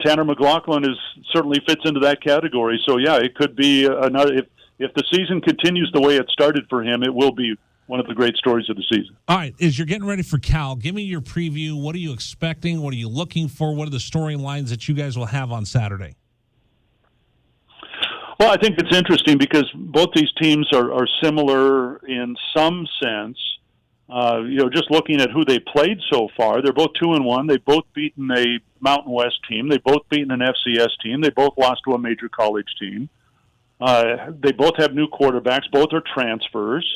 U: Tanner McLaughlin certainly fits into that category. So, yeah, it could be another. If the season continues the way it started for him, it will be one of the great stories of the season.
A: All right, as you're getting ready for Cal, give me your preview. What are you expecting? What are you looking for? What are the storylines that you guys will have on Saturday?
U: Well, I think it's interesting because both these teams are similar in some sense. Just looking at who they played so far, they're both 2-1. They've both beaten a Mountain West team. They've both beaten an FCS team. They both lost to a major college team. They both have new quarterbacks. Both are transfers.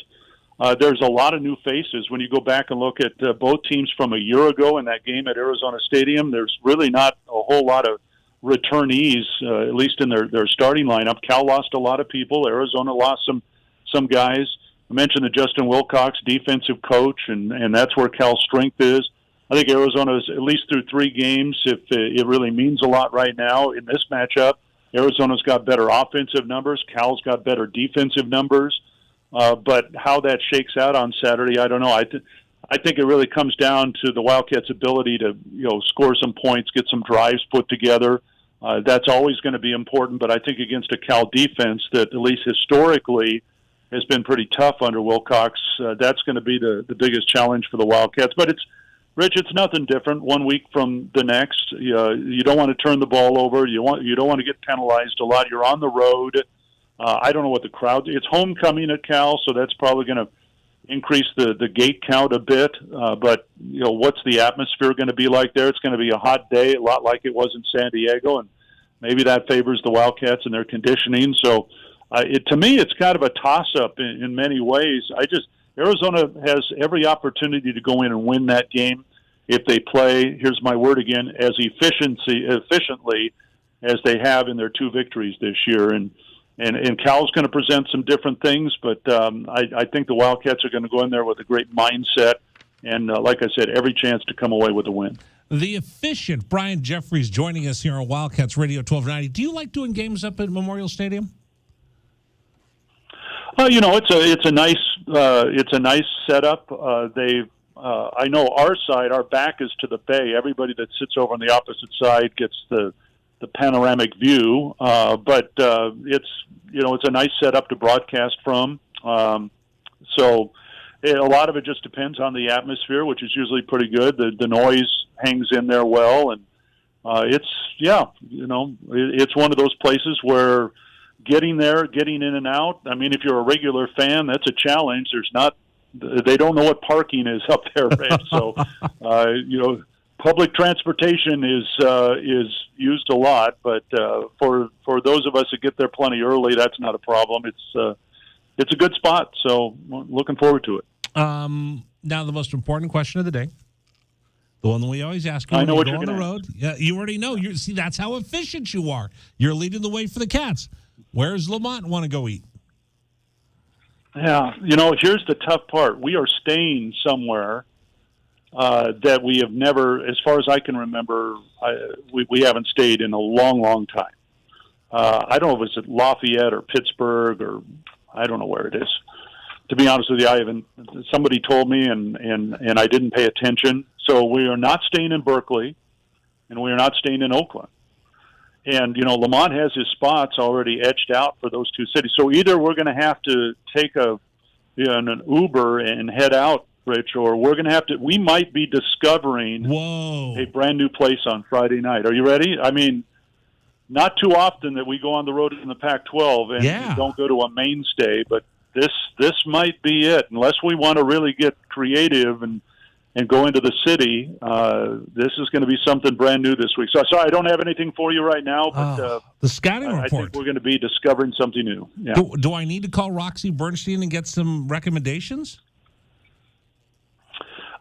U: There's a lot of new faces. When you go back and look at both teams from a year ago in that game at Arizona Stadium, there's really not a whole lot of returnees, at least in their starting lineup. Cal lost a lot of people. Arizona lost some guys. I mentioned the Justin Wilcox defensive coach, and that's where Cal's strength is. I think Arizona is, at least through 3 games, if it really means a lot right now in this matchup. Arizona's got better offensive numbers. Cal's got better defensive numbers. But how that shakes out on Saturday, I don't know. I think it really comes down to the Wildcats' ability to score some points, get some drives put together. That's always going to be important, but I think against a Cal defense that, at least historically, has been pretty tough under Wilcox, that's going to be the biggest challenge for the Wildcats. But it's nothing different 1 week from the next. You don't want to turn the ball over. You don't want to get penalized a lot. You're on the road. I don't know what the crowd. It's homecoming at Cal, so that's probably going to increase the gate count a bit. But what's the atmosphere going to be like there? It's going to be a hot day, a lot like it was in San Diego, and maybe that favors the Wildcats and their conditioning. So, to me, it's kind of a toss-up in many ways. Arizona has every opportunity to go in and win that game if they play, here's my word again, as efficiently as they have in their 2 victories this year. And Cal's going to present some different things, but I think the Wildcats are going to go in there with a great mindset and, like I said, every chance to come away with a win.
A: The efficient Brian Jeffries joining us here on Wildcats Radio 1290. Do you like doing games up at Memorial Stadium?
U: It's a nice setup. I know our back is to the bay. Everybody that sits over on the opposite side gets the panoramic view. But it's a nice setup to broadcast from. So a lot of it just depends on the atmosphere, which is usually pretty good. The noise hangs in there well, and it's one of those places where getting in and out. I mean, if you're a regular fan, that's a challenge. They don't know what parking is up there, Rich. So, public transportation is used a lot, but for those of us that get there plenty early, that's not a problem. It's a good spot, so looking forward to it.
A: Now, the most important question of the day, the one that we always ask you,
U: I know
A: when
U: what
A: you
U: you're
A: go on the road. Yeah, you already know. See, that's how efficient you are. You're leading the way for the Cats. Where does Lamont want to go eat?
U: Yeah, here's the tough part. We are staying somewhere that we have never, as far as I can remember, we haven't stayed in a long, long time. I don't know if it's at Lafayette or Pittsburgh or I don't know where it is. To be honest with you, somebody told me and I didn't pay attention. So we are not staying in Berkeley and we are not staying in Oakland. And, Lamont has his spots already etched out for those 2 cities. So either we're going to have to take an Uber and head out, Rich, or we might be discovering a brand new place on Friday night. Are you ready? I mean, not too often that we go on the road in the Pac-12 and don't go to a mainstay, but this might be it. Unless we want to really get creative and go into the city, this is going to be something brand new this week. So sorry, I don't have anything for you right now, but
A: the scouting report.
U: I think we're going to be discovering something new. Yeah.
A: Do I need to call Roxy Bernstein and get some recommendations?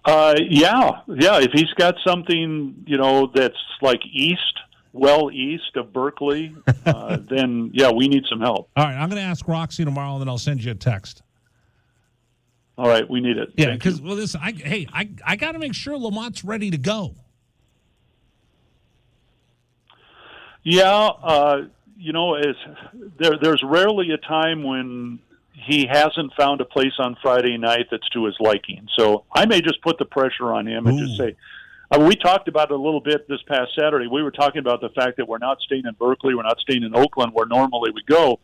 U: Yeah. If he's got something, that's like well east of Berkeley, then we need some help.
A: All right, I'm going to ask Roxy tomorrow, and then I'll send you a text.
U: All right, we need it.
A: Yeah, because listen, I got to make sure Lamont's ready to go.
U: Yeah, there's rarely a time when he hasn't found a place on Friday night that's to his liking. So I may just put the pressure on him and just say, we talked about it a little bit this past Saturday. We were talking about the fact that we're not staying in Berkeley, we're not staying in Oakland, where normally we go.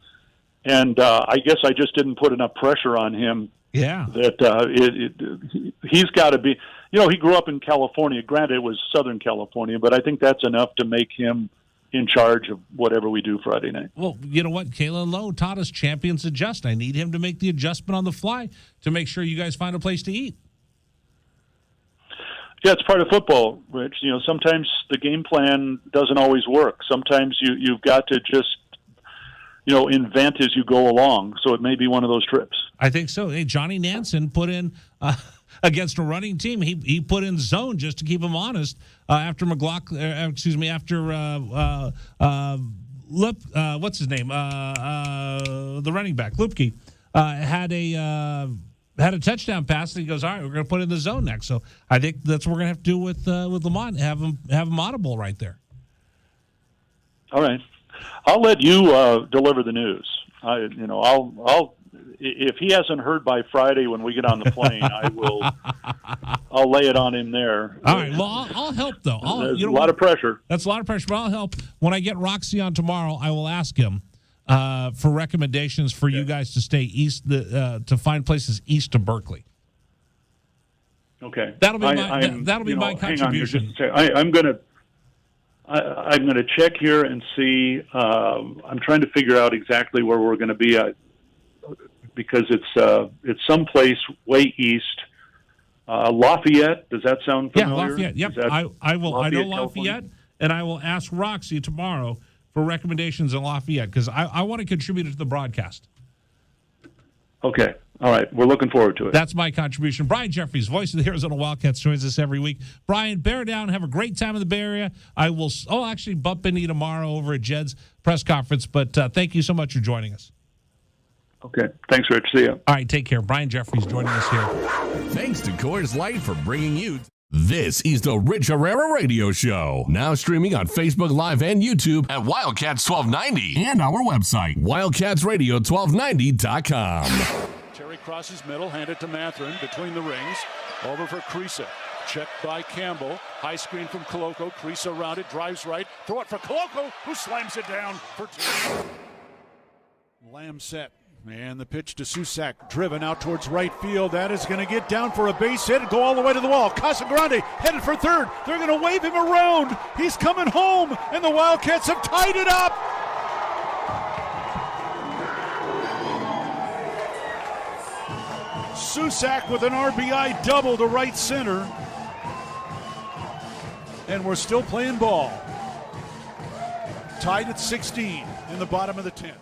U: And I guess I just didn't put enough pressure on him.
A: Yeah.
U: That he's got to be, he grew up in California. Granted, it was Southern California, but I think that's enough to make him in charge of whatever we do Friday night.
A: Well, you know what? Kayla Lowe taught us champions adjust. I need him to make the adjustment on the fly to make sure you guys find a place to eat.
U: Yeah, it's part of football, Rich. Sometimes the game plan doesn't always work. Sometimes you've got to just, invent as you go along. So it may be one of those trips.
A: I think so. Hey, Johnny Nansen put in against a running team. He put in zone just to keep him honest after after what's his name? The running back Lupke had a touchdown pass, and he goes, all right, we're going to put in the zone next. So I think that's what we're going to have to do with Lamont, have him audible right there.
U: All right. I'll let you deliver the news. I'll if he hasn't heard by Friday when we get on the plane, I'll lay it on him there.
A: All right. Well, I'll help though.
U: There's a lot of pressure.
A: That's a lot of pressure, but I'll help. When I get Roxy on tomorrow, I will ask him for recommendations for you guys to stay east, to find places east of Berkeley.
U: Okay.
A: That'll be my contribution.
U: I'm going to check here and see. I'm trying to figure out exactly where we're going to be at, because it's someplace way east. Lafayette. Does that sound familiar?
A: Yeah, Lafayette. Yep. I will. I know Lafayette, and I will ask Roxy tomorrow for recommendations in Lafayette, because I want to contribute it to the broadcast.
U: Okay. All right. We're looking forward to it.
A: That's my contribution. Brian Jeffries, voice of the Arizona Wildcats, joins us every week. Brian, bear down. Have a great time in the Bay Area. I'll actually bump into you tomorrow over at Jed's press conference, but thank you so much for joining us.
U: Okay. Thanks, Rich. See you.
A: All right. Take care. Brian Jeffries joining us here.
C: Thanks to Coors Light for bringing you. This is the Rich Herrera Radio Show. Now streaming on Facebook Live and YouTube at Wildcats 1290 and our website, wildcatsradio1290.com.
G: Terry crosses middle, handed to Matherin between the rings. Over for Creasa. Checked by Campbell. High screen from Koloko. Creasa around it, drives right. Throw it for Koloko, who slams it down for two. Lamb set. And the pitch to Susak, driven out towards right field. That is going to get down for a base hit and go all the way to the wall. Casagrande headed for third. They're going to wave him around. He's coming home, and the Wildcats have tied it up. Susak with an RBI double to right center. And we're still playing ball. Tied at 16 in the bottom of the 10th.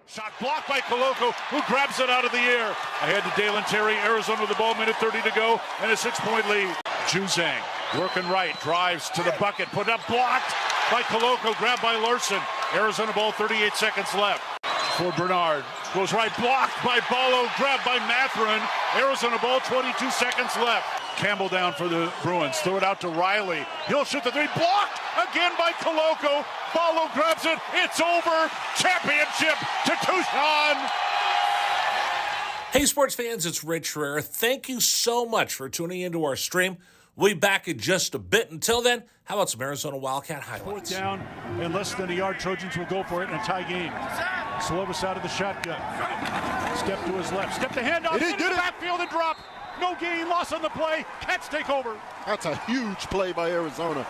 G: Shot blocked by Koloko, who grabs it out of the air. Ahead to Dalen Terry, Arizona with the ball, minute 30 to go, and a 6-point lead. Juzang working right, drives to the bucket, put up, blocked by Koloko, grabbed by Larson. Arizona ball, 38 seconds left. For Bernard, goes right, blocked by Ballo, grabbed by Matherin. Arizona ball, 22 seconds left. Campbell down for the Bruins, throw it out to Riley. He'll shoot the three, blocked again by Koloko. Ballo grabs it, it's over. Championship to Tucson.
A: Hey, sports fans, it's Rich Herrera. Thank you so much for tuning into our stream. We'll be back in just a bit. Until then, how about some Arizona Wildcat highlights?
G: Fourth down, and less than a yard. Trojans will go for it in a tie game. Slovis out of the shotgun. Step to his left. Step to handoff. Into the backfield and drop. No gain, loss on the play. Cats take over.
H: That's a huge play by Arizona.